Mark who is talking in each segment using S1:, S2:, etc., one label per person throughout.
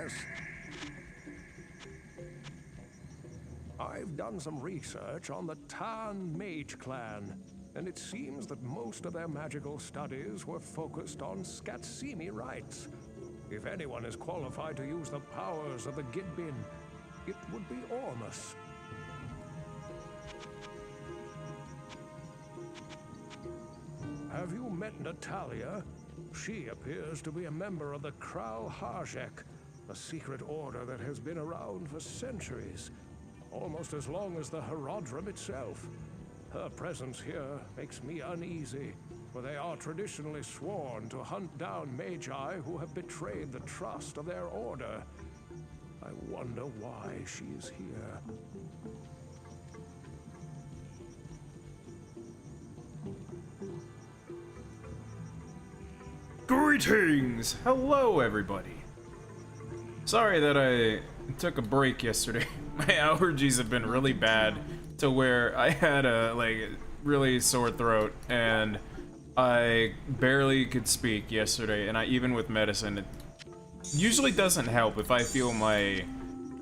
S1: Yes? I've done some research on the Tarn Mage Clan, and it seems that most of their magical studies were focused on Skatsimi rites. If anyone is qualified to use the powers of the Gidbin, it would be Ormus. Have you met Natalia? She appears to be a member of the Kral Harjek, a secret order that has been around for centuries, almost as long as the Herodrum itself. Her presence here makes me uneasy, for they are traditionally sworn to hunt down magi who have betrayed the trust of their order. I wonder why she is here.
S2: Greetings! Hello, everybody. Sorry that I took a break yesterday. My allergies have been really bad to where I had a really sore throat and I barely could speak yesterday, and even with medicine, it usually doesn't help. If I feel my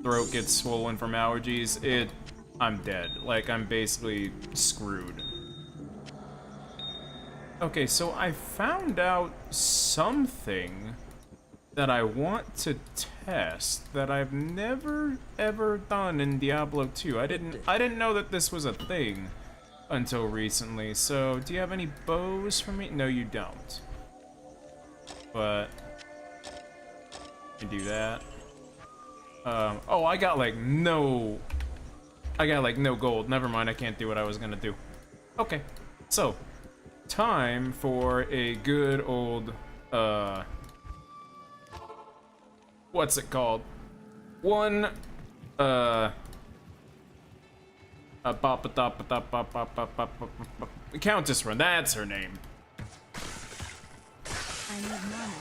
S2: throat gets swollen from allergies, I'm dead. Like, I'm basically screwed. Okay, so I found out something that I want to test that I've never ever done in Diablo 2. I didn't know that this was a thing until recently. So, do you have any bows for me? No, you don't. But you do that. Oh, I got like no gold. Never mind, I can't do what I was gonna do. Okay, so time for a good old what's it called? Countess run, that's her name.
S3: I need mana.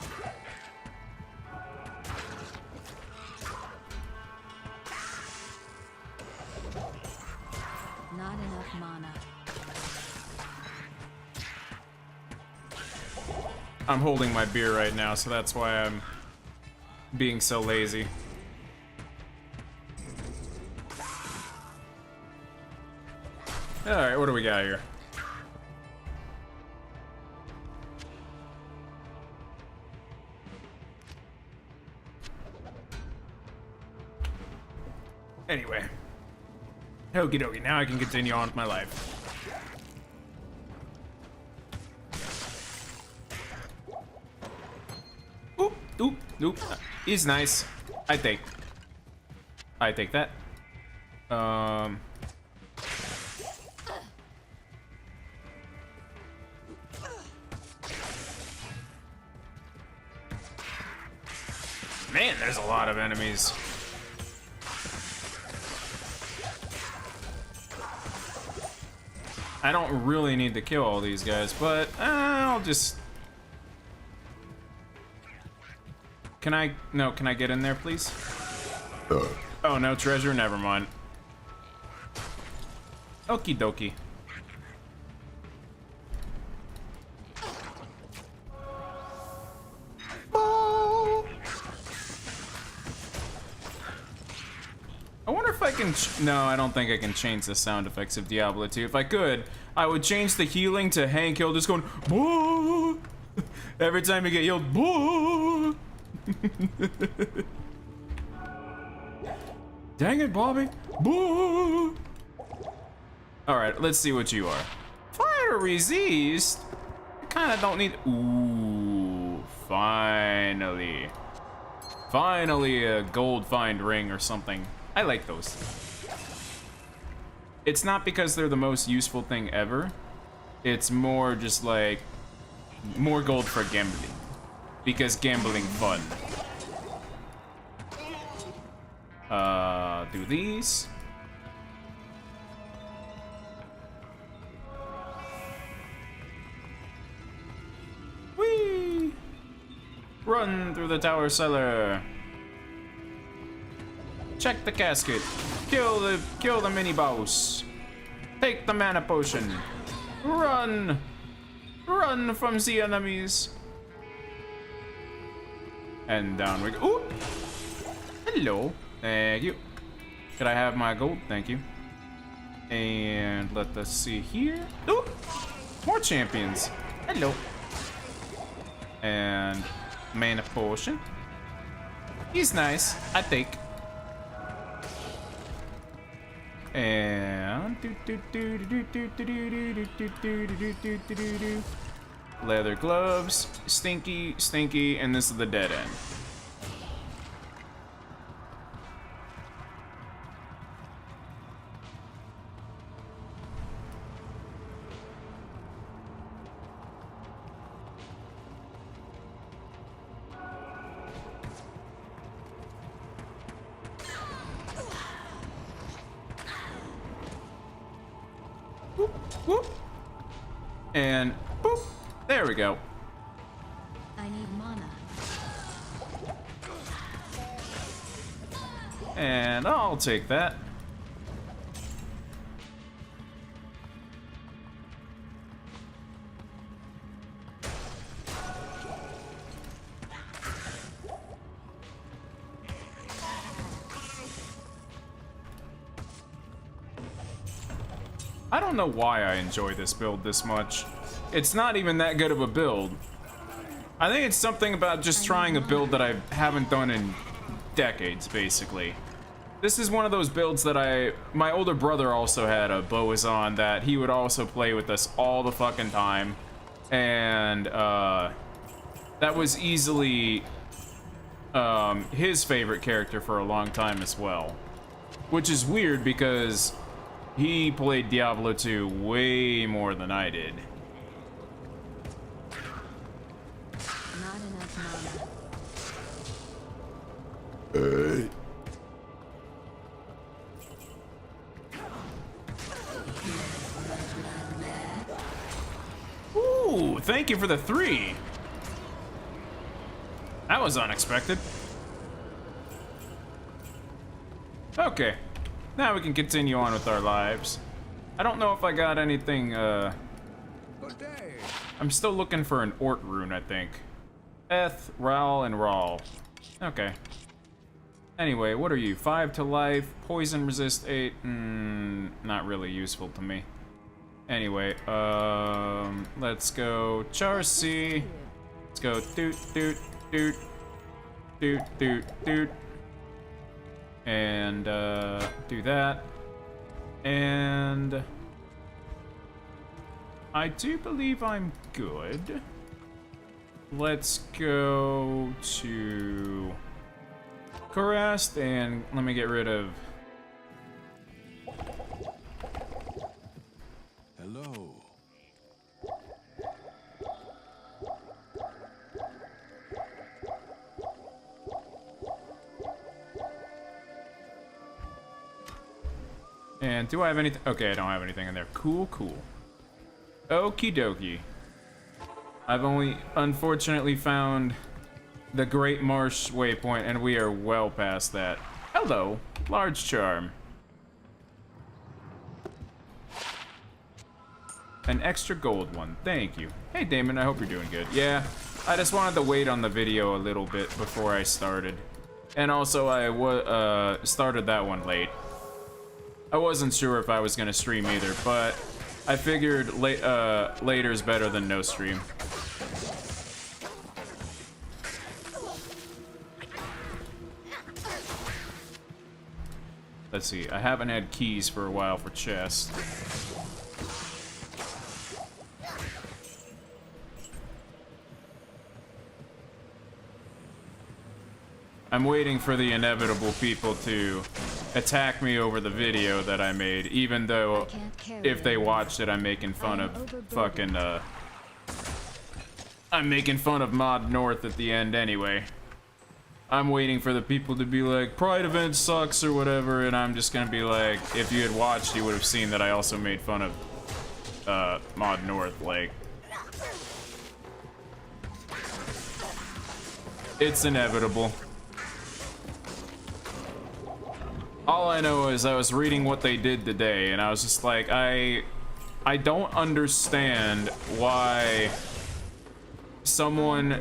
S3: Not enough mana.
S2: I'm holding my beer right now, so that's why I'm being so lazy. Alright, what do we got here? Anyway. Okie dokie, now I can continue on with my life. Oop, oop, oop. He's nice. I take that. Man, there's a lot of enemies. I don't really need to kill all these guys, but I'll just... Can I get in there, please? Oh, no treasure? Never mind. Okie dokie. I wonder if I can... No, I don't think I can change the sound effects of Diablo 2. If I could, I would change the healing to Hank Hill just going... Boo! Every time you get healed, boo! Dang it, Bobby! Boo! Alright, let's see what you are. Fire to resist? I kinda don't need... Ooh, finally. Finally a gold find ring or something. I like those. It's not because they're the most useful thing ever. It's more just like more gold for gambling. Because gambling fun. Do these. Whee! Run through the tower cellar. Check the casket. Kill the mini boss. Take the mana potion. Run! Run from the enemies. And down we go. Ooh! Hello. Thank you. Could I have my gold? Thank you. And let us see here. Ooh, more champions. Hello. And mana potion. He's nice, I think. And leather gloves, stinky, stinky, and this is the dead end. Whoop, whoop. And boop. There we go.
S3: I need mana.
S2: And I'll take that. I don't know why I enjoy this build this much. It's not even that good of a build. I think it's something about just trying a build that I haven't done in decades, basically. This is one of those builds that my older brother also had a Bowfadeez that he would also play with us all the fucking time. And, that was easily, his favorite character for a long time as well. Which is weird because he played Diablo 2 way more than I did.
S3: Not enough mana.
S2: Ooh, thank you for the 3. That was unexpected. Okay. Now we can continue on with our lives. I don't know if I got anything,
S1: Good day.
S2: I'm still looking for an Ort rune, I think. Eth, Ral, and Ral. Okay. Anyway, what are you? 5 to life, poison resist 8. Not really useful to me. Anyway, let's go Charcy. Let's go doot, doot, doot, doot, doot, doot. And, do that. And I do believe I'm good. Let's go to Korast and let me get rid of...
S4: Hello.
S2: And do I have anything? Okay, I don't have anything in there. Cool, cool. Okie dokie. I've only unfortunately found the Great Marsh waypoint, and we are well past that. Hello, large charm. An extra gold one, thank you. Hey Damon, I hope you're doing good. Yeah, I just wanted to wait on the video a little bit before I started. And also I started that one late. I wasn't sure if I was gonna stream either, but I figured later is better than no stream. Let's see, I haven't had keys for a while for chest. I'm waiting for the inevitable people to attack me over the video that I made, even though if they watched it, I'm making fun of fucking, I'm making fun of Mod North at the end anyway. I'm waiting for the people to be like, Pride event sucks or whatever, and I'm just gonna be like, if you had watched, you would have seen that I also made fun of, Mod North, like. It's inevitable. All I know is I was reading what they did today, and I was just like, I don't understand why someone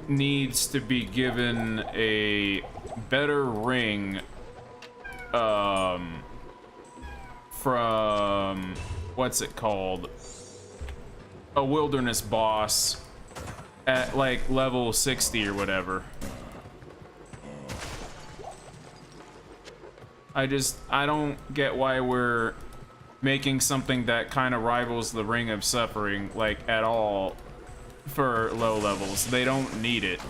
S2: needs to be given a better ring from what's it called? A wilderness boss at like level 60 or whatever. I don't get why we're making something that kind of rivals the Ring of Suffering, like, at all for low levels. They don't need it.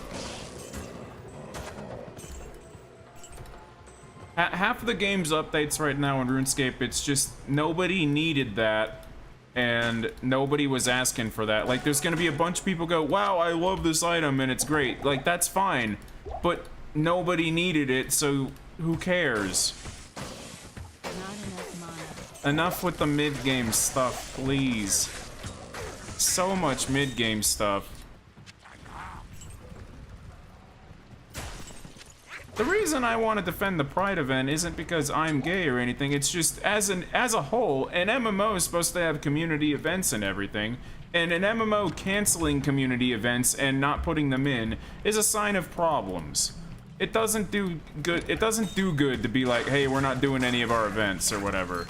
S2: Half of the game's updates right now in RuneScape, it's just nobody needed that, and nobody was asking for that. Like, there's gonna be a bunch of people go, wow, I love this item and it's great. Like, that's fine, but nobody needed it, so who cares?
S3: Not enough mana.
S2: Enough with the mid-game stuff, please. So much mid-game stuff. The reason I want to defend the Pride event isn't because I'm gay or anything. It's just as a whole, an MMO is supposed to have community events and everything, and an MMO canceling community events and not putting them in is a sign of problems. It doesn't do good. It doesn't do good to be like, hey, we're not doing any of our events or whatever.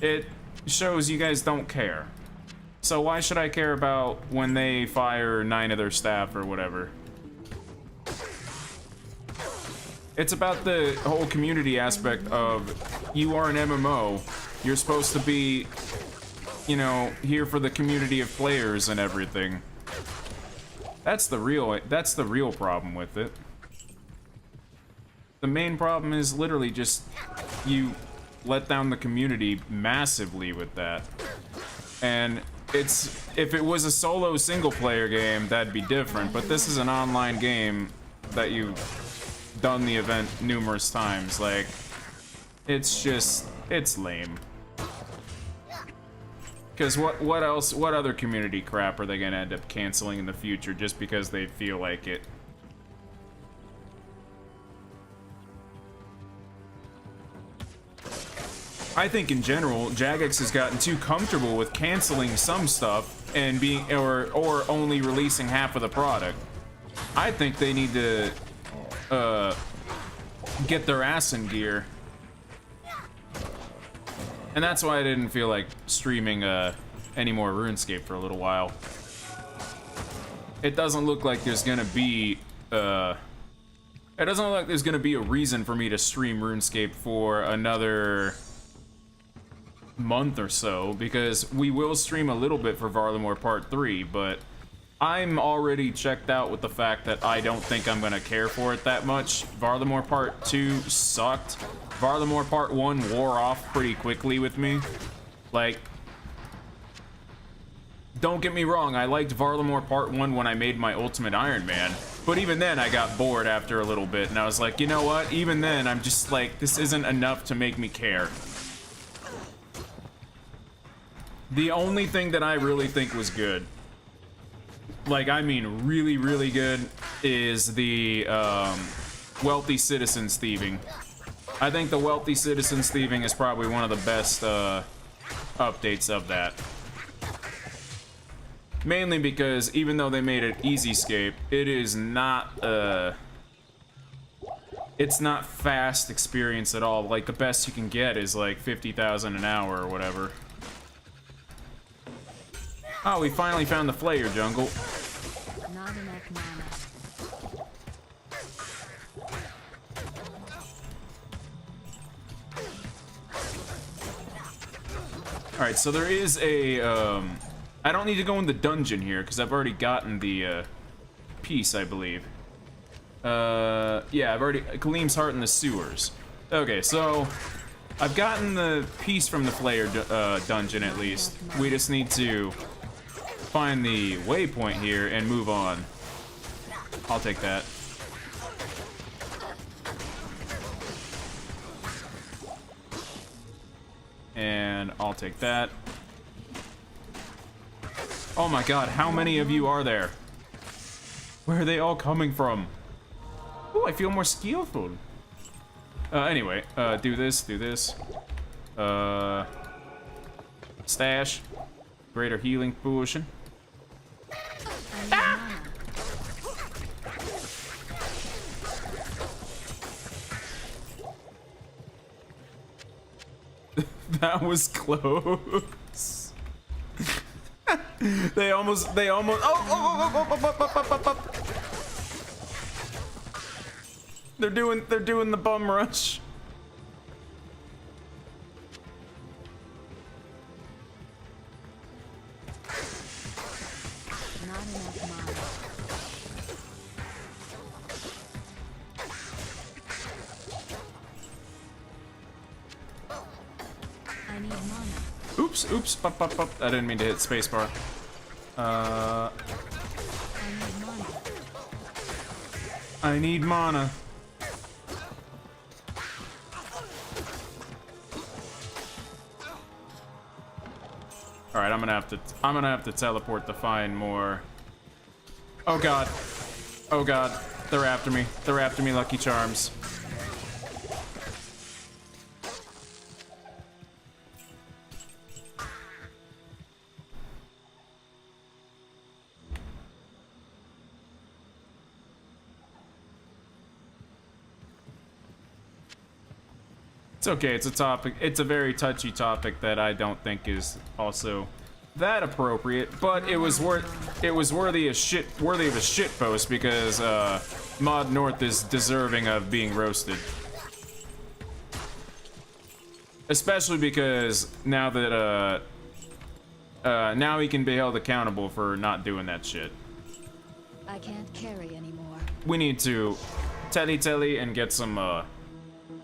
S2: It shows you guys don't care. So why should I care about when they fire 9 of their staff or whatever? It's about the whole community aspect of, you are an MMO, you're supposed to be, you know, here for the community of players and everything. That's the real problem with it. The main problem is literally just, you let down the community massively with that. And if it was a solo single player game, that'd be different, but this is an online game that you've done the event numerous times. Like, it's lame. Because what else, what other community crap are they gonna end up canceling in the future just because they feel like it? I think in general, Jagex has gotten too comfortable with canceling some stuff and being, or only releasing half of the product. I think they need to get their ass in gear. And that's why I didn't feel like streaming any more RuneScape for a little while. It doesn't look like there's gonna be a reason for me to stream RuneScape for another month or so, because we will stream a little bit for Varlamore Part 3, but I'm already checked out with the fact that I don't think I'm gonna care for it that much. Varlamore Part 2 sucked. Varlamore Part 1 wore off pretty quickly with me. Like, don't get me wrong, I liked Varlamore Part 1 when I made my Ultimate Iron Man, but even then I got bored after a little bit, and I was like, you know what? Even then, I'm just like, this isn't enough to make me care. The only thing that I really think was good, like, I mean really, really good, is the Wealthy Citizens thieving. I think the Wealthy Citizens thieving is probably one of the best updates of that. Mainly because even though they made it easy-scape, it is not it's not fast experience at all. Like, the best you can get is like 50,000 an hour or whatever. Oh, we finally found the Flayer jungle.
S3: Not enough mana.
S2: Alright, so there is a, I don't need to go in the dungeon here, because I've already gotten the, piece, I believe. Yeah, I've already, Kaleem's Heart in the sewers. Okay, so, I've gotten the piece from the Flayer dungeon, at least. We just need to find the waypoint here and move on. I'll take that. And I'll take that. Oh my god, how many of you are there? Where are they all coming from? Oh, I feel more skillful. Anyway, do this. Stash. Greater healing potion. That was close. They almost, oh. They're doing the bum rush.
S3: Not enough mana. I need mana.
S2: Oops, pop. I didn't mean to hit spacebar.
S3: I need mana.
S2: I need mana. All right, I'm gonna have to teleport to find more. Oh god, they're after me. They're after me, Lucky Charms. It's okay, it's a topic, it's a very touchy topic that I don't think is also that appropriate, but it was worthy of a shit post because Mod North is deserving of being roasted. Especially because now that now he can be held accountable for not doing that shit.
S3: I can't carry anymore.
S2: We need to telly and get some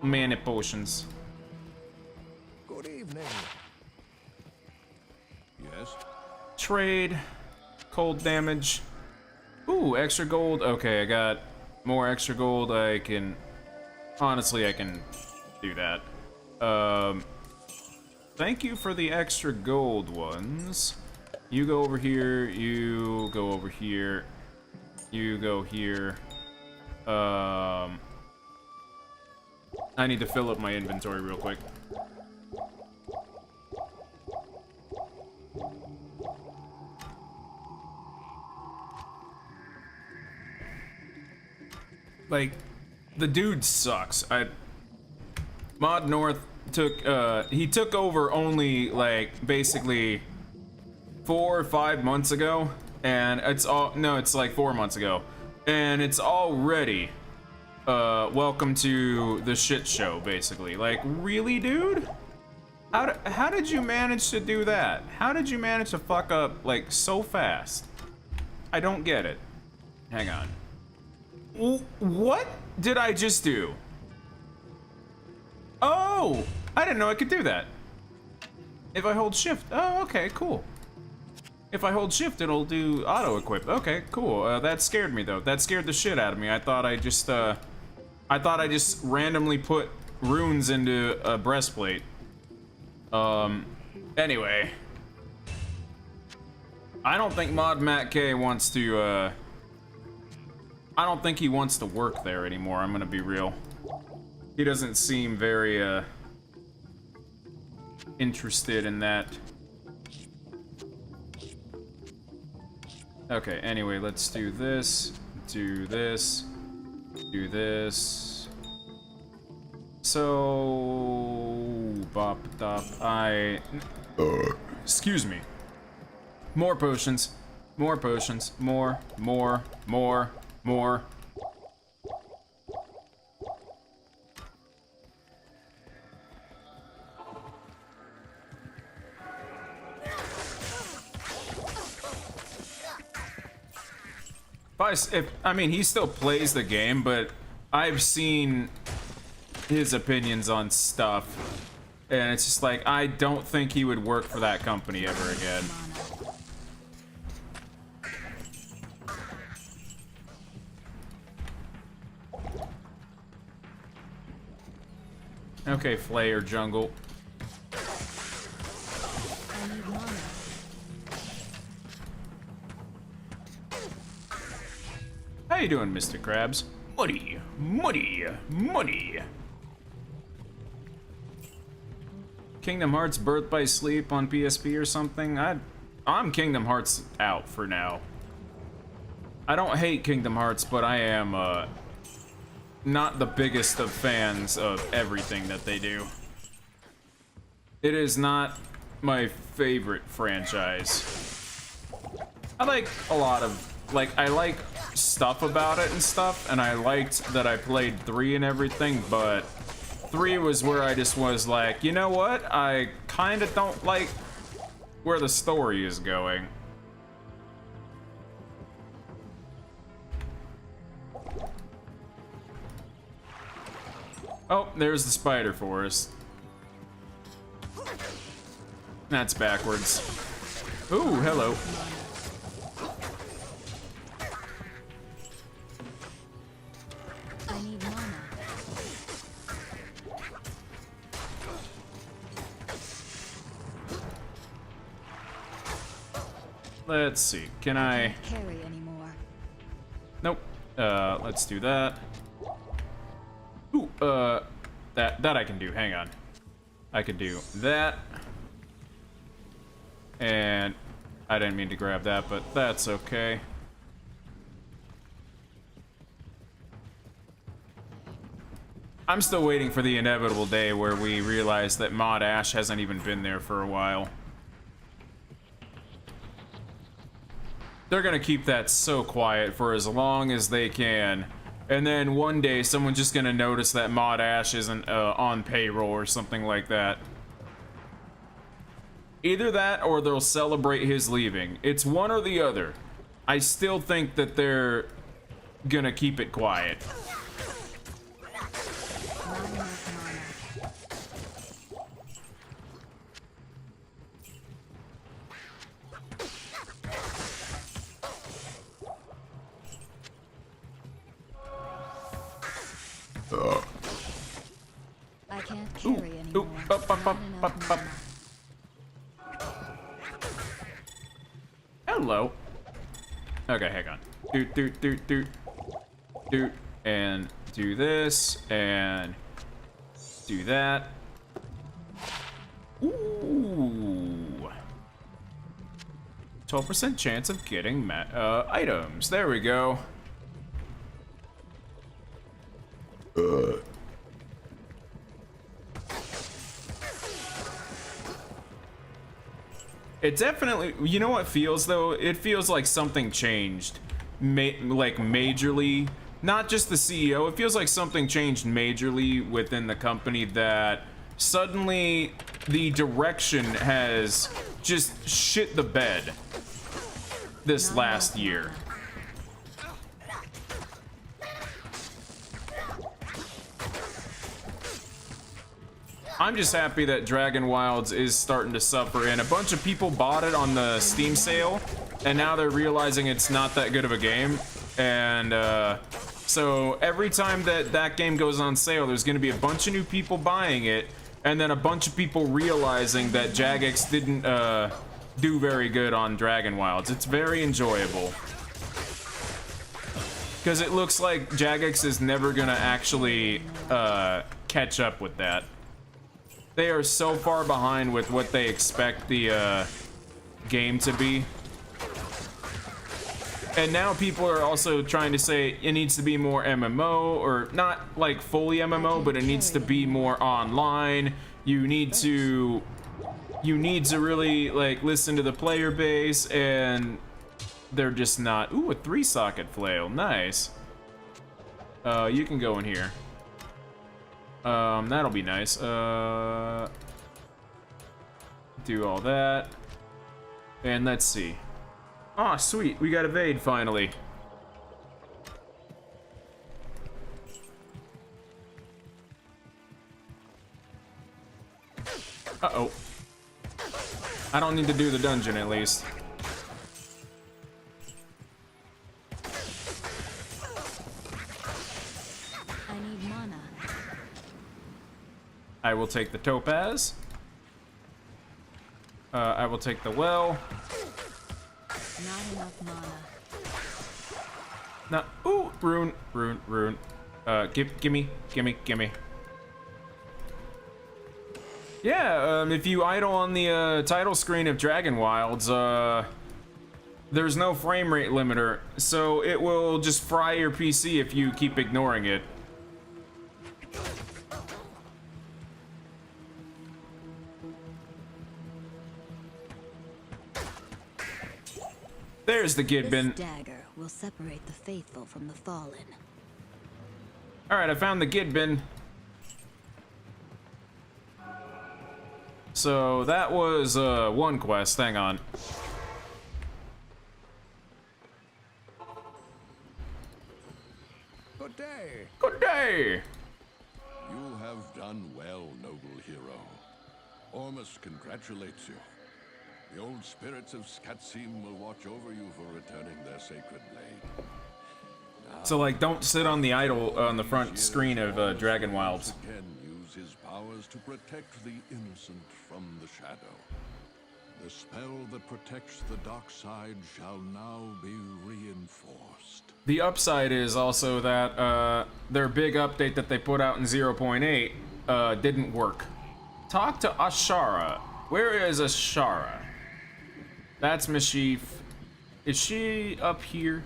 S2: mana potions.
S1: Good evening. Yes?
S2: Trade. Cold damage. Ooh, extra gold. Okay, I got more extra gold. Honestly, I can do that. Thank you for the extra gold ones. You go over here, you go over here, you go here. I need to fill up my inventory real quick. Like, the dude sucks. Mod North he took over only, like, basically 4 or 5 months ago, and it's like 4 months ago, and it's already welcome to the shit show, basically. Like, really, dude? How did you manage to do that? How did you manage to fuck up, like, so fast? I don't get it. Hang on. What did I just do? Oh! I didn't know I could do that. If I hold shift. Oh, okay, cool. If I hold shift, it'll do auto-equip. Okay, cool. That scared me, though. That scared the shit out of me. I thought I just randomly put runes into a breastplate. Anyway. I don't think Mod Matt K wants to, I don't think he wants to work there anymore, I'm gonna be real. He doesn't seem very, interested in that. Okay, anyway, let's do this, do this, do this. So... Bop, dop, excuse me. More potions. More potions. More. I mean, he still plays the game, but I've seen his opinions on stuff, and it's just like, I don't think he would work for that company ever again. Okay, Flayer Jungle. How you doing, Mr. Krabs? Money. Kingdom Hearts Birth by Sleep on PSP or something? I'm Kingdom Hearts out for now. I don't hate Kingdom Hearts, but I am, not the biggest of fans of everything that they do. It is not my favorite franchise. I like a lot of, like, I like stuff about it and stuff, and I liked that I played 3 and everything, but 3 was where I just was like, you know what? I kind of don't like where the story is going. Oh, there's the spider forest. That's backwards. Ooh, hello.
S3: I need mana.
S2: Let's see. Can I?
S3: Can't carry anymore.
S2: Nope. Let's do that. Ooh, that I can do. Hang on. I could do that. And I didn't mean to grab that, but that's okay. I'm still waiting for the inevitable day where we realize that Mod Ash hasn't even been there for a while. They're gonna keep that so quiet for as long as they can. And then one day someone's just gonna notice that Mod Ash isn't on payroll or something like that. Either that or they'll celebrate his leaving. It's one or the other. I still think that they're gonna keep it quiet.
S3: Not enough mana. I can't carry anymore.
S2: Up.
S3: Not enough mana.
S2: Hello. Okay, hang on. Doot, and do this, and do that. Ooh. 12% chance of getting items. There we go. It definitely, you know what it feels though? It feels like something changed, like majorly. Not just the CEO, it feels like something changed majorly within the company, that suddenly the direction has just shit the bed this last year. I'm just happy that Dragon Wilds is starting to suffer, and a bunch of people bought it on the Steam sale, and now they're realizing it's not that good of a game. And so every time that game goes on sale, there's going to be a bunch of new people buying it, and then a bunch of people realizing that Jagex didn't do very good on Dragon Wilds. It's very enjoyable, because it looks like Jagex is never going to actually catch up with that. They are so far behind with what they expect the game to be. And now people are also trying to say it needs to be more MMO, or not like fully MMO, but it needs to be more online. You need to really like listen to the player base, and they're just not. Ooh, a 3-socket flail, nice. You can go in here. That'll be nice. Do all that. And let's see. Aw, sweet, we got evade finally. Uh-oh. I don't need to do the dungeon, at least.
S3: I need mana.
S2: I will take the topaz. I will take the well.
S3: Not enough mana.
S2: Now, ooh, rune. Gimme. Yeah, if you idle on the title screen of Dragon Wilds, there's no frame rate limiter, so it will just fry your PC if you keep ignoring it. There's the
S3: This
S2: Gidbin.
S3: dagger will separate the faithful from the fallen.
S2: Alright, I found the Gidbin. So that was one quest. Hang on.
S1: Good day.
S2: Good day!
S4: You have done well, noble hero. Ormus congratulates you. The old spirits of Skatsim will watch over you for returning their sacred blade.
S2: So, like, don't sit on the idol on the front screen of Dragon Wilds.
S4: Again, use his powers to protect the innocent from the shadow. The spell that protects the dark side shall now be reinforced.
S2: The upside is also that their big update that they put out in 0.8 didn't work. Talk to Ashara. Where is Ashara? That's Mashif. Is she up here?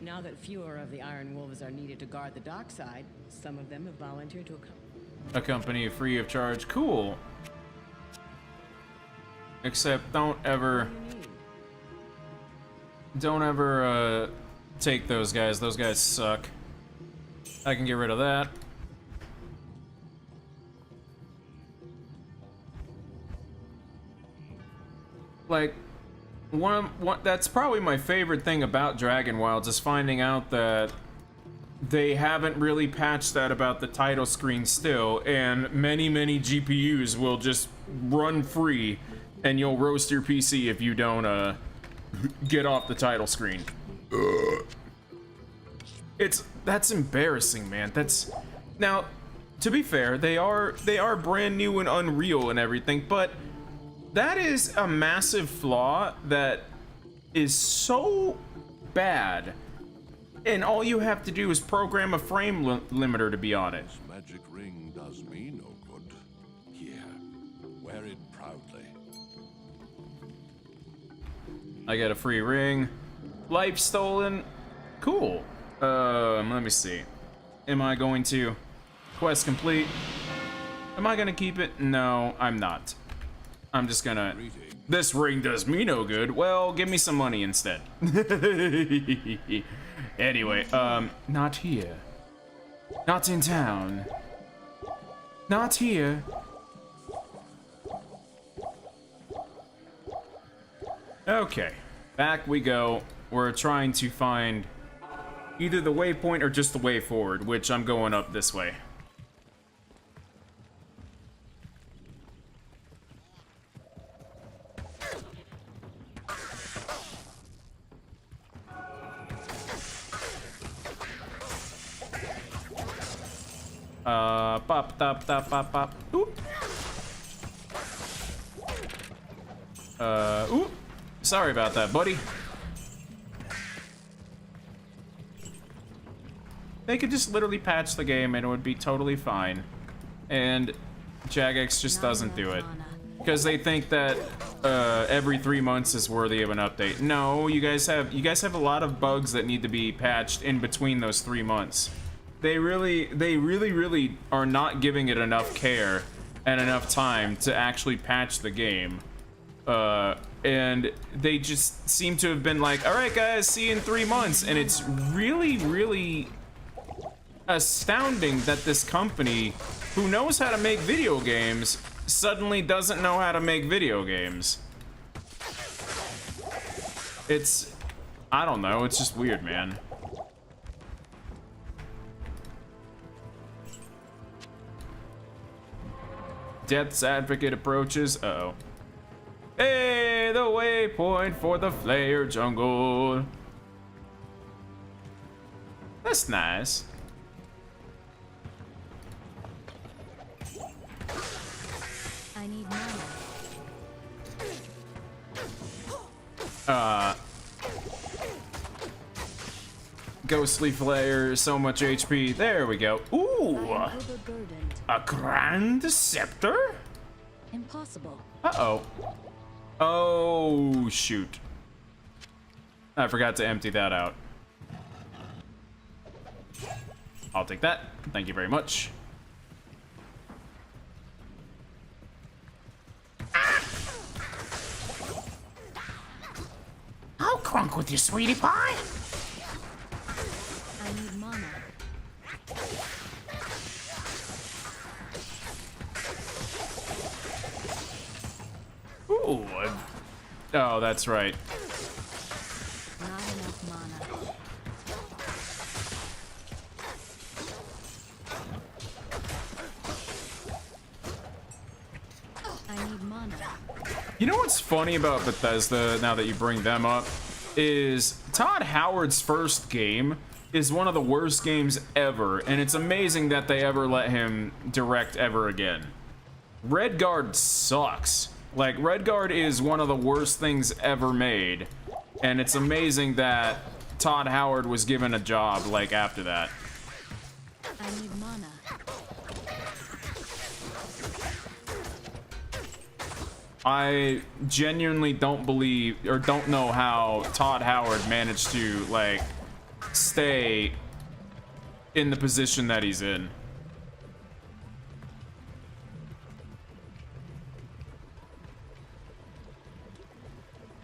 S5: Now that fewer of the Iron Wolves are needed to guard the dock side, some of them have volunteered to
S2: Accompany you free of charge. Cool. Except don't ever take those guys. Those guys suck. I can get rid of that. Like, that's probably my favorite thing about Dragon Wilds is finding out that they haven't really patched that about the title screen still, and many GPUs will just run free, and you'll roast your PC if you don't get off the title screen. That's embarrassing, man. Now, to be fair, they are brand new and Unreal and everything, but that is a massive flaw that is so bad. And all you have to do is program a frame limiter to be on it.
S4: This magic ring does me no good. Here, wear it proudly.
S2: I got a free ring. Life stolen. Cool. Let me see. Am I going to quest complete? Am I gonna keep it? No, I'm not. I'm just gonna... This ring does me no good. Well, give me some money instead. Anyway, not here. Not in town. Not here. Okay, back we go. We're trying to find either the waypoint or just the way forward, which I'm going up this way. Pop. Oop. Oop. Sorry about that, buddy. They could just literally patch the game and it would be totally fine. And Jagex just doesn't do it. Because they think that every 3 months is worthy of an update. No, you guys have a lot of bugs that need to be patched in between those 3 months. They really are not giving it enough care and enough time to actually patch the game. And they just seem to have been like, alright guys, see you in 3 months. And it's really astounding that this company, who knows how to make video games, suddenly doesn't know how to make video games. I don't know, it's just weird, man. Death's Advocate approaches. Uh-oh. Hey, the waypoint for the Flayer Jungle. That's nice.
S3: I need mana.
S2: Ghostly Flayer, so much HP. There we go. Ooh!
S3: I am overburdened.
S2: A Grand Scepter?
S3: Impossible.
S2: Uh-oh. Oh, shoot. I forgot to empty that out. I'll take that. Thank you very much. Ah! with you, sweetie pie.
S3: I need mana.
S2: Ooh. Oh, that's right.
S3: Not enough mana. I need mana.
S2: You know what's funny about Bethesda, now that you bring them up, is Todd Howard's first game is one of the worst games ever, and it's amazing that they ever let him direct ever again. Redguard sucks. Like, Redguard is one of the worst things ever made, and it's amazing that Todd Howard was given a job, like, after that.
S3: I need mana.
S2: I genuinely don't believe, or don't know how Todd Howard managed to, like, stay in the position that he's in.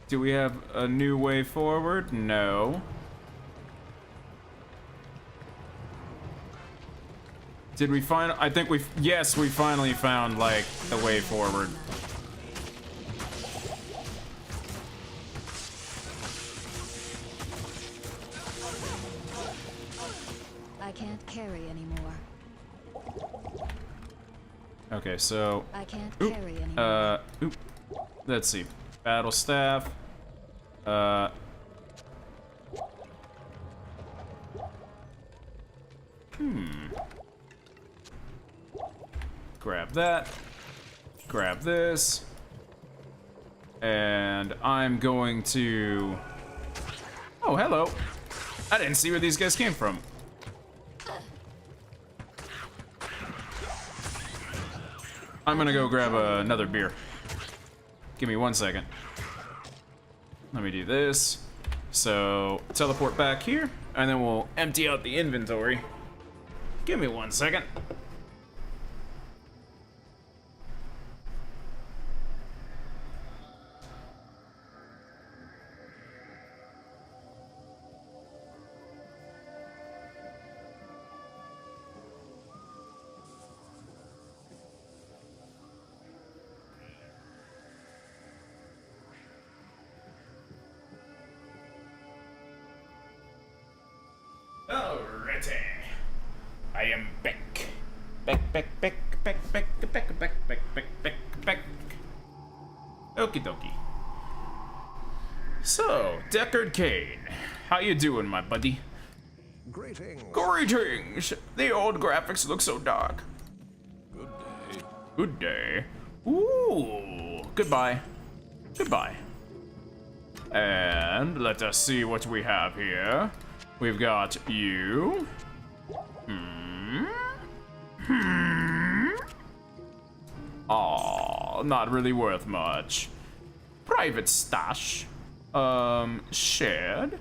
S2: Do we have a new way forward? No. Did we find, I think yes, we finally found, like, the way forward.
S3: I can't carry anymore.
S2: Okay, so,
S3: I can't carry anymore.
S2: let's see. Battle staff. Grab that. Grab this. And I'm going to... Oh, hello. I didn't see where these guys came from. I'm gonna go grab another beer. Give me 1 second. Let me do this. So, teleport back here, and then we'll empty out the inventory. Give me 1 second. Alrighty. I am back. Back. Okie dokie. So, Deckard Cain. How you doing, my buddy?
S1: Greetings.
S2: Greetings! The old graphics look so dark.
S4: Good day.
S2: Good day. Ooh. Goodbye. Goodbye. And let us see what we have here. We've got you. Aw, not really worth much. Private stash. Shared.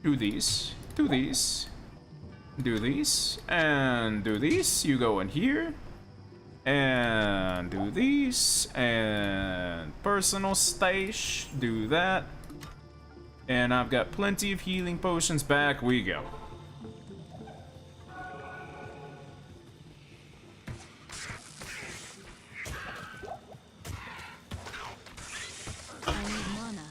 S2: Do these. Do these. Do these. And do these. You go in here. And do these. And personal stash. Do that. And I've got plenty of healing potions. Back we go.
S3: I need mana.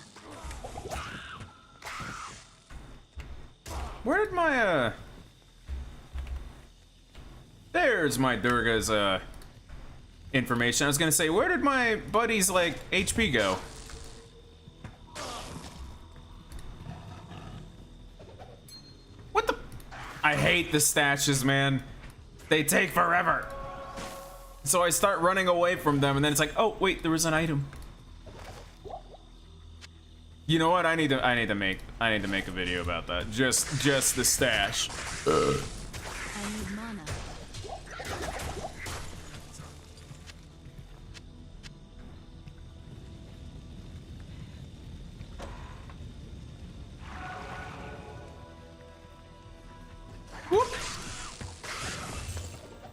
S2: Where did my, There's my Durga's, information. I was gonna say, where did my buddy's, like, HP go? What the? I hate the stashes, man. They take forever. So I start running away from them, and then it's like, oh, wait, there was an item. You know what? I need to make a video about that. Just the stash.
S3: I need mana.
S2: Whoop.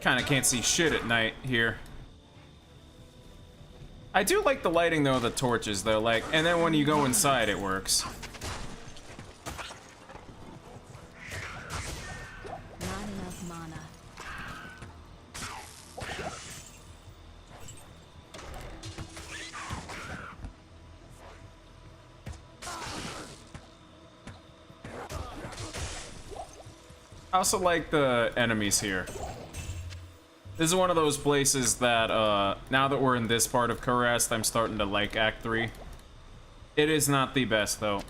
S2: Kinda can't see shit at night here. I do like the lighting though of the torches though, like, and then when you go inside it works.
S3: mana.
S2: I also like the enemies here. This is one of those places that, now that we're in this part of Karest, I'm starting to like Act 3. It is not the best, though.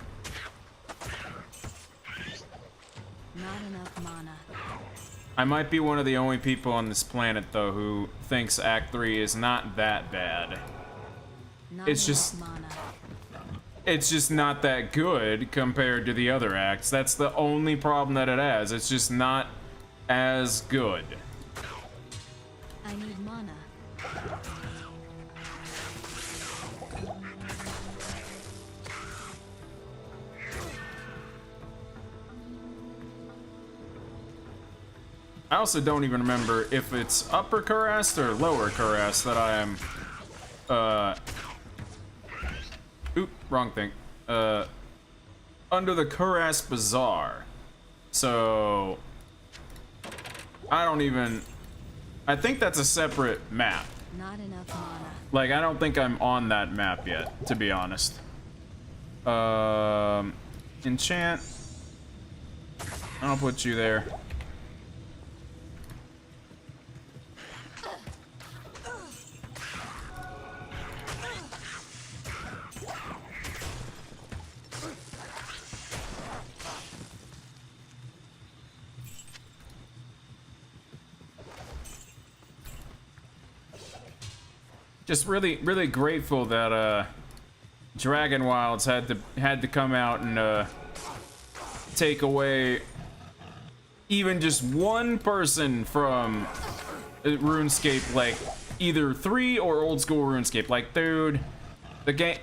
S3: Not enough mana.
S2: I might be one of the only people on this planet, though, who thinks Act 3 is not that bad.
S3: Not
S2: It's
S3: enough
S2: just...
S3: mana.
S2: It's just not that good compared to the other acts. That's the only problem that it has. It's just not as good.
S3: I need mana.
S2: I also don't even remember if it's upper Karest or lower Karest that I am, oop, wrong thing. Under the Karest Bazaar. So, I don't even, I think that's a separate map.
S3: Not enough mana.
S2: Like, I don't think I'm on that map yet, to be honest. Enchant. I'll put you there. Just really grateful that Dragon Wilds had to come out and take away even just one person from RuneScape, like either 3 or old school RuneScape. Like, dude, the game,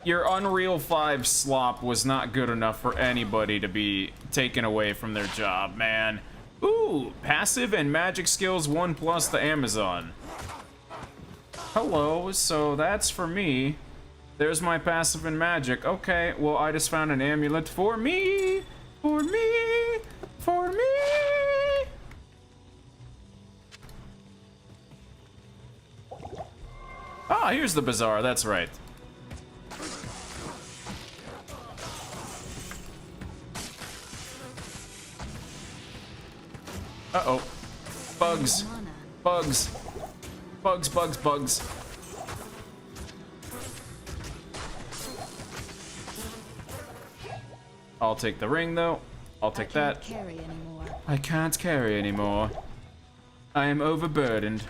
S2: your Unreal 5 slop was not good enough for anybody to be taken away from their job, man. Ooh, passive and magic skills 1+ to Amazon. Hello, so that's for me. There's my passive and magic. Okay, well, I just found an amulet for me. For me. For me. Ah, here's the bazaar. That's right. Uh-oh. Bugs.
S3: Mana.
S2: Bugs. Bugs, bugs, bugs. I'll take the ring, though. I'll take that.
S3: I can't carry anymore.
S2: I can't carry anymore. I am overburdened.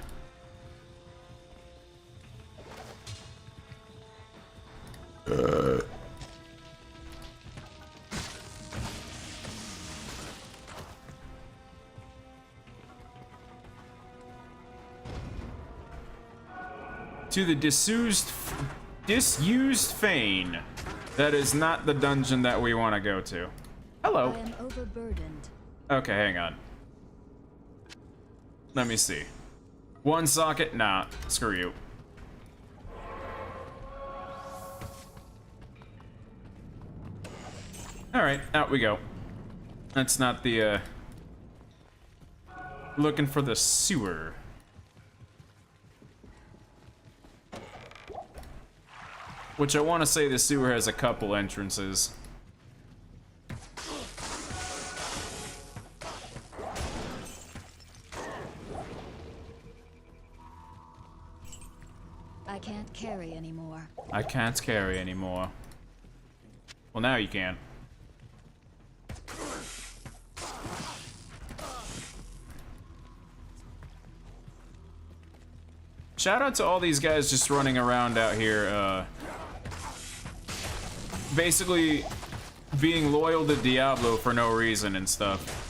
S2: To the disused Fane. That is not the dungeon that we want to go to. Hello.
S3: I am overburdened.
S2: Okay, hang on. Let me see. One socket? Nah, screw you. Alright, out we go. That's not the, looking for the sewer. Which I want to say the sewer has a couple entrances.
S3: I can't carry anymore.
S2: I can't carry anymore. Well, now you can. Shout out to all these guys just running around out here, basically being loyal to Diablo for no reason and stuff.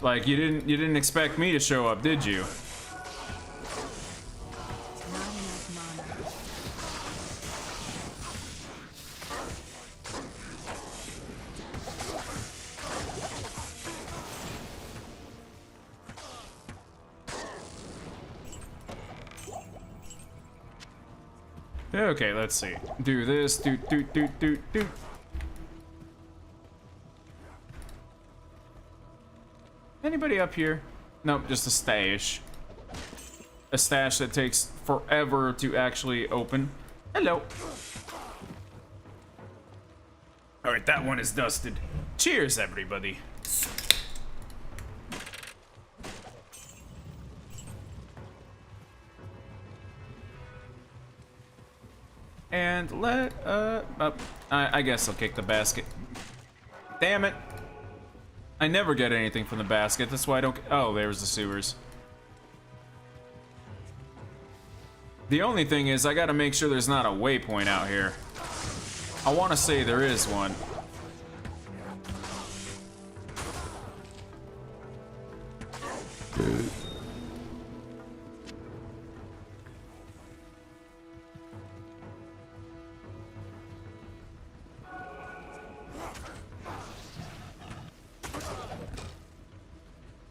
S2: Like, you didn't expect me to show up, did you?
S3: Not enough mana.
S2: Okay, let's see. Do this, do. Anybody up here? Nope, just a stash. A stash that takes forever to actually open. Hello. Alright, that one is dusted. Cheers, everybody. And I guess I'll kick the basket. Damn it. I never get anything from the basket, that's why I don't. Oh, there's the sewers. The only thing is, I gotta make sure there's not a waypoint out here. I wanna say there is one.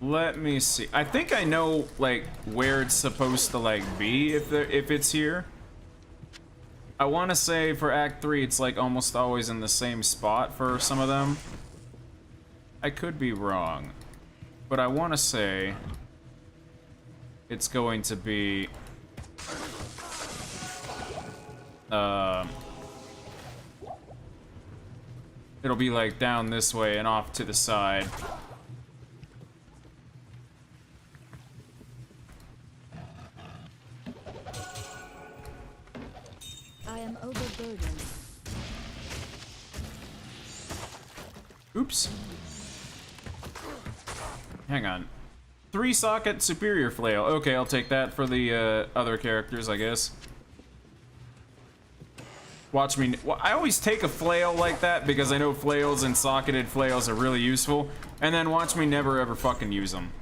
S2: Let me see. I think I know like where it's supposed to like be if it's here. I want to say for Act 3 it's like almost always in the same spot for some of them. I could be wrong, but I want to say it's going to be it'll be like down this way and off to the side.
S3: I am overburdened.
S2: Oops. Hang on. 3-socket superior flail. Okay, I'll take that for the other characters, I guess. Watch me. I always take a flail like that because I know flails and socketed flails are really useful, and then watch me never ever fucking use them.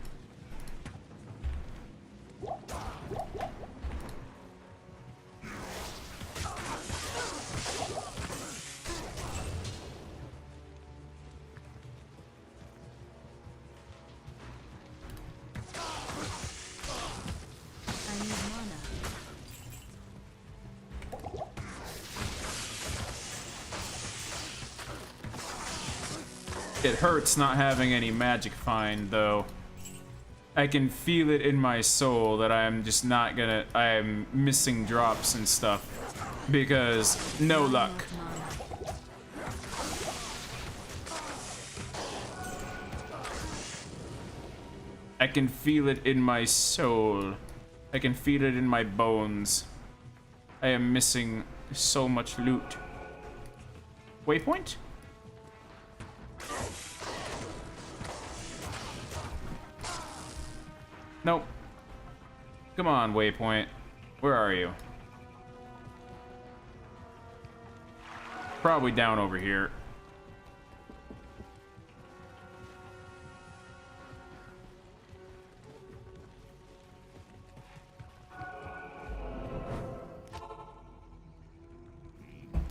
S3: I need mana.
S2: It hurts not having any magic find, though. I can feel it in my soul that I'm just not gonna. I'm missing drops and stuff because no luck.
S3: Mana.
S2: I can feel it in my soul. I can feel it in my bones. I am missing so much loot. Waypoint? Nope. Come on, waypoint. Where are you? Probably down over here.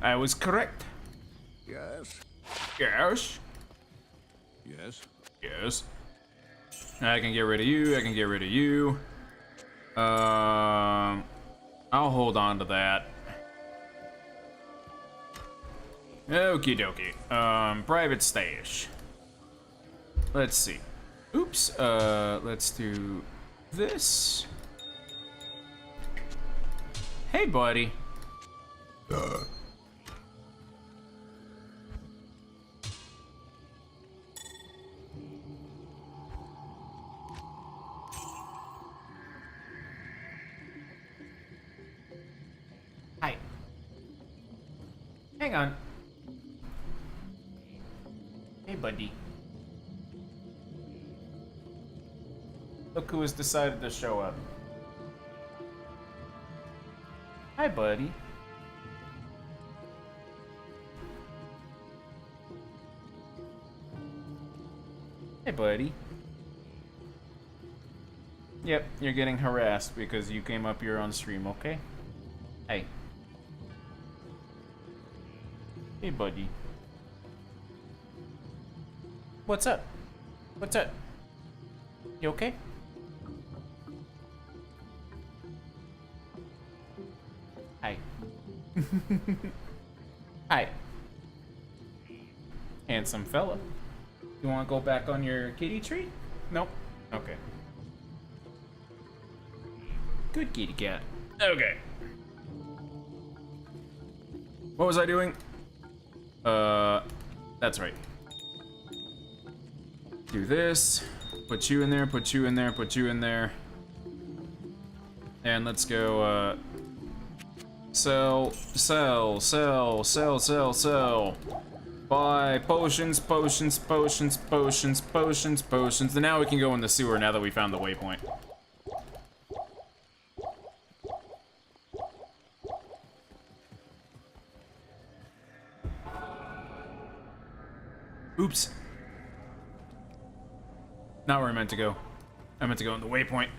S2: I was correct.
S4: Yes.
S2: Yes.
S4: Yes.
S2: Yes. I can get rid of you. I can get rid of you. I'll hold on to that. Okie dokie. Private stash. Let's see. Oops. Let's do this. Hey, buddy. Hi. Hang on. Hey, buddy. Look who has decided to show up. Hi, buddy. Hey, buddy. Yep, you're getting harassed because you came up here on stream, okay? Hey. Hey, buddy. What's up? What's up? You okay? Hi. Hi. Handsome fella. You want to go back on your kitty tree? Nope. Okay. Good kitty cat. Okay. What was I doing? That's right. Do this. Put you in there, put you in there, put you in there. And let's go, sell. Buy potions. And now we can go in the sewer now that we found the waypoint. Oops. Not where I meant to go. I meant to go on the waypoint.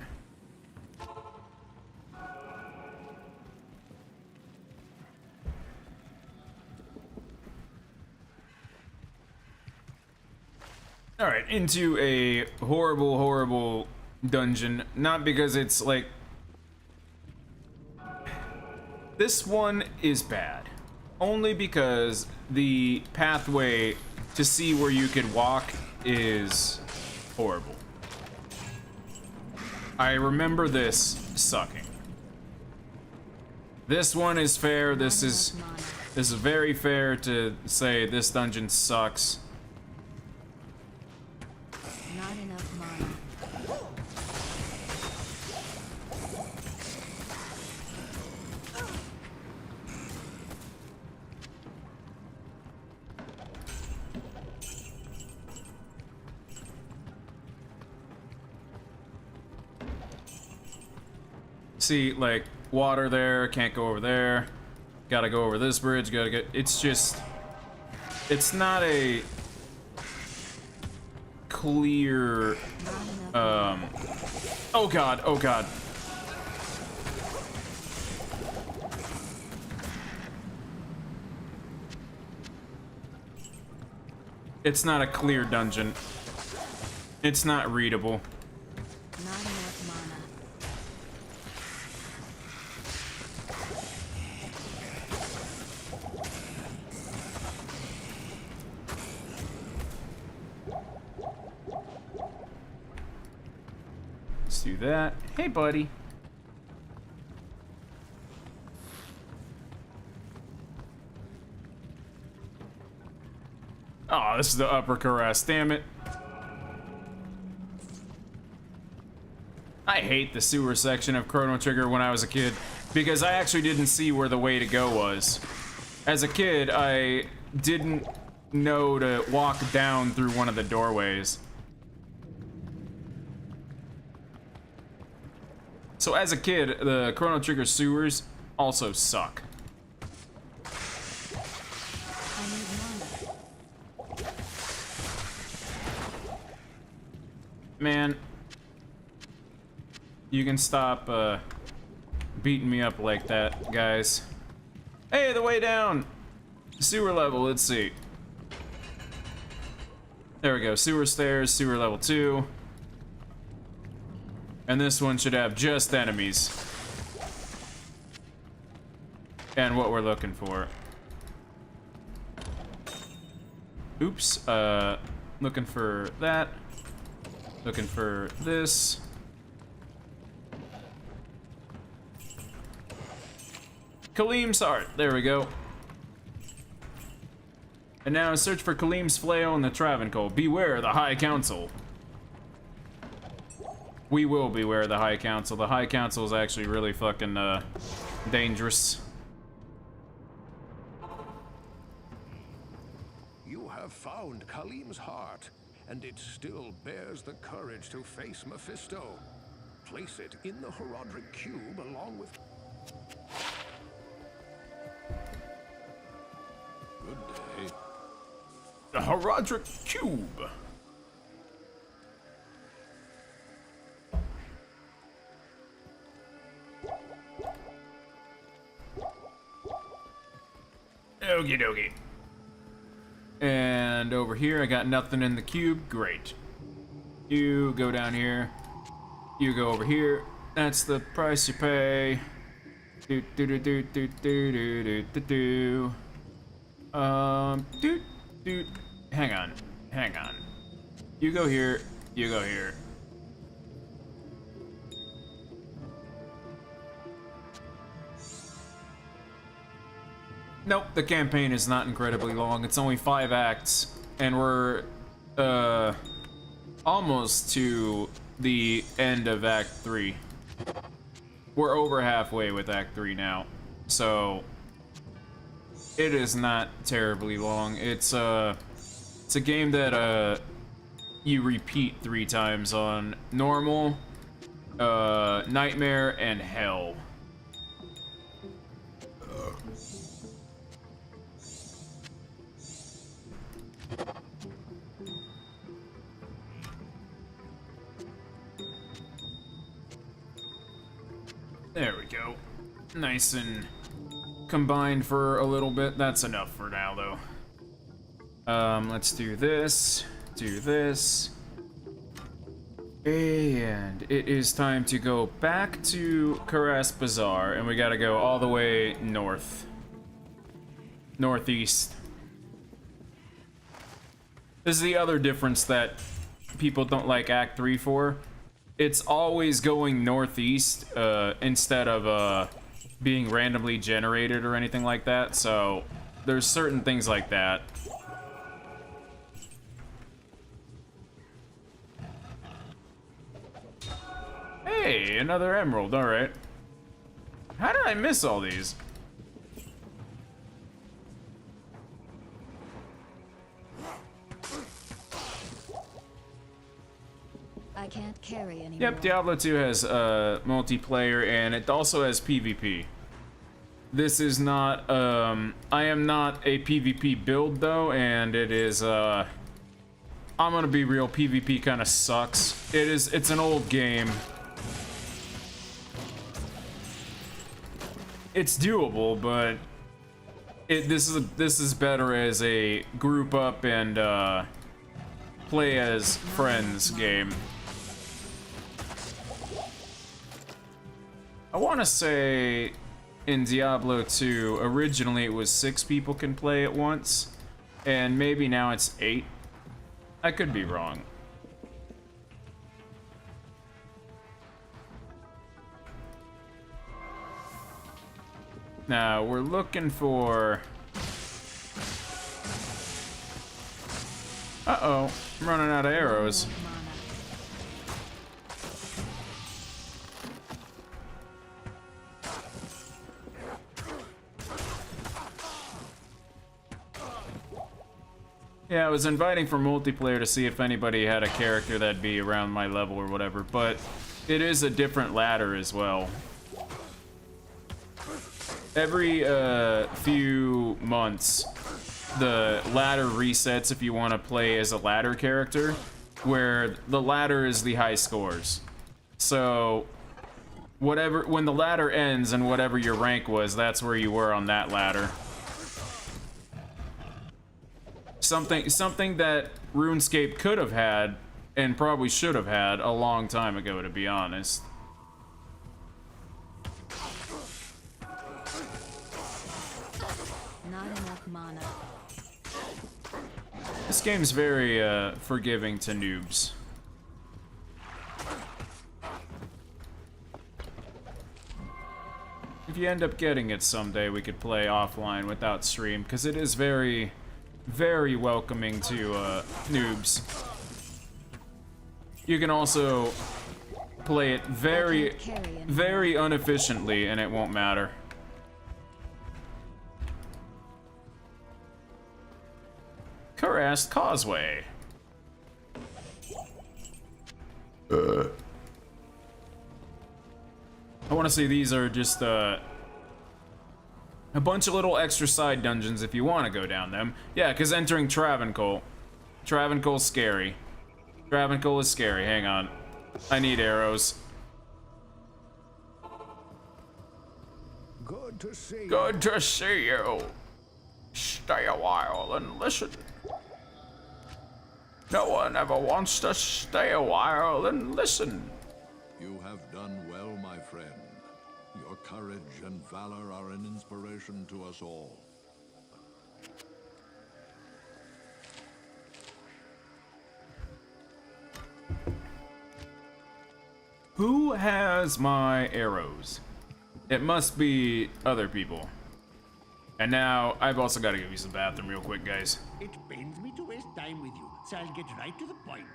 S2: Alright, into a horrible dungeon. Not because it's like... This one is bad. Only because the pathway to see where you could walk is horrible. I remember this sucking. This one is fair. This is very fair to say this dungeon sucks.
S3: Not enough mana.
S2: See, like, water there, can't go over there. Gotta go over this bridge, gotta get... It's just... It's not a... clear... Oh god, oh god. It's not a clear dungeon. It's not readable.
S3: Not enough mana.
S2: Let's do that. Hey, buddy. Oh, this is the upper caress, damn it. I hate the sewer section of Chrono Trigger when I was a kid, because I actually didn't see where the way to go was. As a kid, I didn't know to walk down through one of the doorways. So as a kid, the Chrono Trigger sewers also suck.
S3: I need mana.
S2: Man, you can stop beating me up like that, guys. Hey, the way down! Sewer level, let's see. There we go, sewer stairs, sewer level 2. And this one should have just enemies. And what we're looking for. Oops, looking for that. Looking for this. Kalim's heart, there we go. And now search for Kalim's flail in the Travancore. Beware the High Council. We will beware the High Council. The High Council is actually really fucking dangerous.
S1: You have found Kalim's heart, and it still bears the courage to face Mephisto. Place it in the Horodric Cube along with...
S4: Good day.
S2: The Horodric Cube. Okie dokie. And over here, I got nothing in the cube. Great. You go down here. You go over here. That's the price you pay. Do do do do do do do do do. Hang on. You go here. You go here. Nope, the campaign is not incredibly long. It's only 5 acts, and we're almost to the end of Act 3. We're over halfway with Act 3 now, so it is not terribly long. It's a game that you repeat 3 times on normal, nightmare, and hell. There we go. Nice and combined for a little bit. That's enough for now, though. Let's do this, and it is time to go back to Karas Bazaar, and we gotta go all the way northeast. This is the other difference that people don't like Act 3 for. It's always going northeast instead of being randomly generated or anything like that, so there's certain things like that. Hey, another emerald, alright. How did I miss all these?
S3: I can't carry anymore.
S2: Yep, Diablo 2 has multiplayer, and it also has PvP. This is not, I am not a PvP build, though, and it is, I'm gonna be real, PvP kind of sucks. It's an old game. It's doable, but this is better as a group up and, play as friends game. I want to say in Diablo 2, originally it was 6 people can play at once, and maybe now it's 8. I could be wrong. Now, we're looking for... Uh-oh, I'm running out of arrows. Yeah, I was inviting for multiplayer to see if anybody had a character that'd be around my level or whatever, but it is a different ladder as well. Every few months, the ladder resets if you want to play as a ladder character, where the ladder is the high scores. So, when the ladder ends and whatever your rank was, that's where you were on that ladder. Something that RuneScape could have had, and probably should have had, a long time ago, to be honest.
S3: Not enough mana.
S2: This game's very forgiving to noobs. If you end up getting it someday, we could play offline without stream, because it is very, very welcoming to noobs. You can also play it very, very inefficiently, and it won't matter. Karas Causeway. I want to say these are just a bunch of little extra side dungeons if you want to go down them. Yeah, because entering Travancore. Travancore's scary. Travancore is scary. Hang on. I need arrows.
S1: Good to see you.
S2: Good to see you. Stay a while and listen. No one ever wants to stay a while and listen.
S4: You have done well, my friend. Your courage and valor are an inspiration to us all.
S2: Who has my arrows? It must be other people. And now, I've also got to go use the bathroom real quick, guys.
S6: It pains me to waste time with you, so I'll get right to the point.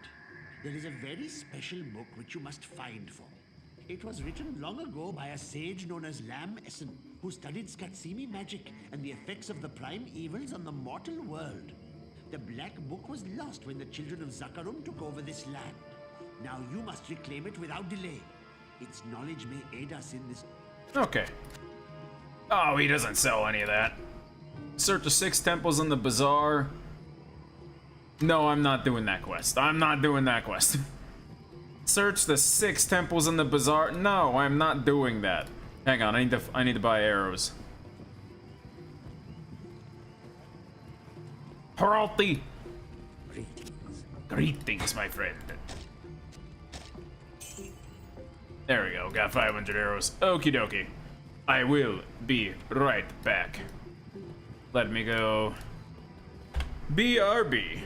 S6: There is a very special book which you must find for me. It was written long ago by a sage known as Lam Essen, who studied Skatsimi magic and the effects of the prime evils on the mortal world. The Black Book was lost when the children of Zakarum took over this land. Now you must reclaim it without delay. Its knowledge may aid us in this.
S2: Okay. Oh, he doesn't sell any of that. Search the 6 temples in the bazaar. No, I'm not doing that quest. I'm not doing that quest. Search the 6 temples in the bazaar. No, I'm not doing that. Hang on, I need to buy arrows. Haralti! Greetings, my friend. There we go, got 500 arrows. Okie dokie. I will be right back. Let me go. BRB.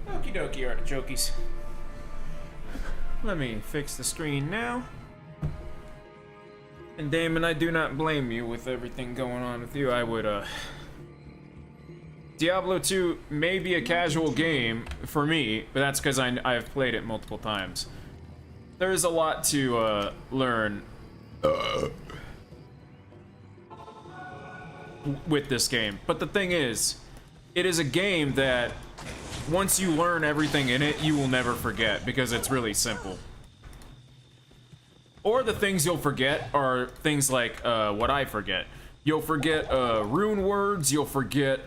S2: Okie dokie, artichokes. Let me fix the screen now. And Damon, I do not blame you with everything going on with you. I would, Diablo 2 may be a casual game for me, but that's because I've played it multiple times. There's a lot to, learn with this game. But the thing is, it is a game that once you learn everything in it, you will never forget because it's really simple. Or the things you'll forget are things like what I forget. You'll forget rune words, you'll forget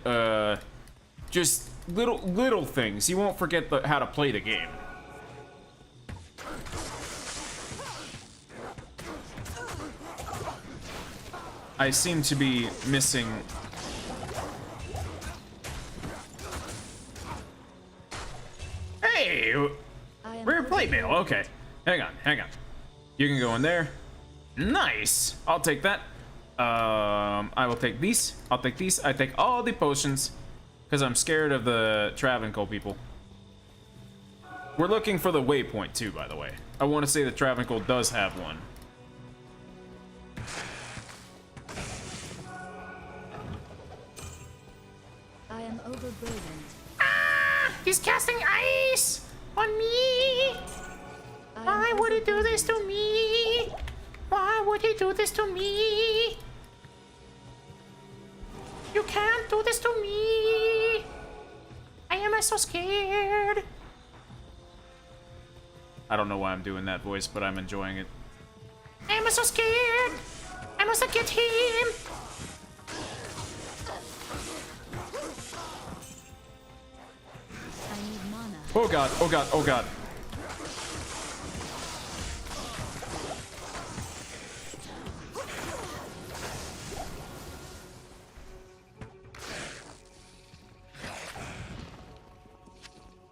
S2: just little things. You won't forget how to play the game. I seem to be missing. Hey, rare plate mail. Okay, hang on. You can go in there. Nice. I'll take that. I will take these. I'll take these. I take all the potions because I'm scared of the Travancore people. We're looking for the waypoint too, by the way. I want to say the Travancore does have one.
S3: I am overburdened.
S2: He's casting ice on me. Why would he do this to me? Why would he do this to me? You can't do this to me. I am so scared. I don't know why I'm doing that voice, but I'm enjoying it. I am so scared. I must get him.
S3: I need mana.
S2: Oh god, oh god, oh god.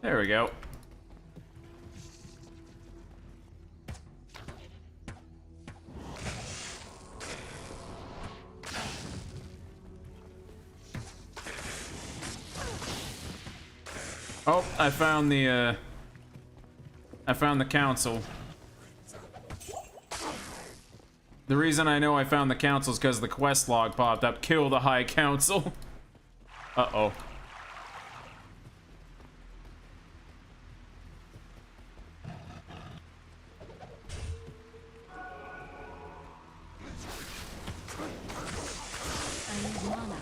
S2: There we go. Oh, I found the council. The reason I know I found the council is because the quest log popped up. Kill the High Council. Uh-oh.
S3: I need mana.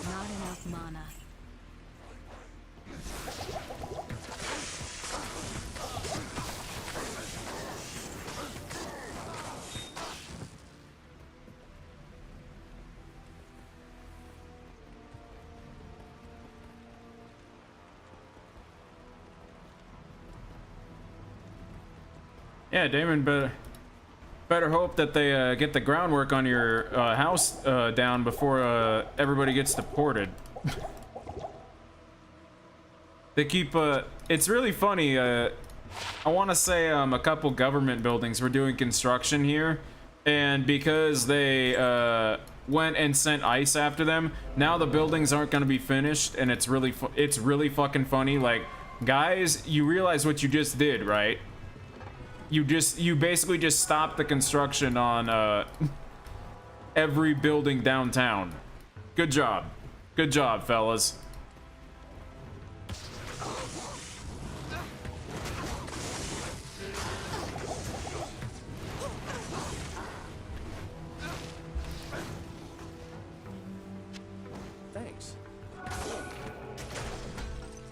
S3: Not enough mana. Not enough mana.
S2: Yeah, Damon, better hope that they get the groundwork on your house down before everybody gets deported. They keep it's really funny. I want to say a couple government buildings were doing construction here, and because they went and sent ICE after them, now the buildings aren't going to be finished, and it's really fucking funny. Like, guys, you realize what you just did, right? You basically just stopped the construction on every building downtown. Good job, fellas.
S1: Thanks.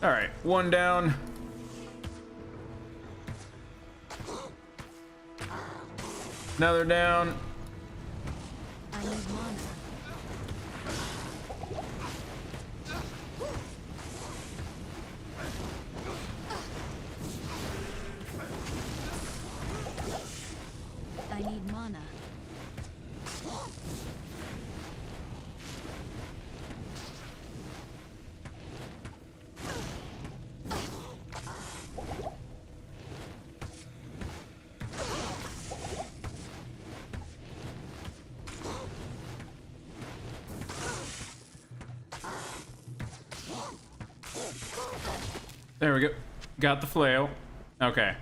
S2: All right, one down. Another down.
S3: I need mana. I need mana.
S2: There we go. Got the flail. Okay.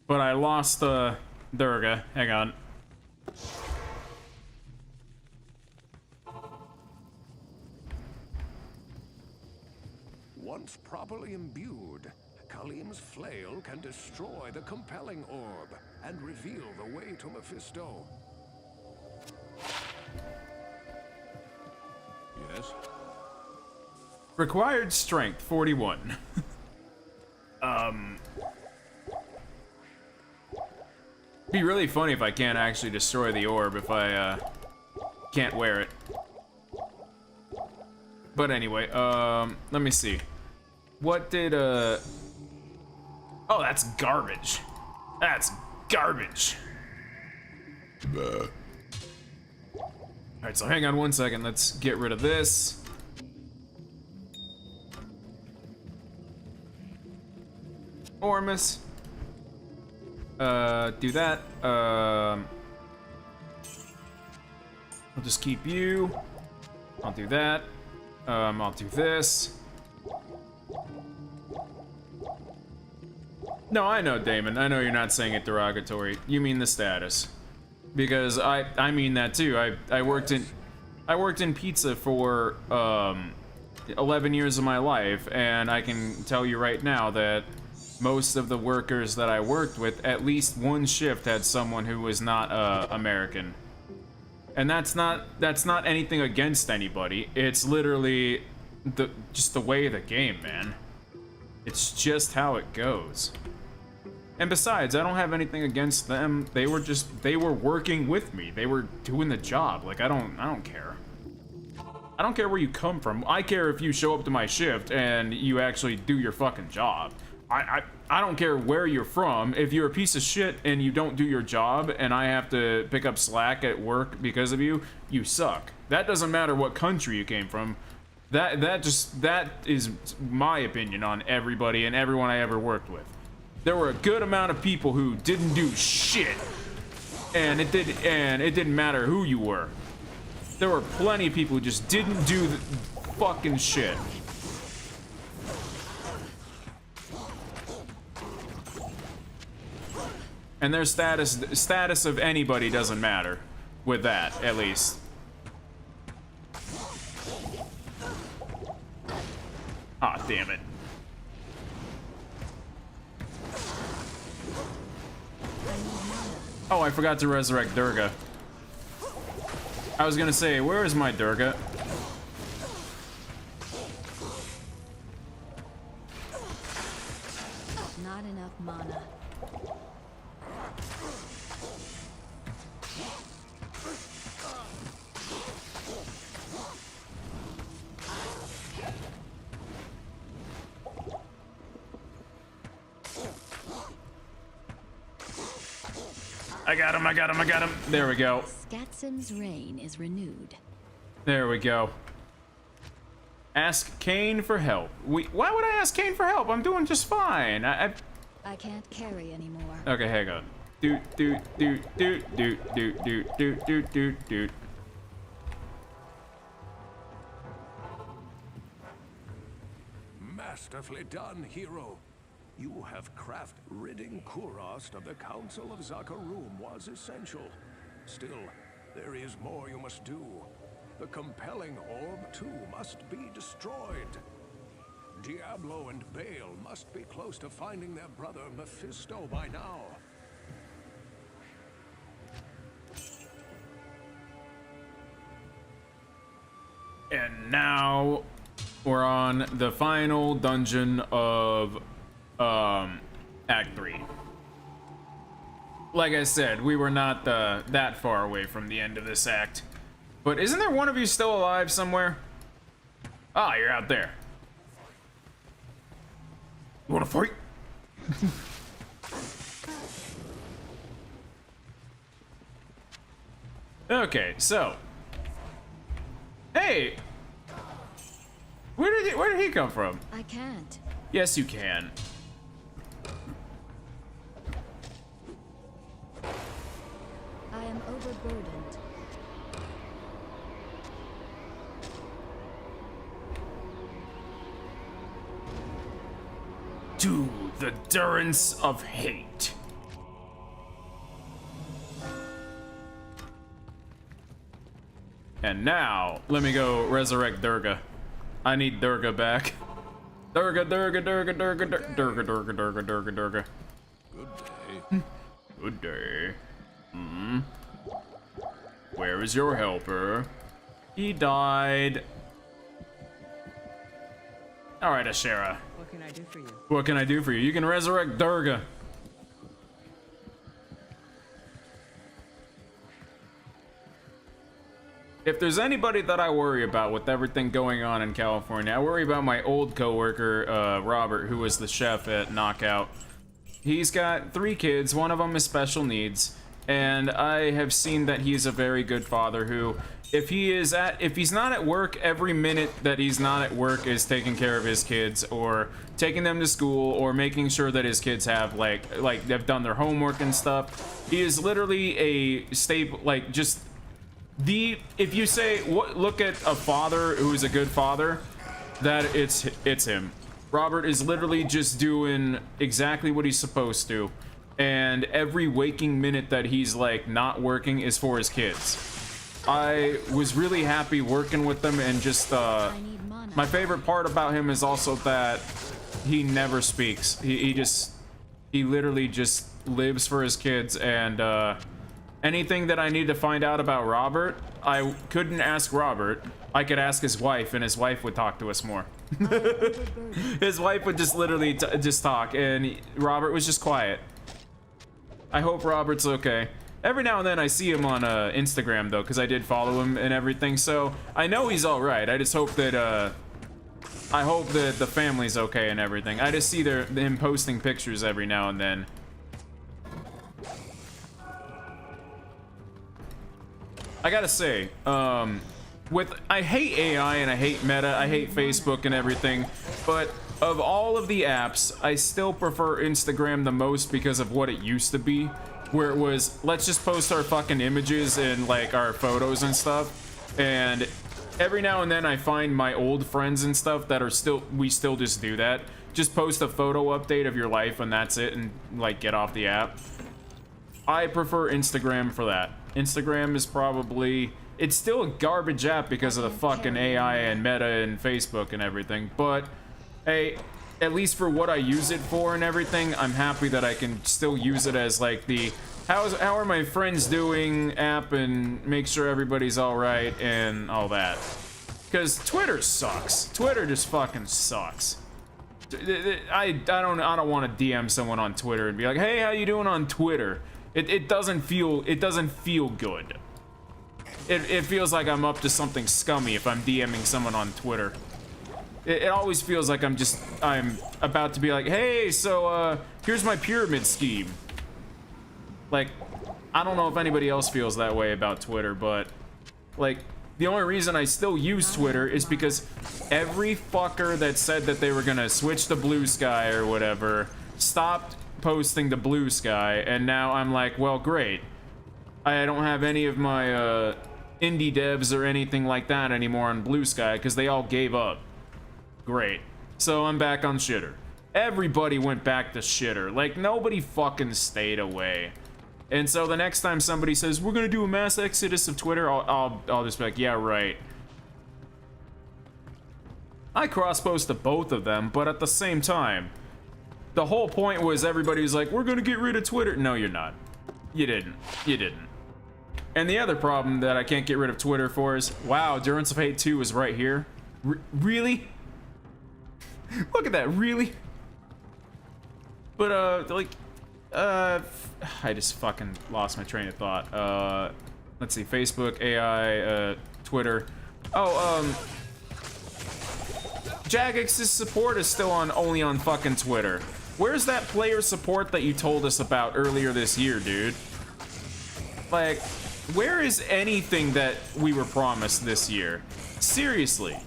S2: But I lost the Durga. Hang on.
S1: Once properly imbued, Kalim's flail can destroy the compelling orb and reveal the way to Mephisto.
S4: Yes?
S2: Required strength 41. Be really funny if I can't actually destroy the orb if I can't wear it. But anyway, let me see. What did oh, that's garbage. That's garbage. Alright, so hang on one second. Let's get rid of this. Ormus. Do that. I'll just keep you. I'll do that. I'll do this. No, I know, Damon. I know you're not saying it derogatory. You mean the status. Because I mean that too. I worked in pizza for 11 years of my life, and I can tell you right now that most of the workers that I worked with, at least one shift had someone who was not American. And that's not anything against anybody. It's literally just the way of the game, man. It's just how it goes. And besides, I don't have anything against them. They were working with me. They were doing the job. Like, I don't care. I don't care where you come from. I care if you show up to my shift and you actually do your fucking job. I don't care where you're from. If you're a piece of shit and you don't do your job and I have to pick up slack at work because of you, you suck. That doesn't matter what country you came from. That is my opinion on everybody and everyone I ever worked with. There were a good amount of people who didn't do shit, and it didn't matter who you were. There were plenty of people who just didn't do the fucking shit. And their status of anybody doesn't matter with that, at least. Ah, damn it. Oh, I forgot to resurrect Durga. I was gonna say, where is my Durga?
S3: Not enough mana.
S2: I got him, I got him, I got him. There we go.
S3: Skatsim's reign is renewed.
S2: There we go. Ask Kane for help. Why would I ask Kane for help? I'm doing just fine.
S3: I can't carry anymore.
S2: Okay, hang on. Doot.
S1: Masterfully done, hero. You have crafted ridding Kurost of the Council of Zakarum was essential. Still, there is more you must do. The compelling orb, too, must be destroyed. Diablo and Bale must be close to finding their brother Mephisto by now.
S2: And now we're on the final dungeon of Act 3. Like I said, we were not that far away from the end of this act. But isn't there one of you still alive somewhere? Ah, you're out there. You wanna fight? Okay, so. Hey! Where did he come from?
S3: I can't.
S2: Yes, you can.
S3: I am overburdened.
S2: To the durance of hate. And now, let me go resurrect Durga. I need Durga back. Durga.
S4: Good day.
S2: Good day. Where is your helper? He died. All right, Ashera.
S5: What can I do for you?
S2: What can I do for you? You can resurrect Durga. If there's anybody that I worry about with everything going on in California, I worry about my old coworker, Robert, who was the chef at Knockout. He's got 3 kids, one of them is special needs, and I have seen that he's a very good father who, if he's not at work, every minute that he's not at work is taking care of his kids, or taking them to school, or making sure that his kids have, like they've done their homework and stuff. He is literally a staple, like, just... if you say, look at a father who's a good father, that it's him. Robert is literally just doing exactly what he's supposed to, and every waking minute that he's like not working is for his kids. I was really happy working with them, and just my favorite part about him is also that he never speaks. He literally just lives for his kids, and anything that I need to find out about Robert, I couldn't ask Robert. I could ask his wife, and his wife would talk to us more. His wife would just literally just talk, and Robert was just quiet. I hope Robert's okay. Every now and then I see him on Instagram, though, because I did follow him and everything, so I know he's all right. I just hope that I hope that the family's okay and everything. I just see him posting pictures every now and then. I gotta say, I hate AI and I hate Meta, I hate Facebook and everything, but of all of the apps, I still prefer Instagram the most because of what it used to be, where it was, let's just post our fucking images and like our photos and stuff, and every now and then I find my old friends and stuff that are we still just do that. Just post a photo update of your life and that's it, and like get off the app. I prefer Instagram for that. Instagram is probably, it's still a garbage app because of the fucking AI and Meta and Facebook and everything, but hey, at least for what I use it for and everything, I'm happy that I can still use it as like the how are my friends doing app and make sure everybody's all right and all that. Because Twitter sucks. Twitter just fucking sucks. I don't want to DM someone on Twitter and be like, hey, how you doing on Twitter? It doesn't feel good. It feels like I'm up to something scummy if I'm DMing someone on Twitter. It always feels like I'm about to be like, hey, so here's my pyramid scheme. Like, I don't know if anybody else feels that way about Twitter, but like, the only reason I still use Twitter is because every fucker that said that they were gonna switch to Blue Sky or whatever stopped posting to Blue Sky, and now I'm like, well, great. I don't have any of my indie devs or anything like that anymore on Blue Sky because they all gave up. Great. So I'm back on Shitter. Everybody went back to Shitter. Like, nobody fucking stayed away. And so the next time somebody says, we're gonna do a mass exodus of Twitter, I'll just be like, yeah, right. I cross-post to both of them, but at the same time, the whole point was everybody was like, we're gonna get rid of Twitter. No, you're not. You didn't. You didn't. And the other problem that I can't get rid of Twitter for is, wow, Endurance of Hate 2 is right here. Really? Look at that, really? But, I just fucking lost my train of thought. Let's see, Facebook, AI, Twitter. Oh, Jagex's support is still only on fucking Twitter. Where's that player support that you told us about earlier this year, dude? Like, where is anything that we were promised this year? Seriously.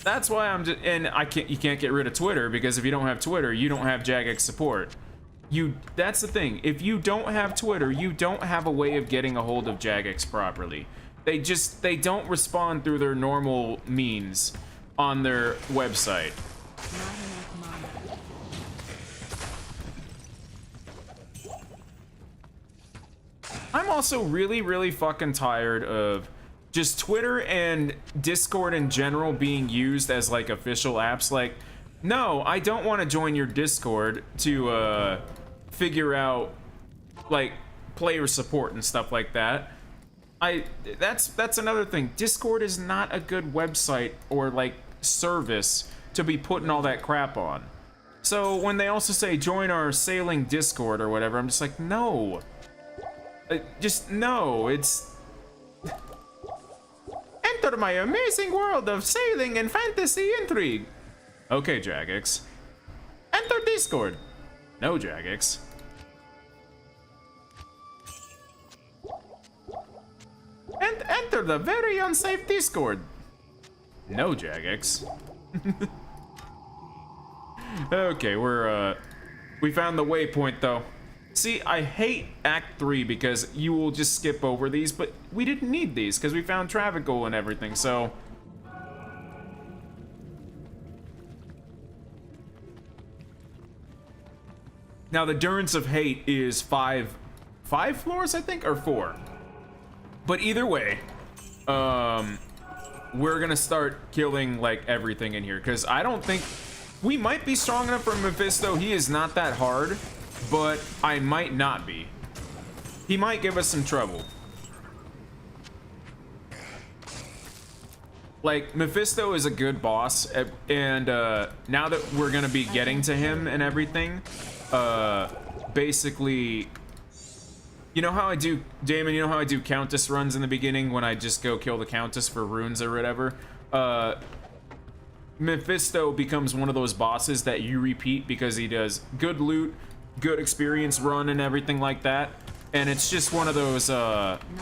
S2: That's why I'm just, and you can't get rid of Twitter, because if you don't have Twitter, you don't have Jagex support. That's the thing. If you don't have Twitter, you don't have a way of getting a hold of Jagex properly. They don't respond through their normal means on their website. I'm also really, really fucking tired of just Twitter and Discord in general being used as like official apps. Like, no, I don't want to join your Discord to figure out like player support and stuff like that. That's another thing. Discord is not a good website or like service to be putting all that crap on. So when they also say join our sailing Discord or whatever, I'm just like, no. Just no, it's... Enter my amazing world of sailing and fantasy intrigue. Okay, Jagex. Enter Discord. No, Jagex. And enter the very unsafe Discord. No, Jagex. Okay, we found the waypoint though. See, I hate Act 3 because you will just skip over these, but we didn't need these because we found traffic goal and everything, so... Now, the Endurance of Hate is five floors, I think, or 4. But either way, we're gonna start killing, like, everything in here, because I don't think... We might be strong enough for Mephisto. He is not that hard. But I might not be. He might give us some trouble. Like, Mephisto is a good boss, and now that we're gonna be getting to him and everything, basically, you know how I do, Damon, you know how I do Countess runs in the beginning when I just go kill the Countess for runes or whatever? Mephisto becomes one of those bosses that you repeat because he does good loot, good experience run, and everything like that. And it's just one of those,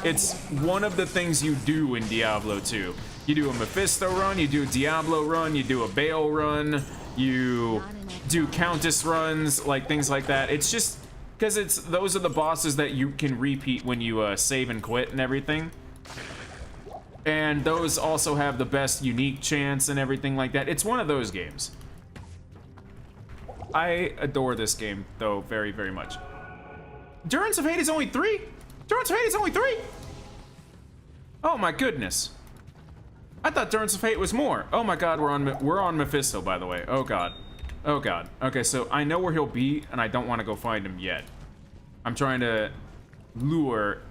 S2: it's one of the things you do in Diablo 2. You do a Mephisto run, you do a Diablo run, you do a Baal run, you do Countess runs, like things like that. It's just because those are the bosses that you can repeat when you save and quit and everything. And those also have the best unique chance and everything like that. It's one of those games. I adore this game, though, very, very much. Durance of Hate is only 3? Durance of Hate is only 3? Oh my goodness. I thought Durance of Hate was more. Oh my god, we're on Mephisto, by the way. Oh god. Oh god. Okay, so I know where he'll be, and I don't want to go find him yet. I'm trying to lure...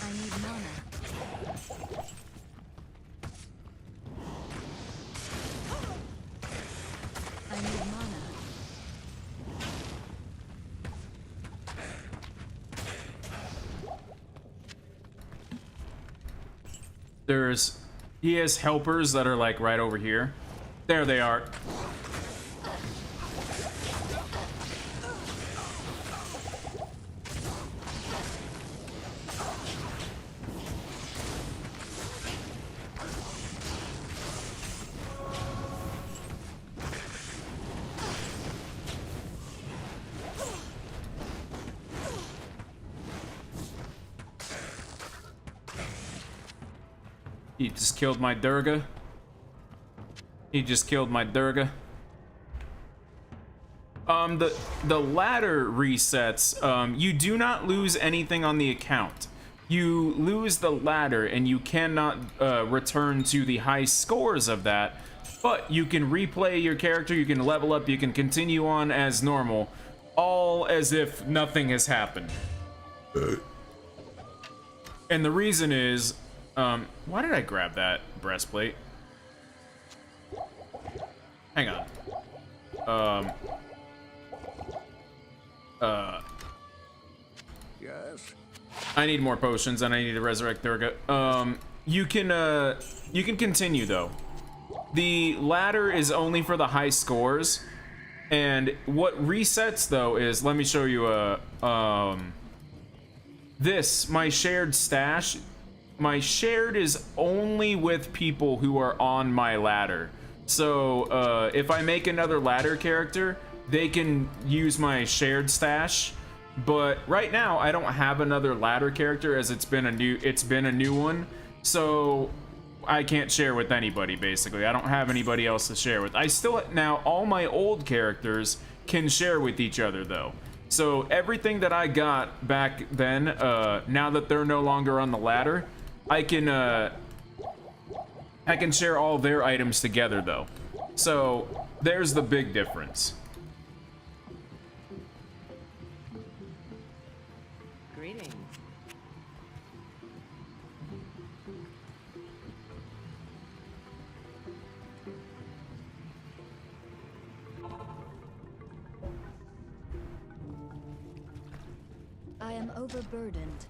S3: I need mana. I need mana.
S2: He has helpers that are like right over here. There they are. He just killed my Durga. He just killed my Durga. The ladder resets. You do not lose anything on the account. You lose the ladder, and you cannot return to the high scores of that. But you can replay your character. You can level up. You can continue on as normal, all as if nothing has happened. And the reason is. Why did I grab that breastplate? Hang on.
S1: Yes.
S2: I need more potions and I need to resurrect Durga. You can continue though. The ladder is only for the high scores, and what resets though is, let me show you my shared stash. My shared is only with people who are on my ladder. So if I make another ladder character, they can use my shared stash. But right now I don't have another ladder character, as it's been a new one. So I can't share with anybody, basically. I don't have anybody else to share with. Now all my old characters can share with each other though. So everything that I got back then, now that they're no longer on the ladder, I can share all their items together though. So there's the big difference.
S5: Greetings.
S3: I am overburdened.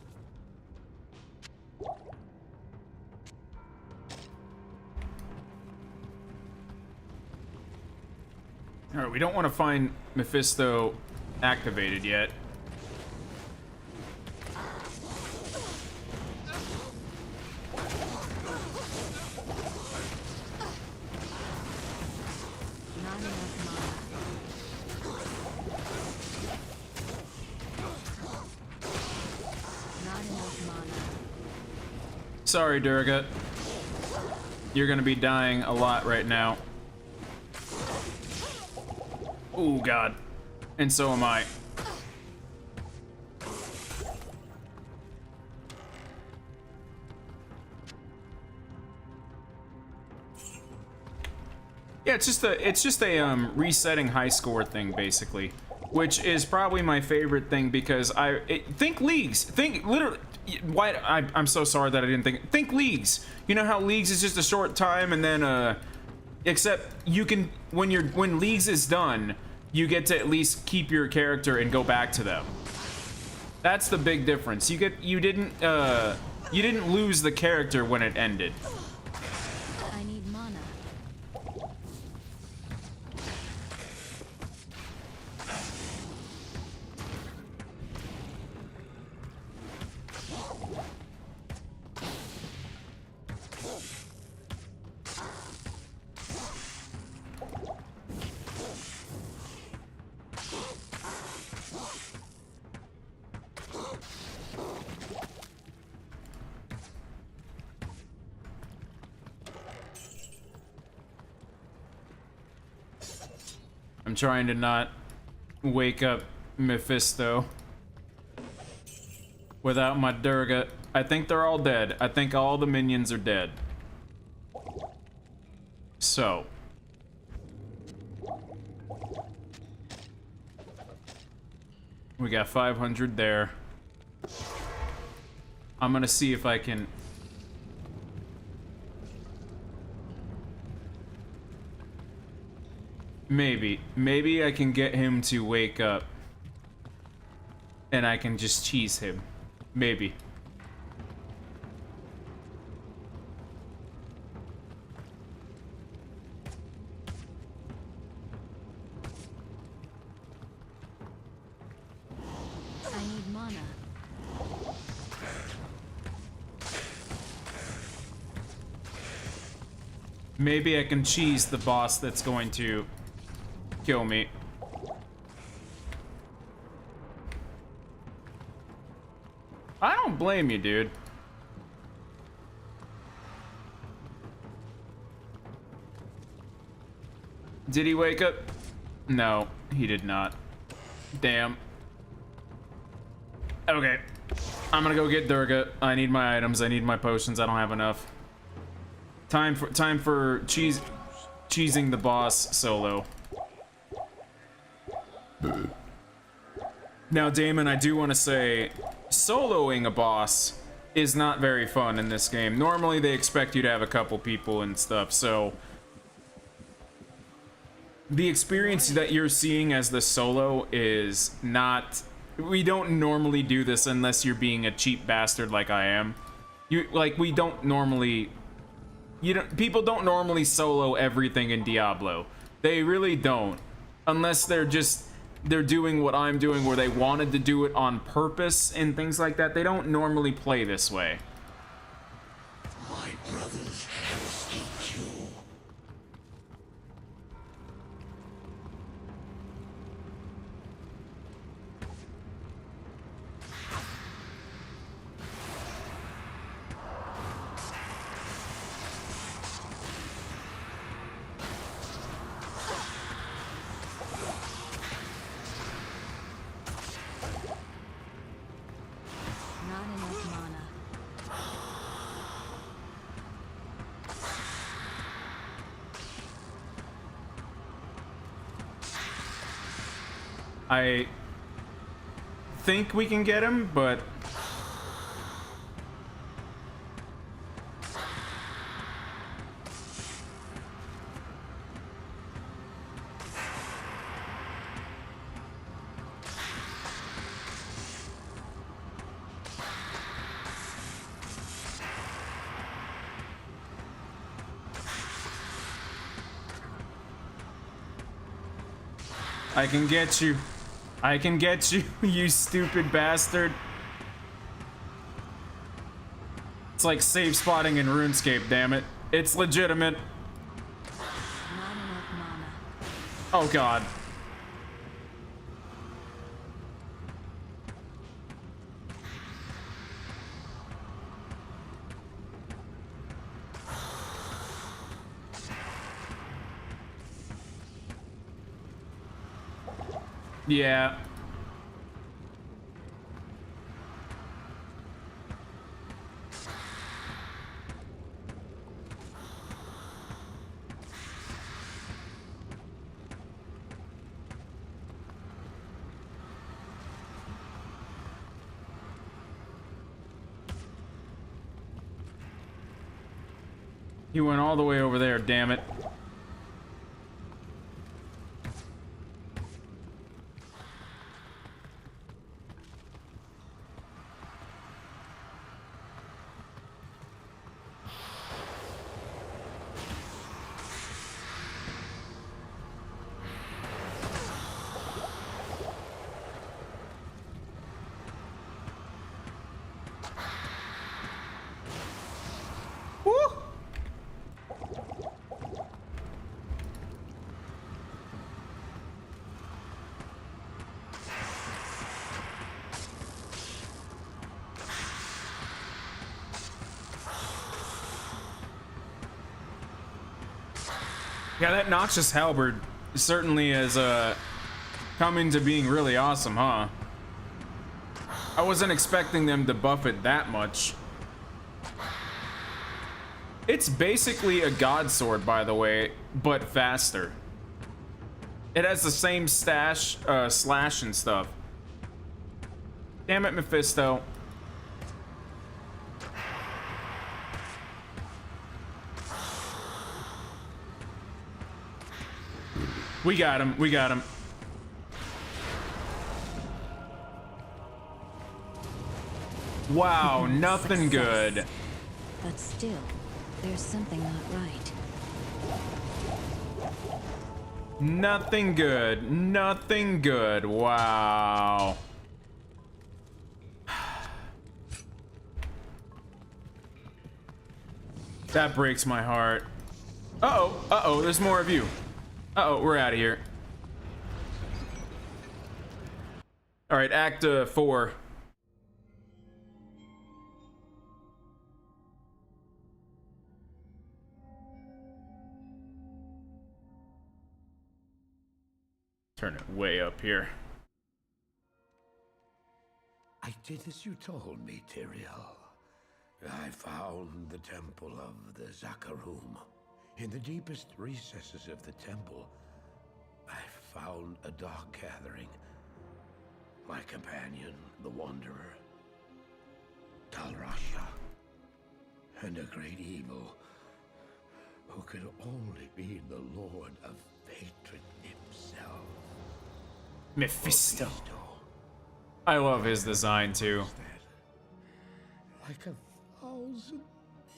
S2: Alright, we don't want to find Mephisto activated yet.
S3: Not enough mana. Not enough mana.
S2: Sorry, Durga. You're gonna be dying a lot right now. Oh god. And so am I. Yeah, it's just a resetting high score thing basically, which is probably my favorite thing because think leagues. Think literally I'm so sorry that I didn't think leagues. You know how leagues is just a short time, and then except you can when leagues is done, you get to at least keep your character and go back to them. That's the big difference. You didn't lose the character when it ended.
S3: I need mana.
S2: I'm trying to not wake up Mephisto without my Durga. I think they're all dead. I think all the minions are dead. So. We got 500 there. I'm gonna see if I can... Maybe I can get him to wake up. And I can just cheese him. Maybe.
S3: I need mana.
S2: Maybe I can cheese the boss that's going to kill me. I don't blame you, dude. Did he wake up? No, he did not. Damn. Okay. I'm gonna go get Durga. I need my items. I need my potions. I don't have enough. Time for cheesing the boss solo. Now, Damon, I do want to say, soloing a boss is not very fun in this game. Normally, they expect you to have a couple people and stuff, so... The experience that you're seeing as the solo is not... We don't normally do this unless you're being a cheap bastard like I am. We don't normally... People don't normally solo everything in Diablo. They really don't. Unless they're doing what I'm doing, where they wanted to do it on purpose and things like that. They don't normally play this way.
S6: My brothers have escaped you.
S3: Not enough mana.
S2: I think we can get him, but... I can get you. I can get you, you stupid bastard. It's like save spotting in RuneScape, damn it. It's legitimate.
S3: Not enough mana.
S2: Oh god. Yeah. He went all the way over there, damn it. Yeah, that Noxious Halberd certainly is coming to being really awesome, huh? I wasn't expecting them to buff it that much. It's basically a god sword, by the way, but faster. It has the same slash and stuff. Damn it, Mephisto. We got him, we got him. Wow, nothing good.
S3: But still, there's something not right.
S2: Nothing good, nothing good. Wow. That breaks my heart. Uh-oh, there's more of you. Uh-oh, we're out of here. All right, Act 4. Turn it way up here.
S7: I did as you told me, Tyrael. I found the temple of the Zakarum. In the deepest recesses of the temple, I found a dark gathering. My companion, the Wanderer, Talrasha, and a great evil who could only be the Lord of Hatred himself.
S2: Mephisto. I love his design too.
S7: Like 1,000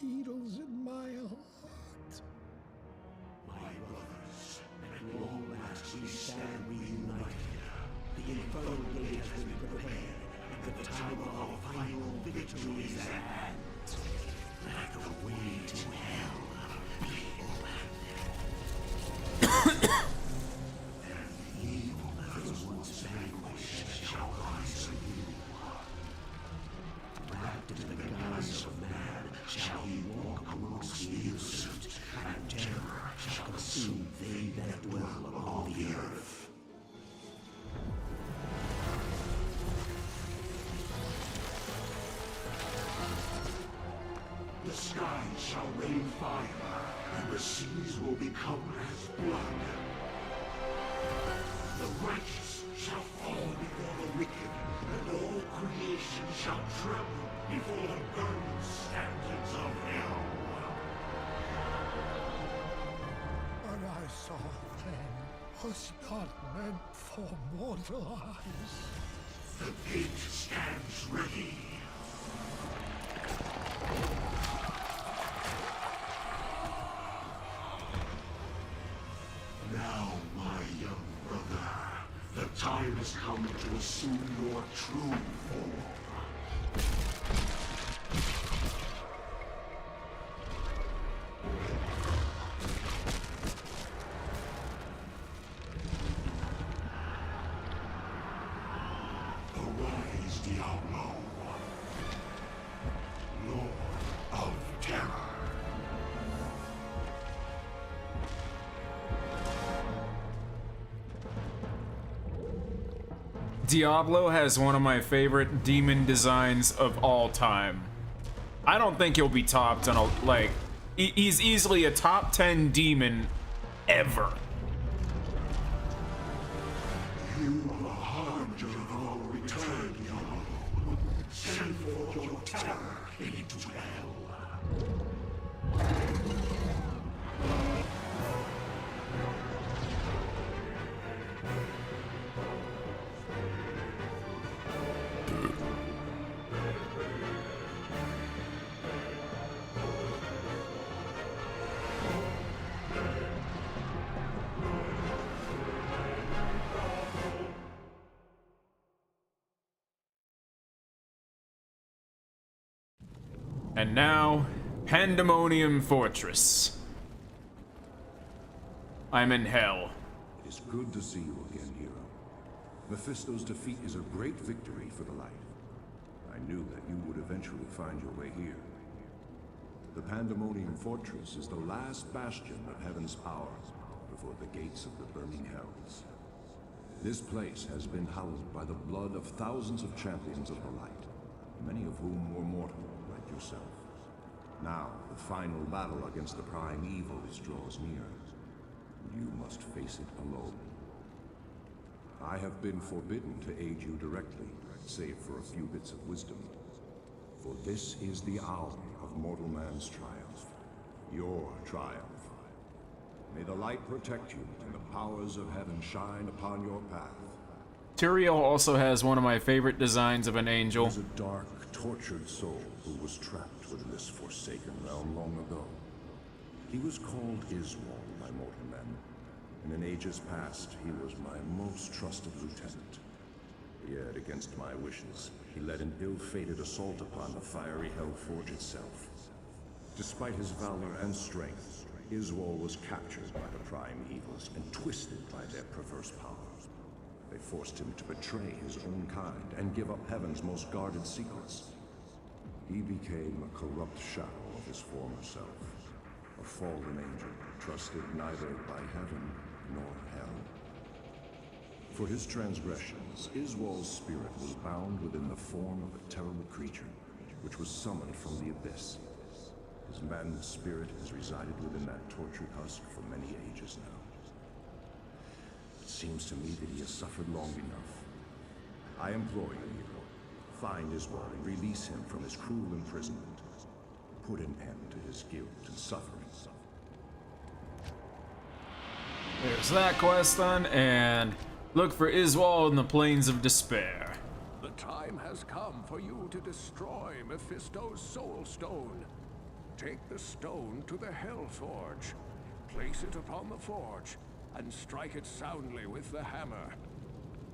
S7: needles in my heart.
S6: My brothers, at long last we stand reunited. The infernal gate has been prepared, and the time of our final victory is at hand. Let the way to hell be open. And evil that was once vanquished shall rise anew. Wrapped in the guise of man shall he walk amongst the innocent, and terror shall consume they that dwell upon the earth. The skies shall rain fire, and the seas will become as blood. The righteous shall fall before the wicked, and all creation shall tremble before the burning standards of hell.
S7: What I saw then was not meant for mortal eyes.
S6: The gate stands ready. Now, my young brother, the time has come to assume your true form. Arise, Diablo, Lord of Terror.
S2: Diablo has one of my favorite demon designs of all time. I don't think he'll be topped on a, like, he's easily a top 10 demon ever.
S6: You are the harbinger of our return, Diablo. Send forth your terror into hell.
S2: And now, Pandemonium Fortress. I'm in hell.
S8: It is good to see you again, hero. Mephisto's defeat is a great victory for the light. I knew that you would eventually find your way here. The Pandemonium Fortress is the last bastion of Heaven's power. before the gates of the burning hells. This place has been hallowed by the blood of thousands of champions of the light, many of whom were mortal, like yourself. Now, the final battle against the prime evils draws near. You must face it alone. I have been forbidden to aid you directly, save for a few bits of wisdom. For this is the hour of mortal man's triumph. Your triumph. May the light protect you, and the powers of heaven shine upon your path.
S2: Tyrael also has one of my favorite designs of an angel.
S8: There's a dark, tortured soul who was trapped within this forsaken realm long ago. He was called Iswal by mortal men, and in ages past, he was my most trusted lieutenant. Yet, against my wishes, he led an ill-fated assault upon the fiery Hellforge itself. Despite his valor and strength, Iswal was captured by the prime evils and twisted by their perverse power. They forced him to betray his own kind and give up heaven's most guarded secrets. He became a corrupt shadow of his former self, a fallen angel trusted neither by heaven nor hell. For his transgressions, Iswal's spirit was bound within the form of a terrible creature, which was summoned from the abyss. His maddened spirit has resided within that tortured husk for many ages now. It seems to me that he has suffered long enough. I implore you, hero, find Iswal and release him from his cruel imprisonment. Put an end to his guilt and suffering.
S2: There's that quest done, and look for Iswal in the Plains of Despair.
S1: The time has come for you to destroy Mephisto's Soul Stone. Take the stone to the Hellforge, place it upon the forge, and strike it soundly with the hammer.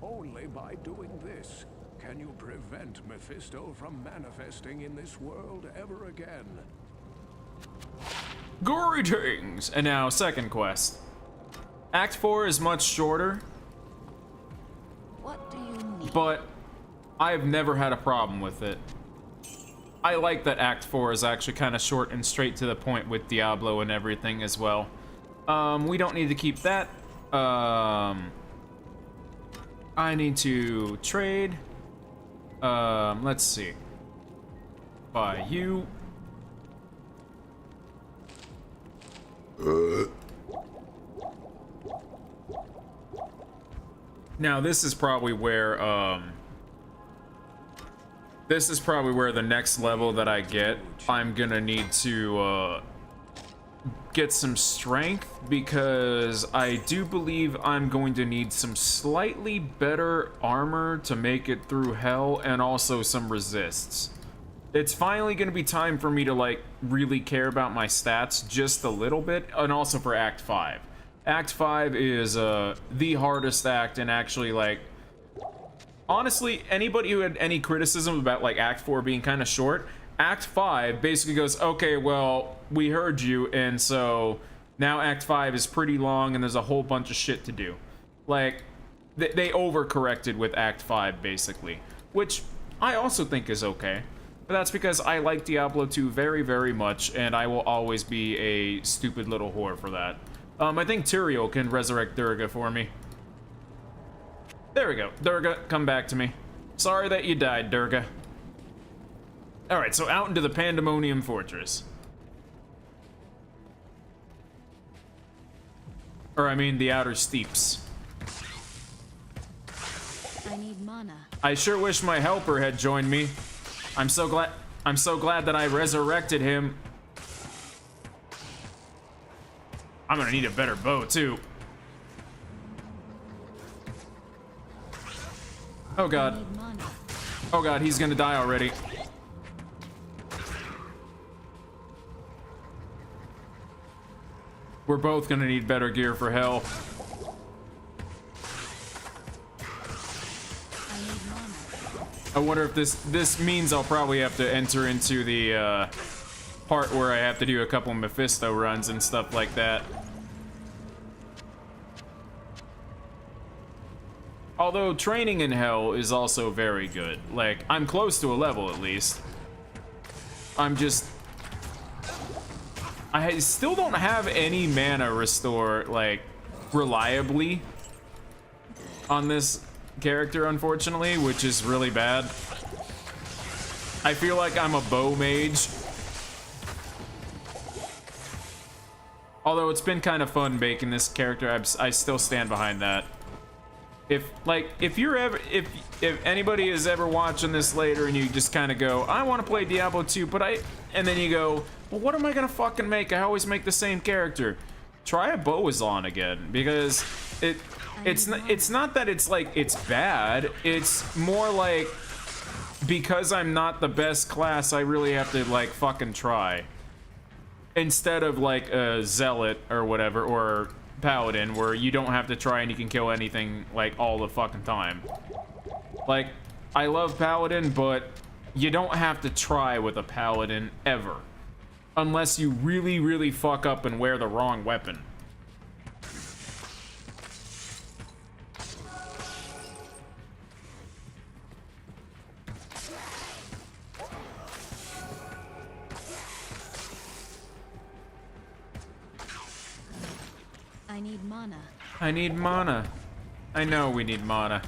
S1: Only by doing this can you prevent Mephisto from manifesting in this world ever again.
S2: Greetings! And now, second quest. Act 4 is much shorter,
S3: What do you need?
S2: but I've never had a problem with it. I like that Act 4 is actually kind of short and straight to the point with Diablo and everything as well. We don't need to keep that. I need to trade. Let's see. Buy you. Now this is probably where the next level that I get, I'm gonna need to get some strength, because I do believe I'm going to need some slightly better armor to make it through hell, and also some resists. It's finally gonna be time for me to like really care about my stats just a little bit, and also for Act 5. Act 5 is the hardest act, and actually, like, honestly, anybody who had any criticism about like Act 4 being kind of short, Act 5 basically goes, okay, well, we heard you, and so now Act 5 is pretty long, and there's a whole bunch of shit to do. Like, they overcorrected with Act 5, basically, which I also think is okay. But that's because I like Diablo 2 very, very much, and I will always be a stupid little whore for that. I think Tyrael can resurrect Durga for me. There we go. Durga, come back to me. Sorry that you died, Durga. Alright, so out into the Pandemonium Fortress. Or, I mean, the Outer Steeps.
S3: I need mana.
S2: I sure wish my helper had joined me. I'm so glad that I resurrected him. I'm gonna need a better bow, too. Oh god.
S3: I need mana.
S2: Oh god, he's gonna die already. We're both gonna need better gear for hell.
S3: I need mana.
S2: I wonder if this means I'll probably have to enter into the part where I have to do a couple Mephisto runs and stuff like that. Although training in hell is also very good. Like, I'm close to a level at least. I still don't have any mana restore, like, reliably on this character, unfortunately, which is really bad. I feel like I'm a bow mage. Although it's been kind of fun making this character, I still stand behind that. If anybody is ever watching this later and you just kind of go, I want to play Diablo 2, and then you go, well, what am I gonna fucking make? I always make the same character. Try a Bowazon again, because it's not that it's like it's bad. It's more like, because I'm not the best class, I really have to like fucking try. Instead of like a Zealot or whatever, or Paladin, where you don't have to try and you can kill anything like all the fucking time. Like, I love Paladin, but you don't have to try with a Paladin ever. Unless you really, really fuck up and wear the wrong weapon.
S3: I need mana.
S2: I need mana. I know we need mana.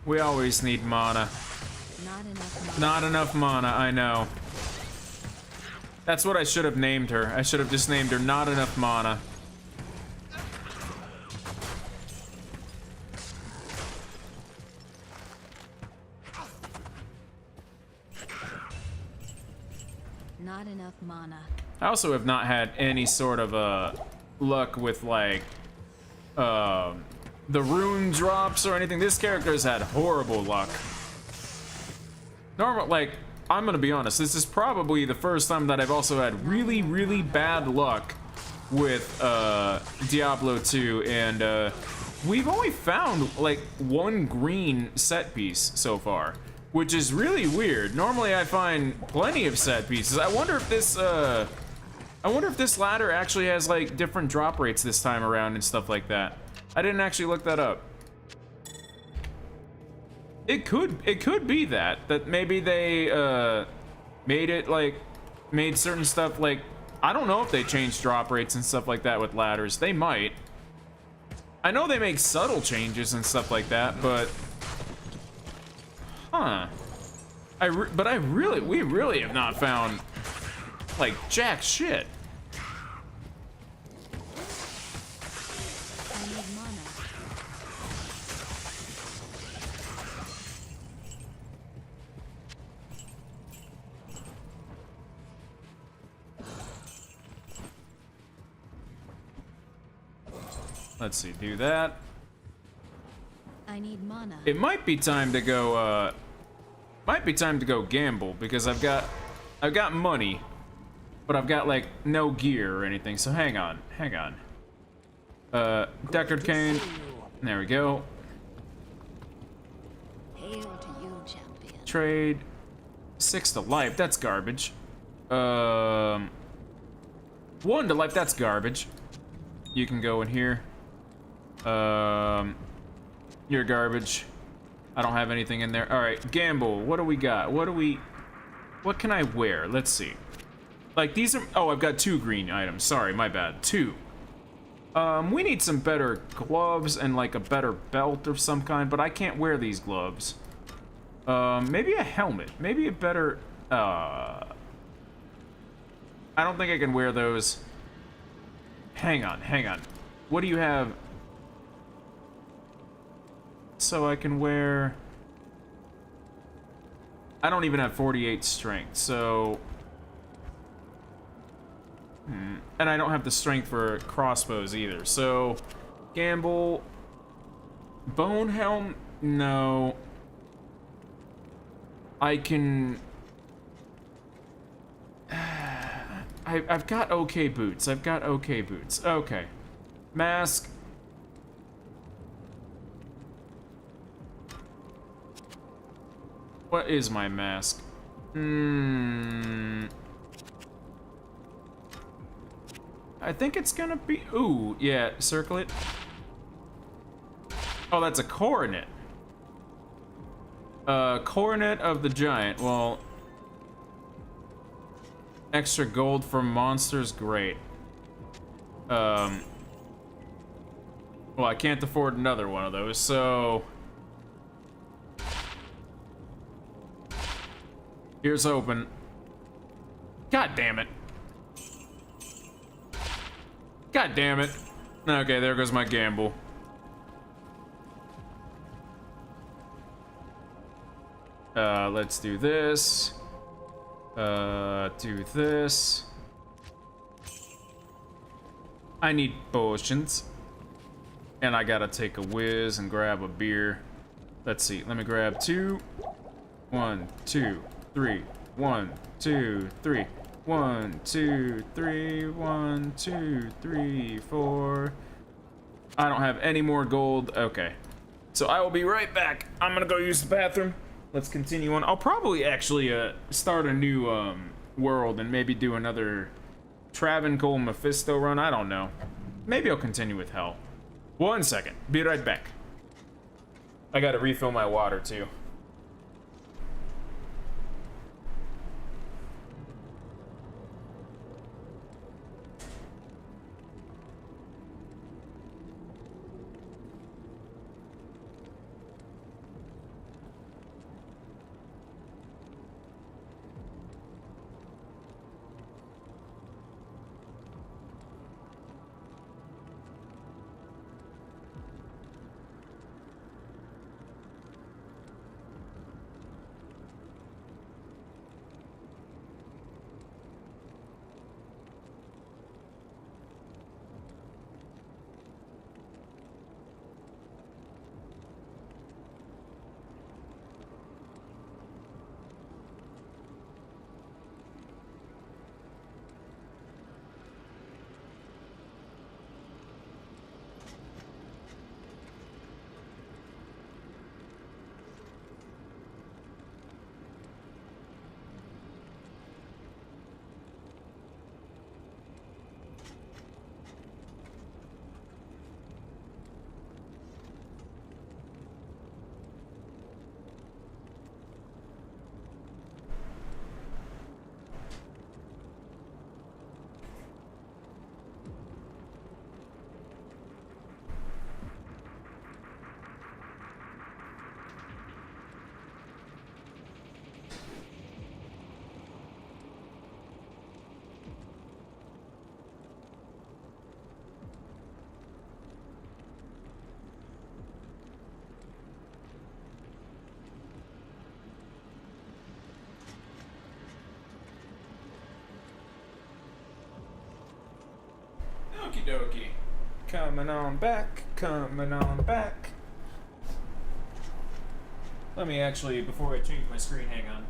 S2: We always need mana.
S3: Not enough mana.
S2: Not enough mana, I know. That's what I should have named her. I should have just named her Not Enough Mana.
S3: Not enough mana.
S2: I also have not had any sort of luck with like the rune drops or anything. This character has had horrible luck. Normal, like, I'm gonna be honest, this is probably the first time that I've also had really, really bad luck with Diablo 2, and we've only found like one green set piece so far, which is really weird. Normally I find plenty of set pieces. I wonder if this ladder actually has like different drop rates this time around and stuff like that. I didn't actually look that up. It could be that maybe they made certain stuff, like, I don't know if they changed drop rates and stuff like that with ladders. They might. I know they make subtle changes and stuff like that, but we really have not found like jack shit.
S3: I need mana.
S2: Let's see, do that.
S3: I need mana.
S2: It might be time to go gamble, because I've got money, but I've got like no gear or anything. So hang on. Deckard Cane. There we go.
S3: Hail to you, champion.
S2: Trade 6 to life. That's garbage. 1 to life. That's garbage. You can go in here. You're garbage. I don't have anything in there. All right, gamble. What do we got? What can I wear? Let's see. Like, these are, oh, I've got 2 green items. Sorry, my bad. 2. We need some better gloves and like a better belt of some kind, but I can't wear these gloves. Maybe a helmet. Maybe a better, I don't think I can wear those. Hang on. What do you have? So I can wear... I don't even have 48 strength, so... And I don't have the strength for crossbows either, so... Gamble... Bone helm? No. I can... I've got okay boots. Okay. Mask. What is my mask? I think it's gonna be... Ooh, yeah, circlet. Oh, that's a coronet. Coronet of the Giant. Well... Extra gold for monsters, great. Well, I can't afford another one of those, so... Here's hoping. God damn it. God damn it. Okay, there goes my gamble. Let's do this. Do this. I need potions. And I gotta take a whiz and grab a beer. Let's see, let me grab 2. 1, 2, 3. 1, 2, 3. 1, 2, 3. 1, 2, 3, 4. I don't have any more gold. Okay. So I will be right back. I'm gonna go use the bathroom. Let's continue on. I'll probably actually start a new world and maybe do another Travancore Mephisto run. I don't know. Maybe I'll continue with Hell. 1 second. Be right back. I gotta refill my water too. Okie dokie. Coming on back, coming on back. Let me actually, before I change my screen, hang on.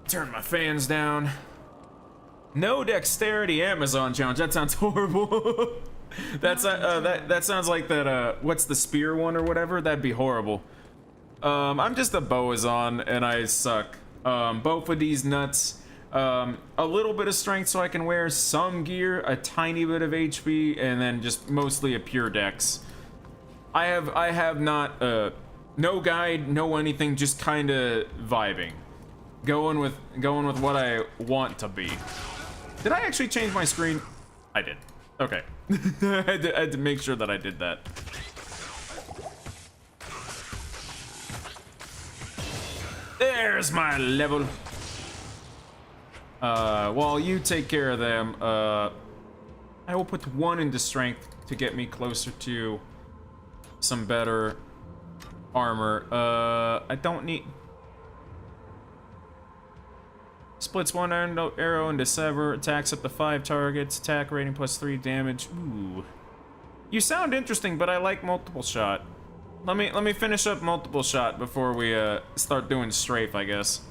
S2: Turn my fans down. No dexterity Amazon challenge. That sounds horrible. That sounds like that. What's the spear one or whatever? That'd be horrible. I'm just a Boazon and I suck. Bowfadeez nuts. A little bit of strength so I can wear some gear, a tiny bit of HP, and then just mostly a pure dex. I have not no guide, no anything, just kind of vibing, going with what I want to be. Did I actually change my screen? I did. Okay. I had to make sure that I did that. There's my level. While you take care of them, I will put 1 into strength to get me closer to some better armor. I don't need... Splits 1 arrow into sever, attacks up to 5 targets, attack rating +3 damage. Ooh. You sound interesting, but I like multiple shot. Let me finish up multiple shot before we start doing strafe, I guess.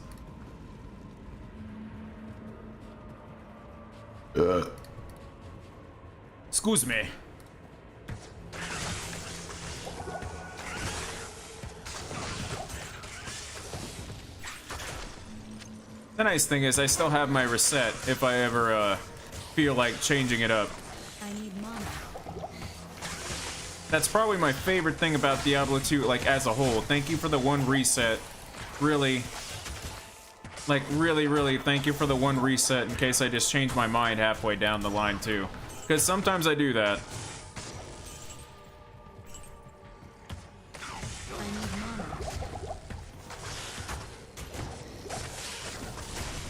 S2: Excuse me. The nice thing is I still have my reset if I ever feel like changing it up.
S3: I need mana.
S2: That's probably my favorite thing about Diablo 2, like, as a whole. Thank you for the 1 reset. Really. Like, really thank you for the 1 reset in case I just change my mind halfway down the line, too. Because sometimes I do that.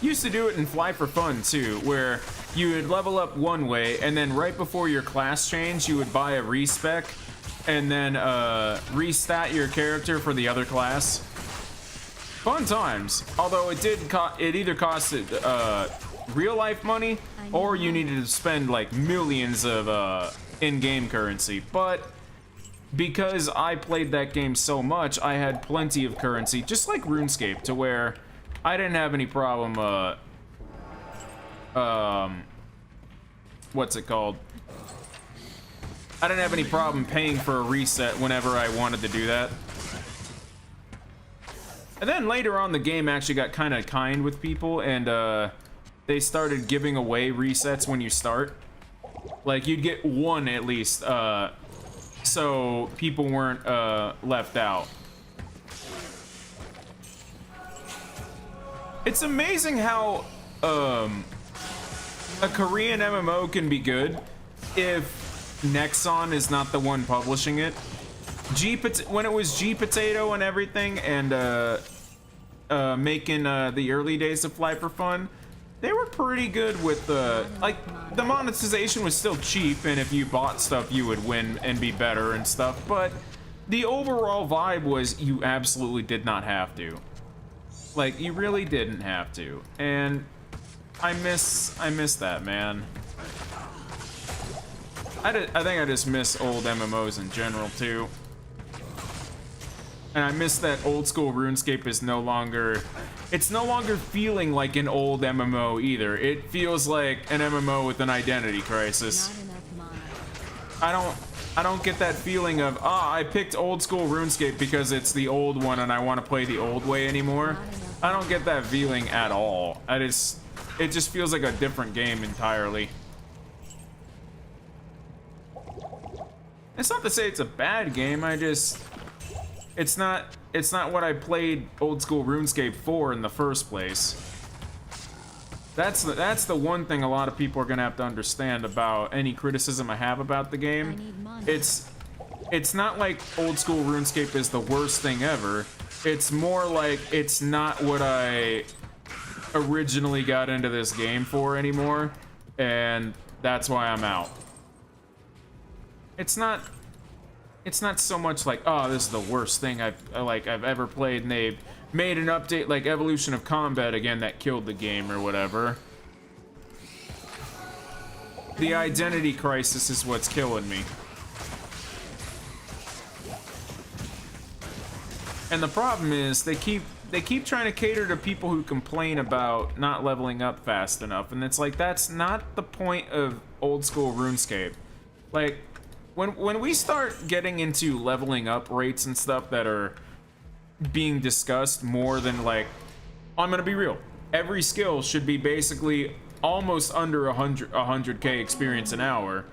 S2: used to do it in Fly for Fun too, where you would level up one way, and then right before your class change, you would buy a respec, and then restat your character for the other class. Fun times. Although it either costed real life money, or you needed to spend like millions of in-game currency. But because I played that game so much, I had plenty of currency, just like RuneScape, to where I didn't have any problem, what's it called? I didn't have any problem paying for a reset whenever I wanted to do that. And then later on, the game actually got kind of kind with people, and they started giving away resets when you start. Like, you'd get one at least, so people weren't left out. It's amazing how a Korean MMO can be good if Nexon is not the one publishing it. When it was G Potato and everything, and making the early days of Fly for Fun, they were pretty good with like, the monetization was still cheap, and if you bought stuff you would win and be better and stuff, but the overall vibe was you absolutely did not have to. Like, you really didn't have to, and I miss that, man. I think I just miss old MMOs in general too. And I miss that old school RuneScape is no longer feeling like an old MMO either. It feels like an MMO with an identity crisis. I don't get that feeling of, I picked old school RuneScape because it's the old one and I want to play the old way anymore. I don't get that feeling at all. It just feels like a different game entirely. It's not to say it's a bad game, it's not what I played old school RuneScape for in the first place. That's the one thing a lot of people are gonna have to understand about any criticism I have about the game. It's not like old school RuneScape is the worst thing ever. It's more like it's not what I originally got into this game for anymore, and that's why I'm out. It's not so much like, oh, this is the worst thing I've ever played, and they've made an update like Evolution of Combat again that killed the game or whatever. The identity crisis is what's killing me. And the problem is they keep trying to cater to people who complain about not leveling up fast enough, and it's like, that's not the point of old school RuneScape. Like, when we start getting into leveling up rates and stuff that are being discussed more than, like, I'm gonna be real, every skill should be basically almost under 100k experience an hour,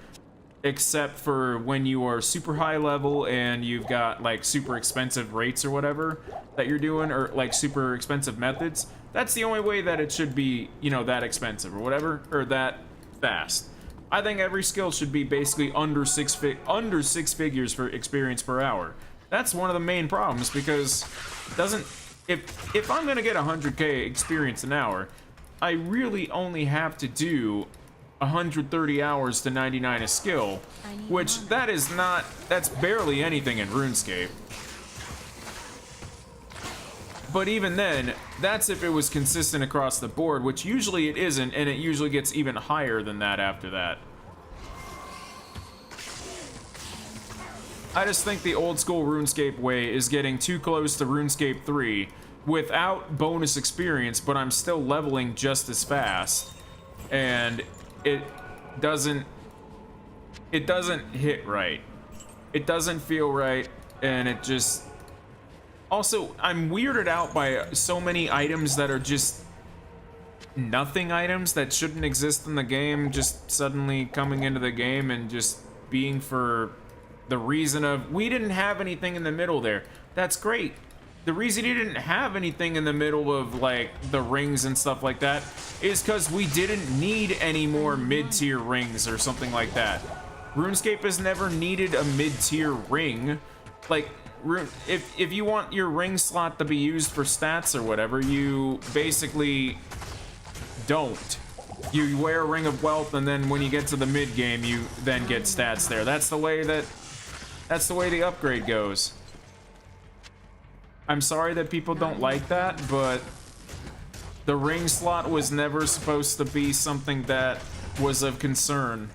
S2: except for when you are super high level and you've got like super expensive rates or whatever that you're doing, or like super expensive methods. That's the only way that it should be, you know, that expensive or whatever, or that fast. I think every skill should be basically under six figures for experience per hour. That's one of the main problems, because if I'm gonna get 100k experience an hour, I really only have to do 130 hours to 99 a skill, which that's barely anything in RuneScape. But even then, that's if it was consistent across the board, which usually it isn't, and it usually gets even higher than that after that. I just think the old school RuneScape way is getting too close to RuneScape 3 without bonus experience, but I'm still leveling just as fast. And it doesn't hit right. It doesn't feel right, and it just... Also, I'm weirded out by so many items that are just nothing items that shouldn't exist in the game, just suddenly coming into the game and just being for the reason of, we didn't have anything in the middle there. That's great. The reason you didn't have anything in the middle of, like, the rings and stuff like that is because we didn't need any more mid-tier rings or something like that. RuneScape has never needed a mid-tier ring. Like, if you want your ring slot to be used for stats or whatever, you basically don't. You wear Ring of Wealth, and then when you get to the mid game, you then get stats there. That's the way the upgrade goes. I'm sorry that people don't like that, but the ring slot was never supposed to be something that was of concern.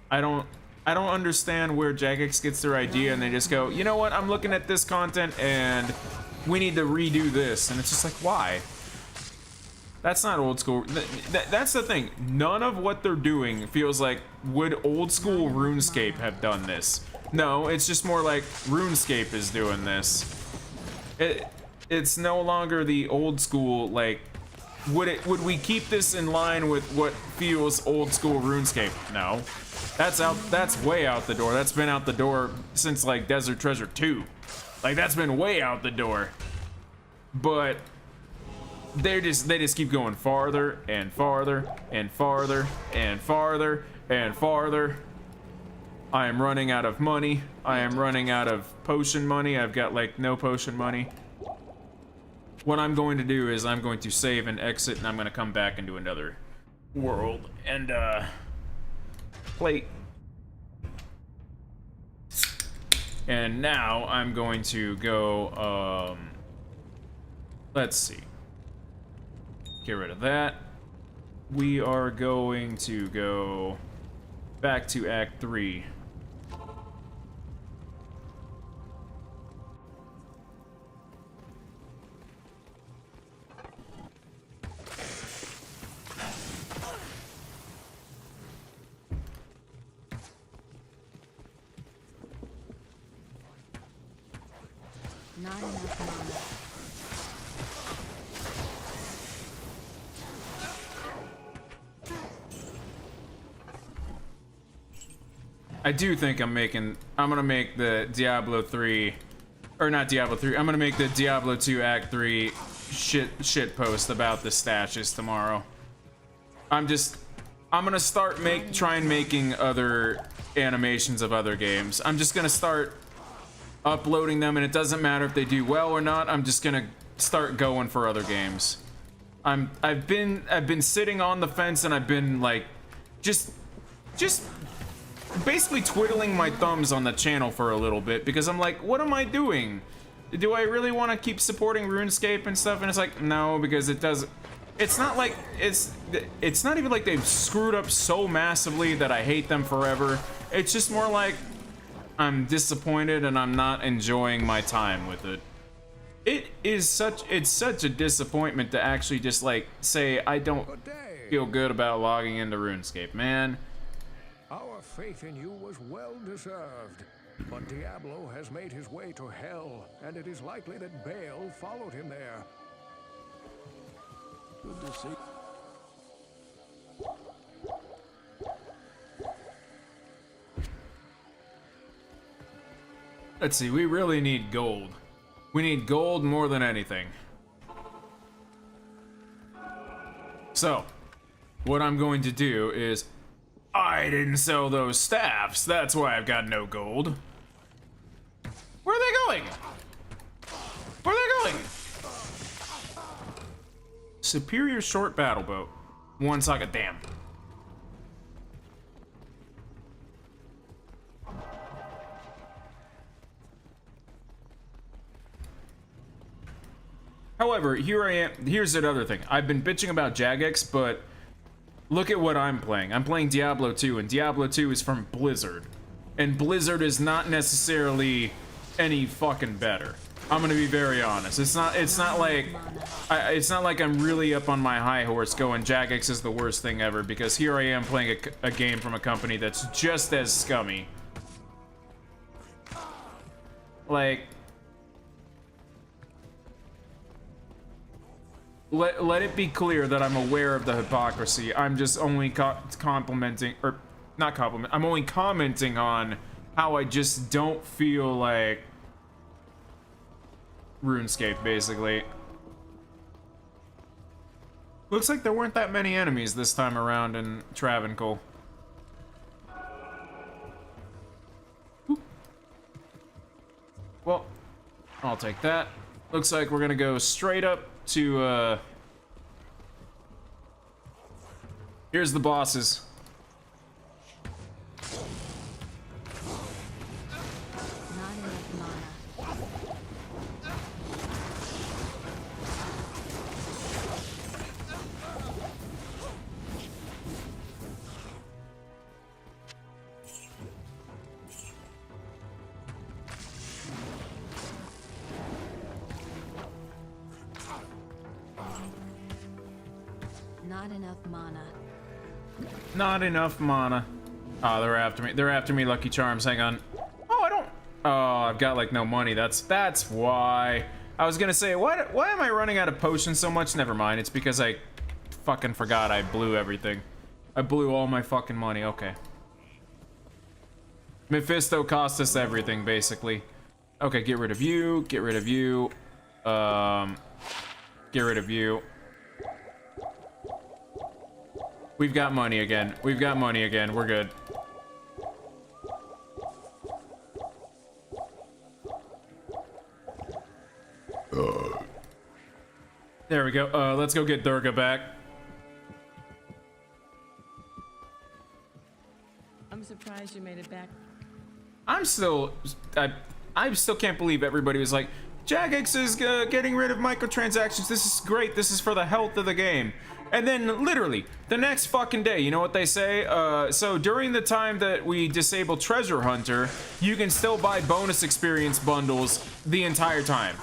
S2: I don't understand where Jagex gets their idea and they just go, you know what, I'm looking at this content and we need to redo this. And it's just like, why? That's not old school. That's the thing. None of what they're doing feels like, would old school RuneScape have done this? No, it's just more like RuneScape is doing this. It's no longer the old school, like, would we keep this in line with what feels old school RuneScape? No. That's way out the door. That's been out the door since like Desert Treasure 2. Like, that's been way out the door. But they just keep going farther and farther and farther and farther and farther. I am running out of money. I am running out of potion money. I've got like no potion money. What I'm going to do is I'm going to save and exit, and I'm going to come back and do another world and play. And now I'm going to go let's see. Get rid of that. We are going to go back to Act 3.
S3: Not enough mana.
S2: I do think I'm gonna make the Diablo 3, or not Diablo 3, I'm gonna make the Diablo 2 Act 3 shit post about the stashes tomorrow. I'm gonna start trying making other animations of other games. I'm just gonna start uploading them, and it doesn't matter if they do well or not. I'm just gonna start going for other games. I've been sitting on the fence, and I've been like just basically twiddling my thumbs on the channel for a little bit, because I'm like, what am I doing? Do I really want to keep supporting RuneScape and stuff? And it's like, no, because it's not like it's not even like they've screwed up so massively that I hate them forever. It's just more like I'm disappointed and I'm not enjoying my time with it. It's such a disappointment to actually just like say I don't feel good about logging into RuneScape, man.
S1: Our faith in you was well deserved, but Diablo has made his way to hell, and it is likely that Baal followed him there. Good to see.
S2: Let's see, we really need gold. We need gold more than anything. So, what I'm going to do is, I didn't sell those staffs, that's why I've got no gold. Where are they going? Where are they going? Superior short battle boat. One socket, damn. However, here I am. Here's another thing. I've been bitching about Jagex, but look at what I'm playing. I'm playing Diablo 2, and Diablo 2 is from Blizzard. And Blizzard is not necessarily any fucking better. I'm gonna be very honest. It's not like I'm really up on my high horse going Jagex is the worst thing ever, because here I am playing a game from a company that's just as scummy. Like, let it be clear that I'm aware of the hypocrisy. I'm just only complimenting, or not compliment, I'm only commenting on how I just don't feel like RuneScape, basically. Looks like there weren't that many enemies this time around in Travancore. Well, I'll take that. Looks like we're gonna go straight up to Here's the bosses.
S3: Not enough mana. Not enough mana.
S2: Not enough mana. Oh, they're after me. They're after me, Lucky Charms. Hang on. Oh, I don't. Oh, I've got like no money. That's why. I was gonna say, why am I running out of potions so much? Never mind. It's because I fucking forgot I blew everything. I blew all my fucking money. Okay. Mephisto cost us everything, basically. Okay, get rid of you. Get rid of you. Get rid of you. We've got money again. We've got money again. We're good. There we go. Let's go get Durga back.
S5: I'm surprised you made it back.
S2: I still can't believe everybody was like, Jagex is getting rid of microtransactions. This is great. This is for the health of the game. And then literally the next fucking day, you know what they say? So during the time that we disable Treasure Hunter, you can still buy bonus experience bundles the entire time.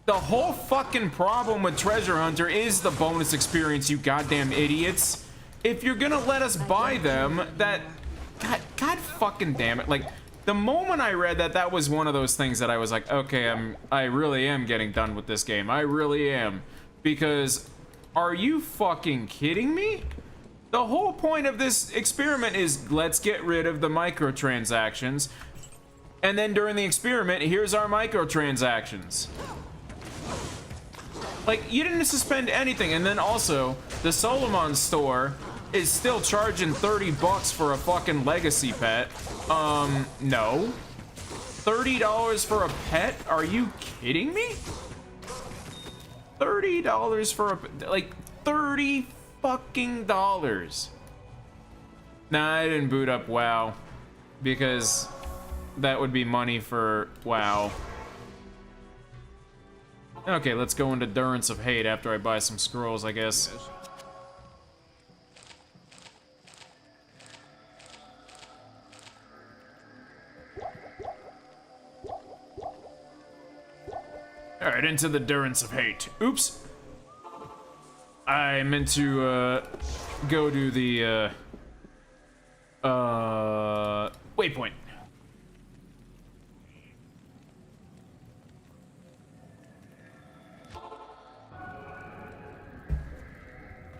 S2: The whole fucking problem with Treasure Hunter is the bonus experience, you goddamn idiots. If you're gonna let us buy them, God fucking damn it. Like, the moment I read that, that was one of those things that I was like, okay, I really am getting done with this game. I really am. Because, are you fucking kidding me? The whole point of this experiment is, let's get rid of the microtransactions. And then during the experiment, here's our microtransactions. Like, you didn't suspend anything. And then also, the Solomon store is still charging 30 bucks for a fucking legacy pet. No. $30 for a pet? Are you kidding me? $30 for a, like, $30 fucking dollars. Nah, I didn't boot up WoW because that would be money for WoW. Okay, let's go into Durance of Hate after I buy some scrolls, I guess. Alright, into the Durance of Hate. Oops. I meant to, go to the, waypoint.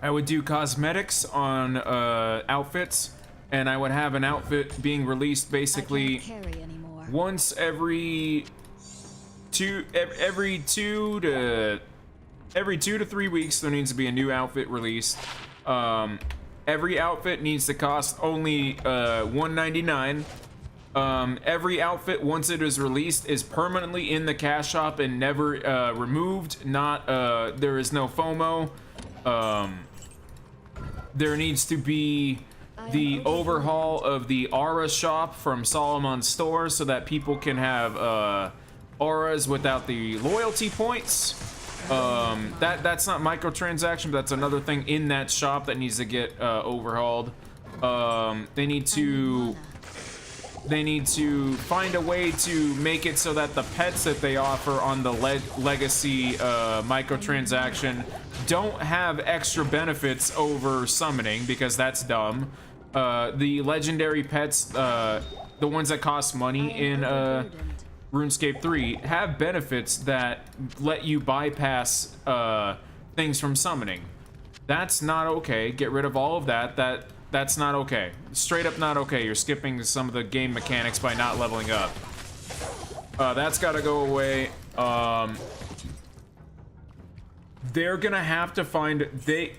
S2: I would do cosmetics on, outfits, and I would have an outfit being released basically once every two to 3 weeks. There needs to be a new outfit released. Every outfit needs to cost only $1.99. Every outfit, once it is released, is permanently in the cash shop and never removed. There is no FOMO. There needs to be the overhaul of the aura shop from Solomon's store so that people can have auras without the loyalty points. That's not microtransaction, but that's another thing in that shop that needs to get overhauled. They need to find a way to make it so that the pets that they offer on the legacy microtransaction don't have extra benefits over summoning, because that's dumb. The legendary pets, the ones that cost money in RuneScape 3, have benefits that let you bypass things from summoning. That's not okay. Get rid of all of that. That's not okay. Straight up not okay. You're skipping some of the game mechanics by not leveling up. That's gotta go away. They're gonna have to find, the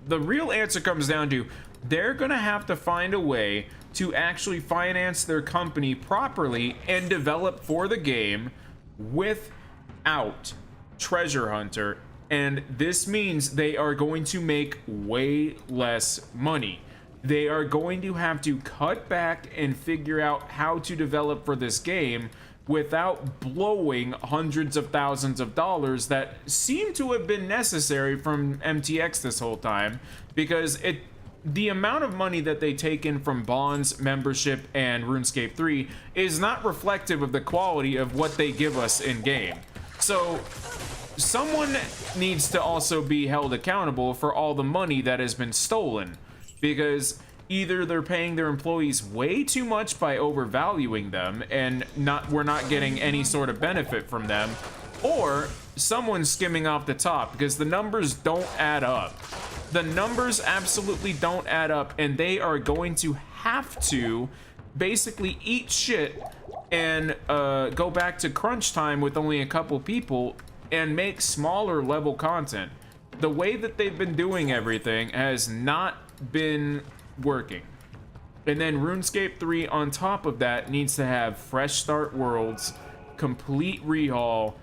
S2: real answer comes down to, they're gonna have to find a way to actually finance their company properly and develop for the game without Treasure Hunter And this means they are going to make way less money. They are going to have to cut back and figure out how to develop for this game without blowing hundreds of thousands of dollars that seem to have been necessary from MTX this whole time, because the amount of money that they take in from bonds, membership, and RuneScape 3 is not reflective of the quality of what they give us in game. So someone needs to also be held accountable for all the money that has been stolen, because either they're paying their employees way too much by overvaluing them and we're not getting any sort of benefit from them, or someone's skimming off the top, because the numbers don't add up. The numbers absolutely don't add up, and they are going to have to basically eat shit and go back to crunch time with only a couple people and make smaller level content. The way that they've been doing everything has not been working. And then RuneScape 3 on top of that needs to have fresh start worlds, complete rehaul,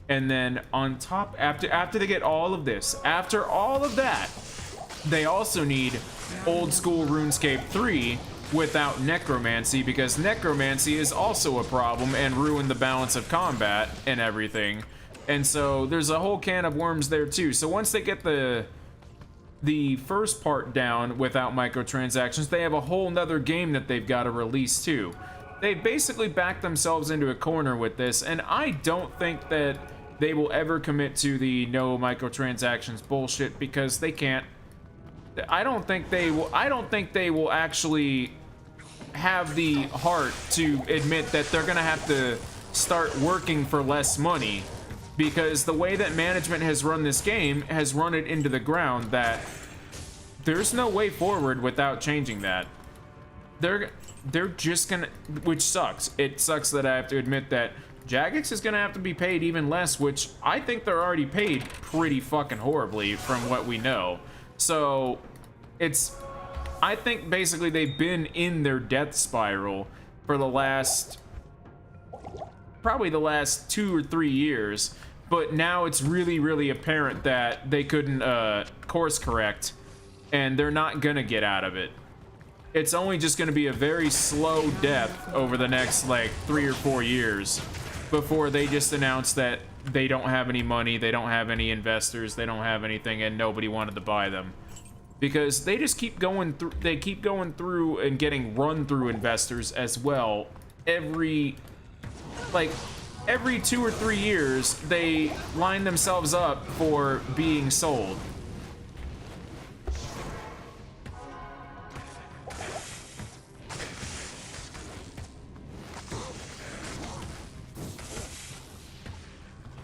S2: and then on top, after they get all of this, after all of that, they also need old school RuneScape 3 without necromancy, because necromancy is also a problem and ruined the balance of combat and everything. And so there's a whole can of worms there too. So once they get the first part down without microtransactions, they have a whole nother game that they've got to release too. They basically backed themselves into a corner with this, and I don't think that they will ever commit to the no microtransactions bullshit, because they can't. I don't think they will actually have the heart to admit that they're gonna have to start working for less money, because the way that management has run this game has run it into the ground that there's no way forward without changing that. They're just gonna, which sucks. It sucks that I have to admit that Jagex is gonna have to be paid even less, which I think they're already paid pretty fucking horribly from what we know. So I think basically they've been in their death spiral for probably the last 2 or 3 years, but now it's really, really apparent that they couldn't course correct, and they're not gonna get out of it. It's only just gonna be a very slow death over the next like 3 or 4 years before they just announce that they don't have any money, they don't have any investors, they don't have anything, and nobody wanted to buy them. Because they just keep going through, they keep going through and getting run through investors as well. Every 2 or 3 years, they line themselves up for being sold.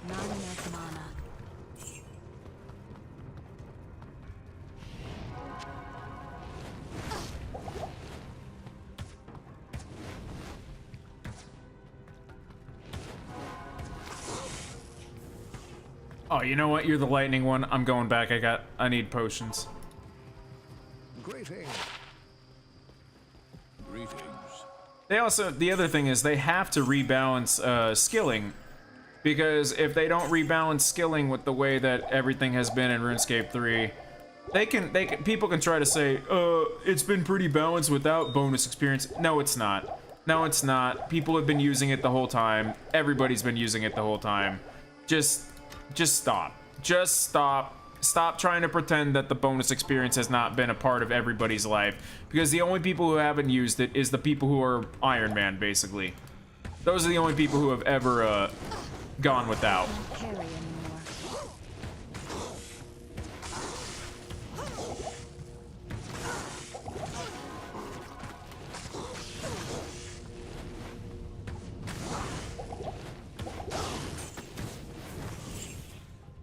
S3: Not enough mana.
S2: Oh, you know what? You're the lightning one. I'm going back. I need potions.
S1: Greetings.
S4: Greetings.
S2: They also, the other thing is they have to rebalance skilling, because if they don't rebalance skilling with the way that everything has been in RuneScape 3, people can try to say, it's been pretty balanced without bonus experience. No, it's not. No, it's not. People have been using it the whole time. Everybody's been using it the whole time. Just stop. Just stop. Stop trying to pretend that the bonus experience has not been a part of everybody's life, because the only people who haven't used it is the people who are Iron Man, basically. Those are the only people who have ever gone without.
S3: Carry anymore.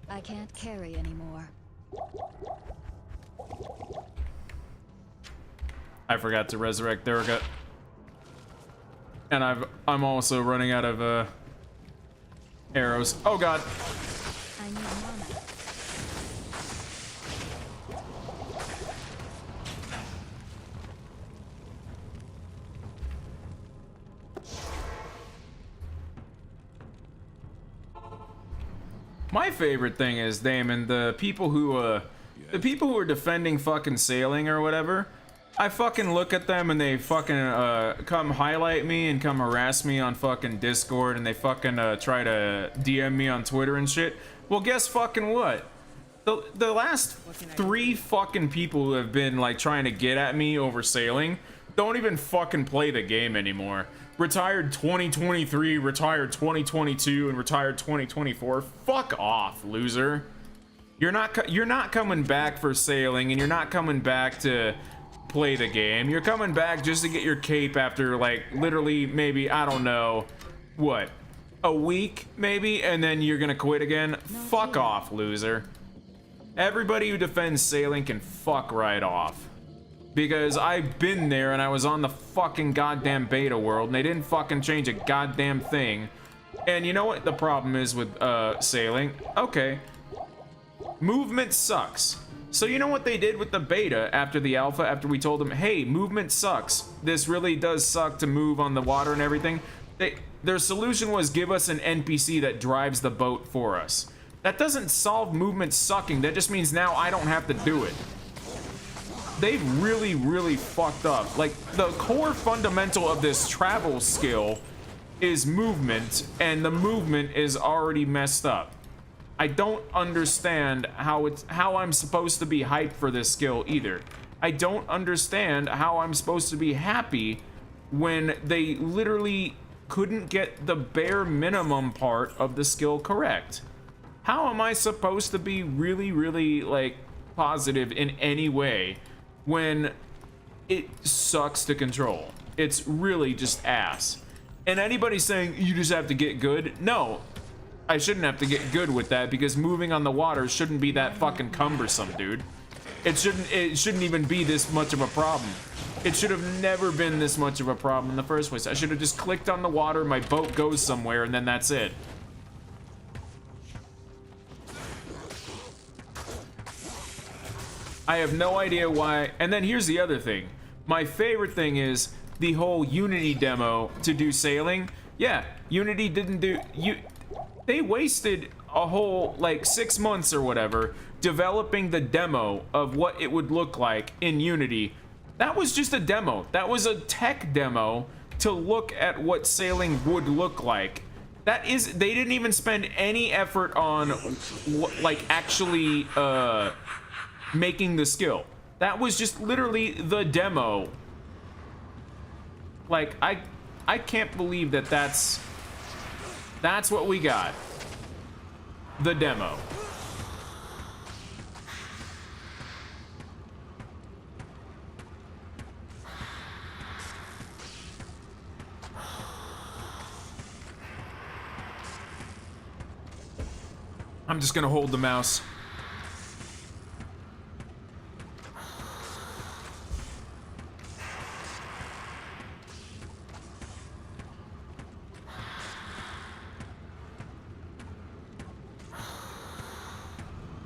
S3: I can't carry anymore.
S2: I forgot to resurrect Durga. And I'm also running out of arrows. Oh god.
S3: I need mana.
S2: My favorite thing is, Damon, the people who are defending fucking sailing or whatever, I fucking look at them and they fucking come highlight me and come harass me on fucking Discord, and they fucking try to DM me on Twitter and shit. Well, guess fucking what? The last 3 fucking people who have been like trying to get at me over sailing don't even fucking play the game anymore. Retired 2023, retired 2022, and retired 2024. Fuck off, loser. You're not coming back for sailing, and you're not coming back to play the game. You're coming back just to get your cape after like literally maybe, I don't know, what, a week maybe, and then you're gonna quit again. Fuck off, loser. Everybody who defends sailing can fuck right off. Because I've been there and I was on the fucking goddamn beta world and they didn't fucking change a goddamn thing. And you know what the problem is with sailing? Okay. Movement sucks. So you know what they did with the beta after the alpha, after we told them, hey, movement sucks. This really does suck to move on the water and everything. Their solution was give us an NPC that drives the boat for us. That doesn't solve movement sucking. That just means now I don't have to do it. They've really, really fucked up. Like, the core fundamental of this travel skill is movement, and the movement is already messed up. I don't understand how I'm supposed to be hyped for this skill either. I don't understand how I'm supposed to be happy when they literally couldn't get the bare minimum part of the skill correct. How am I supposed to be really, really, like, positive in any way when it sucks to control? It's really just ass. And anybody saying you just have to get good, no, I shouldn't have to get good with that, because moving on the water shouldn't be that fucking cumbersome, dude. It shouldn't even be this much of a problem. It should have never been this much of a problem in the first place. I should have just clicked on the water, my boat goes somewhere, and then that's it. I have no idea why. And then here's the other thing. My favorite thing is the whole Unity demo to do sailing. Yeah, Unity didn't do... They wasted a whole, like, 6 months or whatever developing the demo of what it would look like in Unity. That was just a demo. That was a tech demo to look at what sailing would look like. That is... They didn't even spend any effort on, like, actually, making the skill. That was just literally the demo. Like, I can't believe that that's what we got. The demo. I'm just gonna hold the mouse.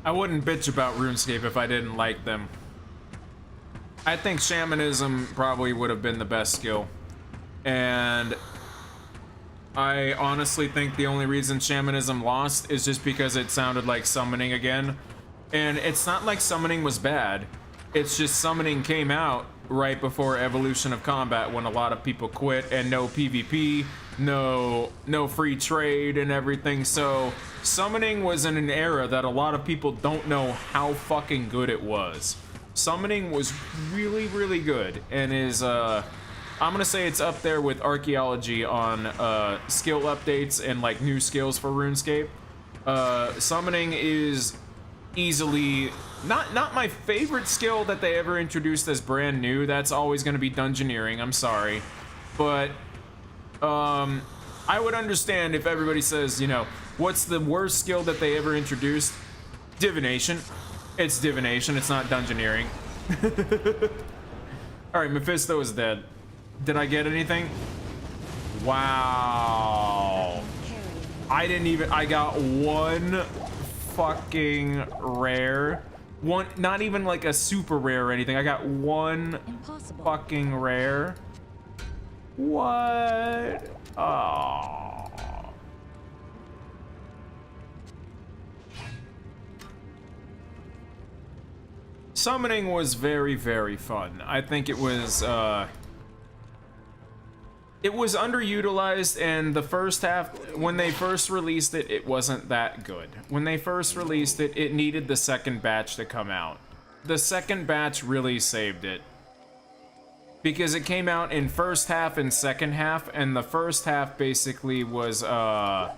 S2: I wouldn't bitch about RuneScape if I didn't like them. I think Shamanism probably would have been the best skill. And I honestly think the only reason Shamanism lost is just because it sounded like summoning again. And it's not like summoning was bad. It's just summoning came out right before Evolution of Combat when a lot of people quit, and no PvP, no free trade and everything. So summoning was in an era that a lot of people don't know how fucking good it was. Summoning was really, really good, and is I'm gonna say it's up there with archaeology on skill updates and like new skills for RuneScape. Summoning is easily not my favorite skill that they ever introduced as brand new. That's always gonna be Dungeoneering, I'm sorry. But I would understand if everybody says, you know, what's the worst skill that they ever introduced? Divination. It's Divination, it's not Dungeoneering. Alright, Mephisto is dead. Did I get anything? Wow. I got one fucking rare. One, not even like a super rare or anything. I got one fucking rare. What? Oh. Summoning was very, very fun. I think it was underutilized, and the first half, when they first released it, it wasn't that good. When they first released it, it needed the second batch to come out. The second batch really saved it. Because it came out in first half and second half, and the first half basically was,
S3: I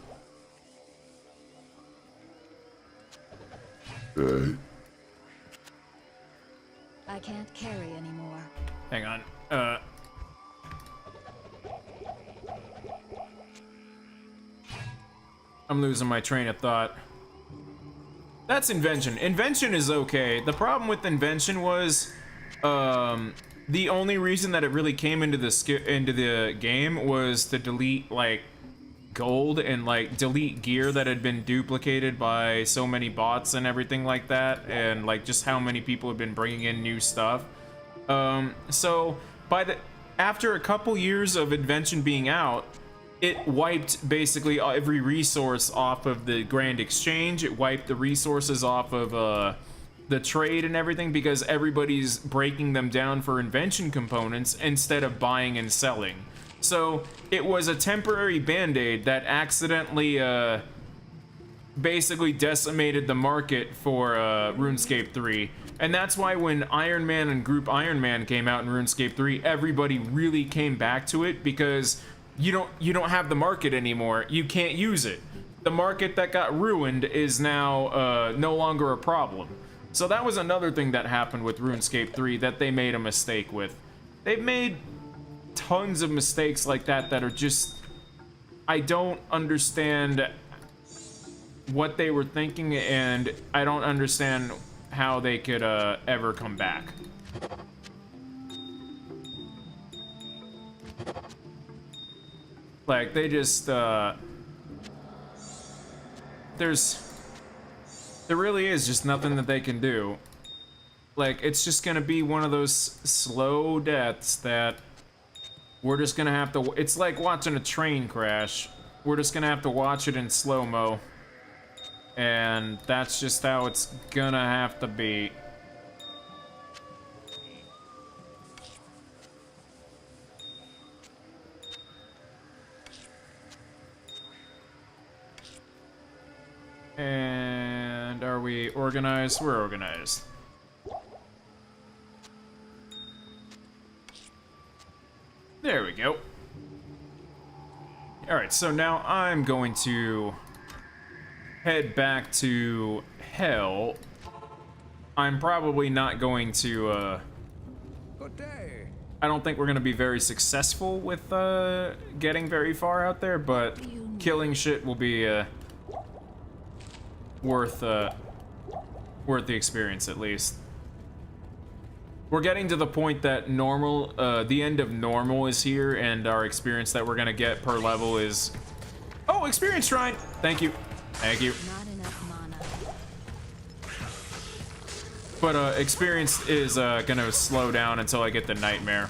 S3: can't carry anymore.
S2: hang on, I'm losing my train of thought. That's Invention. Invention is okay. The problem with Invention was, the only reason that it really came into the game was to delete, like, gold and, like, delete gear that had been duplicated by so many bots and everything like that, and, like, just how many people had been bringing in new stuff. So, after a couple years of Invention being out, it wiped basically every resource off of the Grand Exchange. It wiped the resources off of the trade and everything, because everybody's breaking them down for invention components instead of buying and selling. So it was a temporary band-aid that accidentally basically decimated the market for RuneScape 3. And that's why when Iron Man and Group Iron Man came out in RuneScape 3, everybody really came back to it, because you don't have the market anymore. You can't use it. The market that got ruined is now no longer a problem. So that was another thing that happened with RuneScape 3 that they made a mistake with. They've made tons of mistakes like that that are just... I don't understand what they were thinking, and I don't understand how they could ever come back. Like, they just, there really is just nothing that they can do. Like, it's just gonna be one of those slow deaths that we're just gonna have to, it's like watching a train crash. We're just gonna have to watch it in slow-mo. And that's just how it's gonna have to be. And are we organized? We're organized. There we go. Alright, so now I'm going to head back to Hell. I'm probably not going to,
S1: Good day.
S2: I don't think we're going to be very successful with, getting very far out there, but killing shit will be, worth the experience, at least. We're getting to the point that normal, the end of normal is here, and our experience that we're gonna get per level is... Oh, experience shrine! Thank you. Thank you.
S3: Not enough mana.
S2: But, experience is, gonna slow down until I get the nightmare.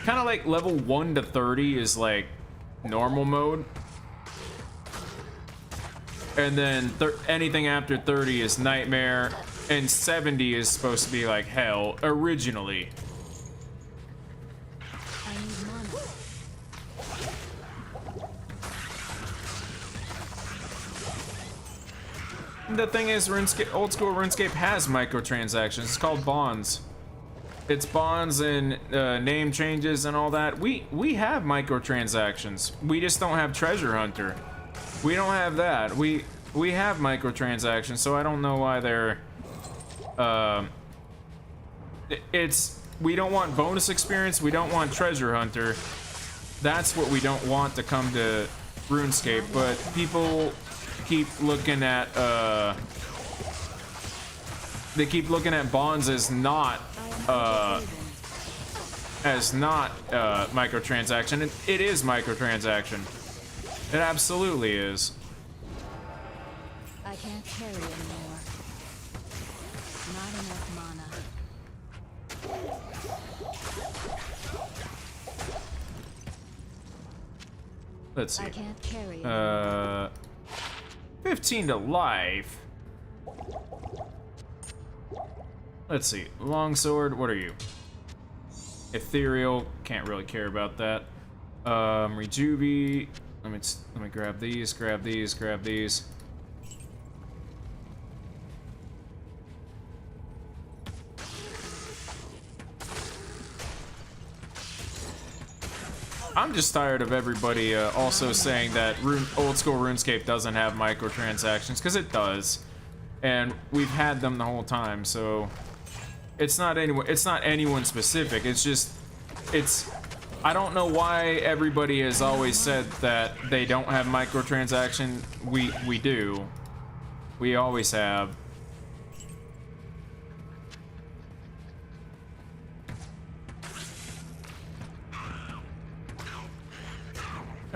S2: Kinda like level 1 to 30 is, like, normal mode. And then anything after 30 is nightmare, and 70 is supposed to be like hell, originally.
S3: I need mana.
S2: The thing is, RuneScape, old school RuneScape has microtransactions. It's called bonds. It's bonds and name changes and all that. We have microtransactions. We just don't have Treasure Hunter. We don't have that. We have microtransactions, so I don't know why they're... we don't want bonus experience, we don't want Treasure Hunter. That's what we don't want to come to RuneScape, but people keep looking at, they keep looking at bonds as not, microtransaction. It is microtransaction. It absolutely is.
S3: I can't carry anymore. Not enough mana.
S2: Let's see.
S3: I can't carry anymore.
S2: 15 to life. Let's see. Longsword, what are you? Ethereal, can't really care about that. Rejuve, let me grab these, grab these. I'm just tired of everybody also saying that old school RuneScape doesn't have microtransactions, because it does, and we've had them the whole time. So it's not anyone specific. It's just I don't know why everybody has always said that they don't have microtransaction. We do. We always have.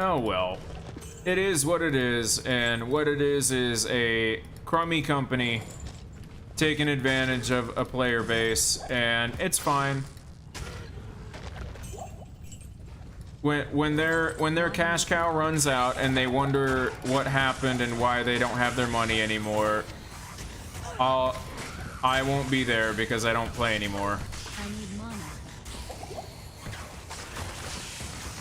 S2: Oh well, it is what it is, and what it is a crummy company taking advantage of a player base, and it's fine. When their cash cow runs out and they wonder what happened and why they don't have their money anymore, I won't be there because I don't play anymore.
S3: I need mana.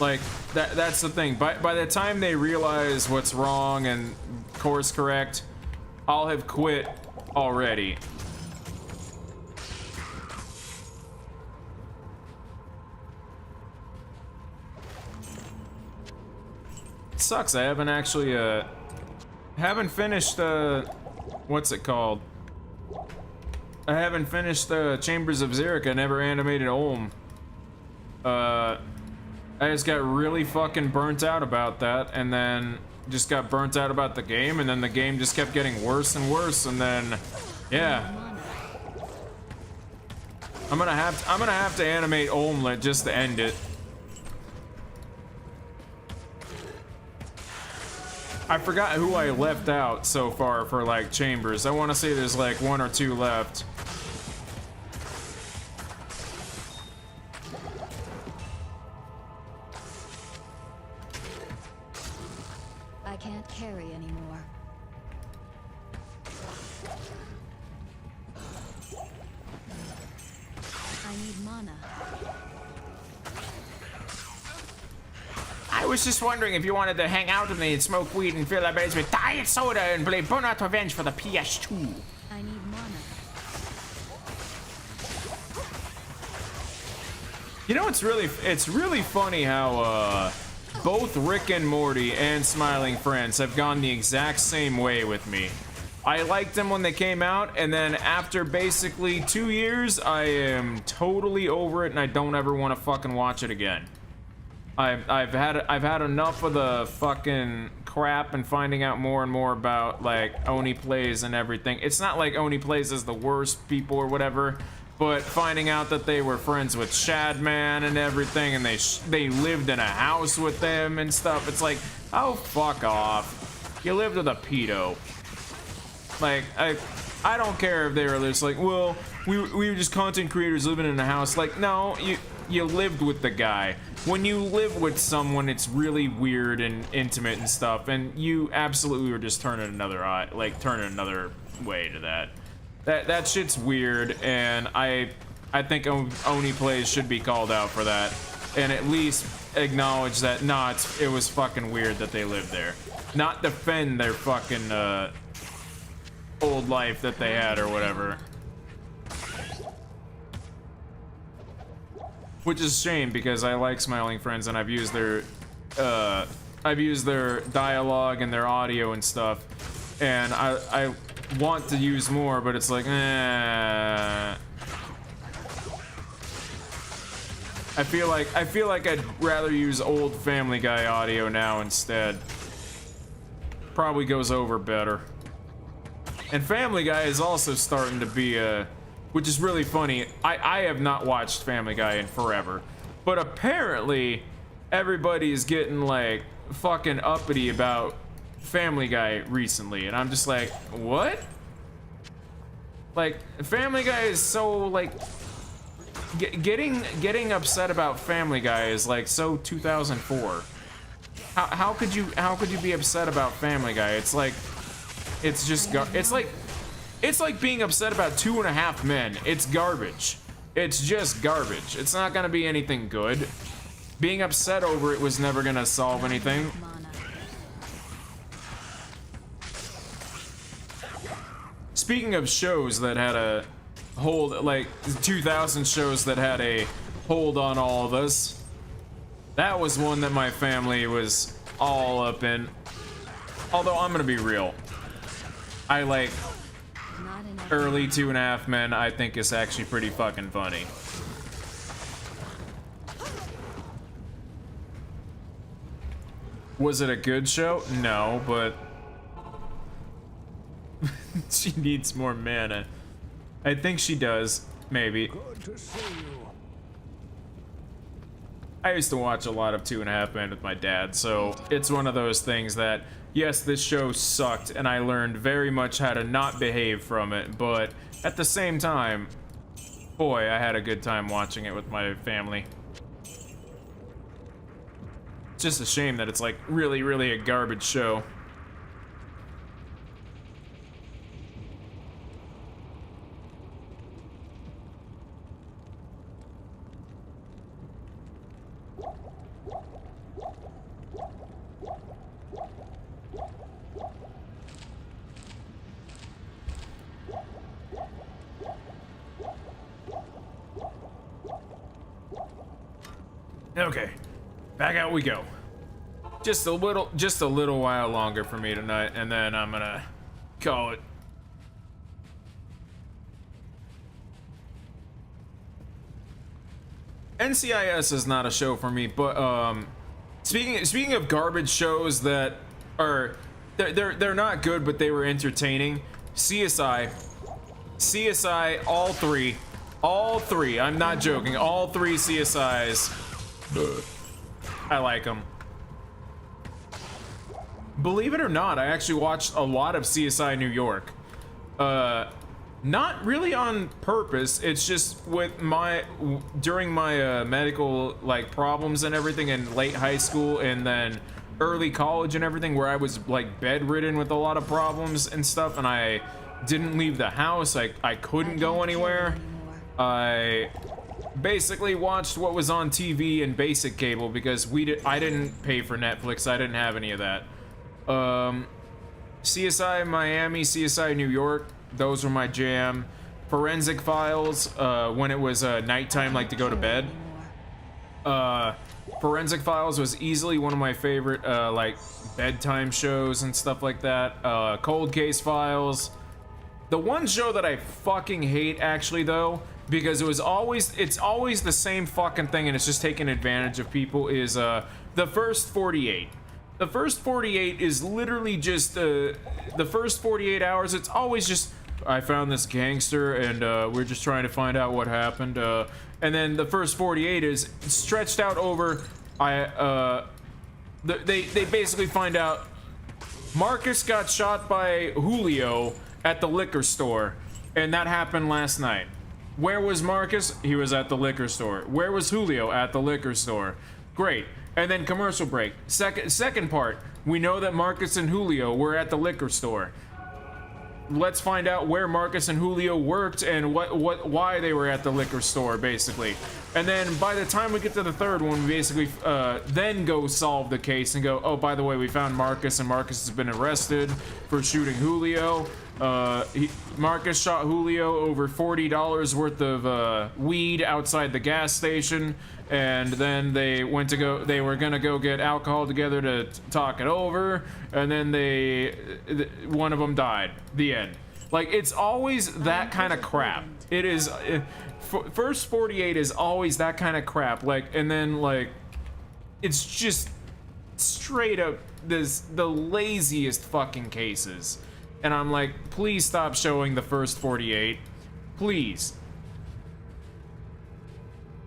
S2: Like, that's the thing. By the time they realize what's wrong and course correct, I'll have quit already. It sucks. I haven't actually haven't finished what's it called? I haven't finished Chambers of Xerica. Never animated Olm. I just got really fucking burnt out about that, and then just got burnt out about the game, and then the game just kept getting worse and worse, and then yeah. I'm gonna have to animate Olmlet just to end it. I forgot who I left out so far for like Chambers. I want to say there's like 1 or 2 left.
S3: I can't carry anymore. I need mana.
S2: I was just wondering if you wanted to hang out with me and smoke weed and fill our beds with diet soda and play Burnout Revenge for the PS2.
S3: I need mana.
S2: You know, it's really funny how both Rick and Morty and Smiling Friends have gone the exact same way with me. I liked them when they came out, and then after basically 2 years, I am totally over it, and I don't ever want to fucking watch it again. I've had enough of the fucking crap and finding out more and more about like Oni Plays and everything. It's not like Oni Plays is the worst people or whatever, but finding out that they were friends with Shadman and everything, and they lived in a house with them and stuff. It's like, oh, fuck off. You lived with a pedo. Like, I don't care if they were just like, well, we were just content creators living in a house. Like, no, you lived with the guy. When you live with someone, it's really weird and intimate and stuff, and you absolutely were just turning another eye, like turning another way to that. That shit's weird, and I think Oni Plays should be called out for that, and at least acknowledge that nah, it was fucking weird that they lived there, not defend their fucking old life that they had or whatever. Which is a shame because I like Smiling Friends and I've used their dialogue and their audio and stuff, and I want to use more, but it's like, I feel like I'd rather use old Family Guy audio now instead. Probably goes over better. And Family Guy is also starting to be which is really funny. I have not watched Family Guy in forever, but apparently everybody's getting like fucking uppity about Family Guy recently, and I'm just like, what? Like, Family Guy is so like getting upset about Family Guy is like so 2004. How could you be upset about Family Guy? It's like, it's just it's like It's like being upset about 2.5 Men. It's garbage. It's just garbage. It's not gonna be anything good. Being upset over it was never gonna solve anything. Speaking of shows that had a hold, like 2000 shows that had a hold on all of us, that was one that my family was all up in. Although I'm gonna be real, I like early 2.5 Men. I think is actually pretty fucking funny. Was it a good show? No, but she needs more mana. I think she does, maybe.
S1: Good to see you.
S2: I used to watch a lot of 2.5 Men with my dad, so it's one of those things that, yes, this show sucked, and I learned very much how to not behave from it, but at the same time, boy, I had a good time watching it with my family. It's just a shame that it's like really, really a garbage show. Okay, back out we go. Just a little while longer for me tonight, and then I'm gonna call it. NCIS is not a show for me, but speaking of garbage shows that are they're not good, but they were entertaining. CSI, all three. I'm not joking. All 3 CSIs. I like them. Believe it or not, I actually watched a lot of CSI New York. Not really on purpose. It's just with during my medical like problems and everything in late high school and then early college and everything, where I was like bedridden with a lot of problems and stuff, and I didn't leave the house. I couldn't go anywhere. I basically watched what was on TV and basic cable because I didn't pay for Netflix. I didn't have any of that. CSI Miami, CSI New York, those were my jam. Forensic Files, when it was nighttime, like to go to bed. Forensic Files was easily one of my favorite like bedtime shows and stuff like that. Cold Case Files. The one show that I fucking hate, actually, though, because it's always the same fucking thing and it's just taking advantage of people, is The First 48. The First 48 is literally just the first 48 hours. It's always just, I found this gangster and we're just trying to find out what happened. And then the first 48 is stretched out over. They basically find out Marcus got shot by Julio at the liquor store, and that happened last night. Where was Marcus? He was at the liquor store. Where was Julio? At the liquor store. Great. And then commercial break. Second part, we know that Marcus and Julio were at the liquor store. Let's find out where Marcus and Julio worked and why they were at the liquor store, basically. And then by the time we get to the third one, we basically then go solve the case and go, oh, by the way, we found Marcus, and Marcus has been arrested for shooting Julio. Marcus shot Julio over $40 worth of weed outside the gas station, and then they were gonna go get alcohol together to talk it over, and then one of them died. The end. Like, it's always that kind of crap. It is. First 48 is always that kind of crap. Like, and then like, it's just straight up the laziest fucking cases. And I'm like, please stop showing the first 48. Please.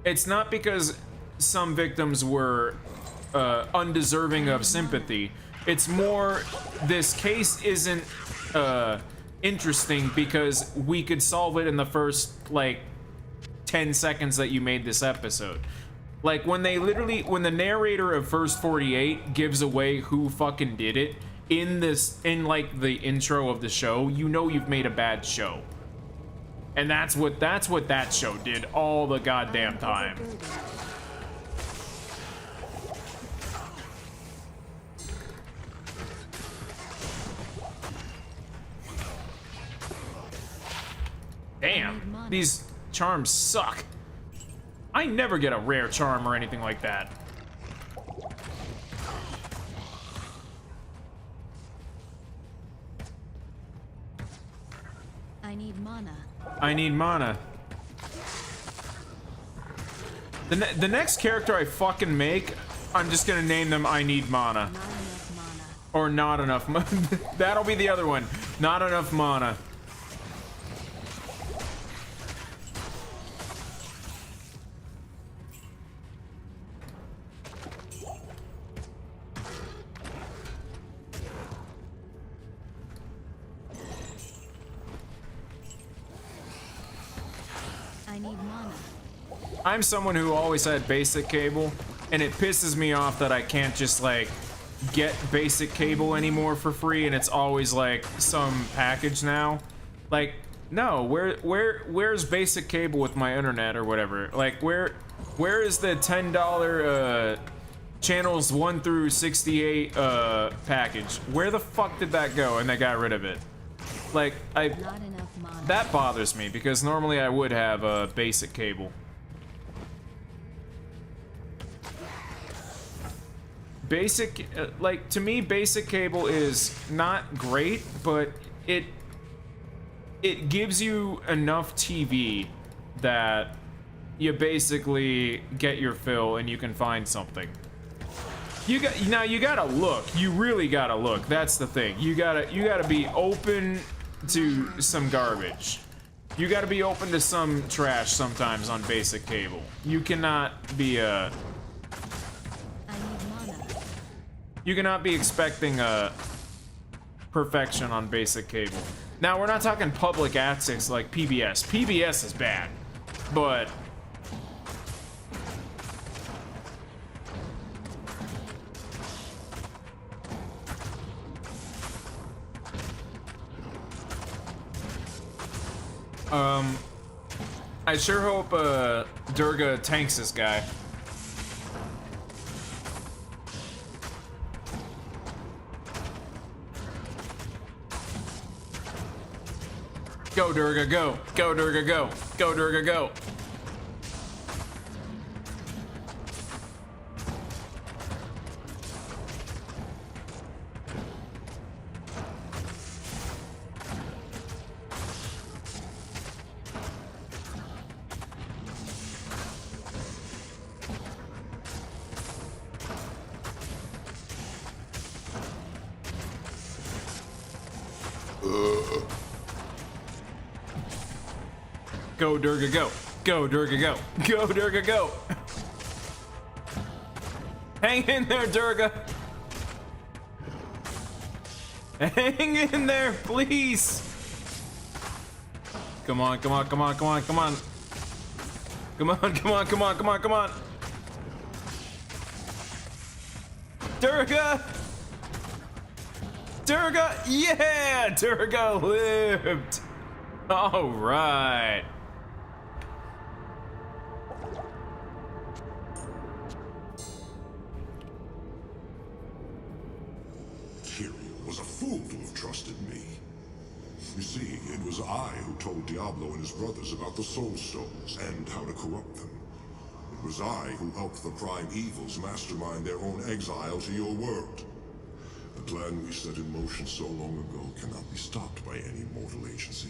S2: It's not because some victims were undeserving of sympathy. It's more, this case isn't interesting because we could solve it in the first, like, 10 seconds that you made this episode. Like, when the narrator of First 48 gives away who fucking did it, in like the intro of the show, you know you've made a bad show. And that's what that show did all the goddamn time. Damn, these charms suck. I never get a rare charm or anything like that.
S3: I need mana.
S2: I need mana. The next character I fucking make, I'm just gonna name them I need mana.
S3: Not enough mana.
S2: Or not enough mana. That'll be the other one. Not enough mana.
S3: I need mana.
S2: I'm someone who always had basic cable, and it pisses me off that I can't just like get basic cable anymore for free, and it's always like some package now. Like, no, where's basic cable with my internet or whatever? Like, where is the $10 channels 1 through 68 package? Where the fuck did that go? And they got rid of it. Like,
S3: Not enough mana.
S2: that bothers me because normally I would have a basic cable. Basic, like, to me, basic cable is not great, but it gives you enough TV that you basically get your fill and you can find something. You gotta look. You really gotta look. That's the thing. You gotta be open to some garbage. You gotta be open to some trash sometimes on basic cable. You cannot be you cannot be expecting perfection on basic cable. Now, we're not talking public access like PBS. PBS is bad, but I sure hope Durga tanks this guy. Go, Durga, go. Go, Durga, go. Go, Durga, go. Go, Durga, go. Go, Durga, go. Go, Durga, go. Hang in there, Durga. Hang in there, please. Come on, come on, come on, come on, come on. Come on, come on, come on, come on, come on. Durga! Durga! Yeah! Durga lived! Alright.
S8: Was a fool to have trusted me. You see, it was I who told Diablo and his brothers about the Soul Stones and how to corrupt them. It was I who helped the Prime Evils mastermind their own exile to your world. The plan we set in motion so long ago cannot be stopped by any mortal agency.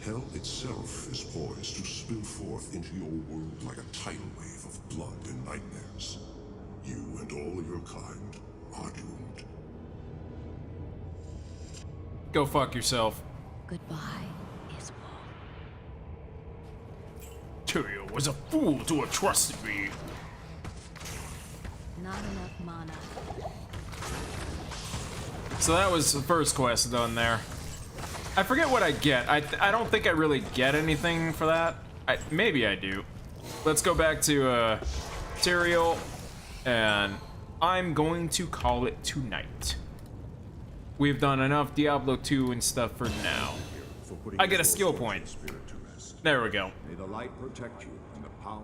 S8: Hell itself is poised to spill forth into your world like a tidal wave of blood and nightmares. You and all your kind are doomed.
S2: Go fuck yourself.
S3: Goodbye, Iswal.
S2: Tyrael was a fool to have trusted me.
S3: Not enough mana.
S2: So that was the first quest done there. I forget what I get. I don't think I really get anything for that. Maybe I do. Let's go back to Tyrael, and I'm going to call it tonight. we've done enough Diablo 2 and stuff for now. I get a skill point. There we go.
S8: May the light protect you and the power.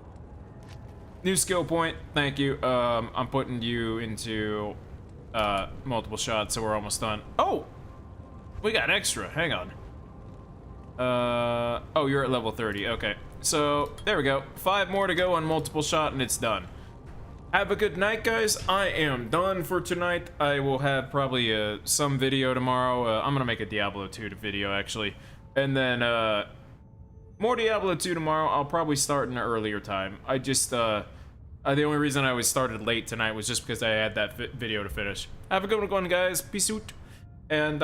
S2: New skill point, thank you. I'm putting you into multiple shots, so we're almost done. Oh! We got extra, hang on. Oh, you're at level 30, okay. So, there we go. 5 more to go on multiple shot and it's done. Have a good night, guys. I am done for tonight. I will have probably some video tomorrow. I'm gonna make a Diablo 2 video, actually. And then, more Diablo 2 tomorrow. I'll probably start in an earlier time. I just, the only reason I was started late tonight was just because I had that video to finish. Have a good one, guys. Peace out. And,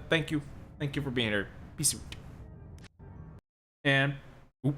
S2: thank you. Thank you for being here. Peace out. And, oop.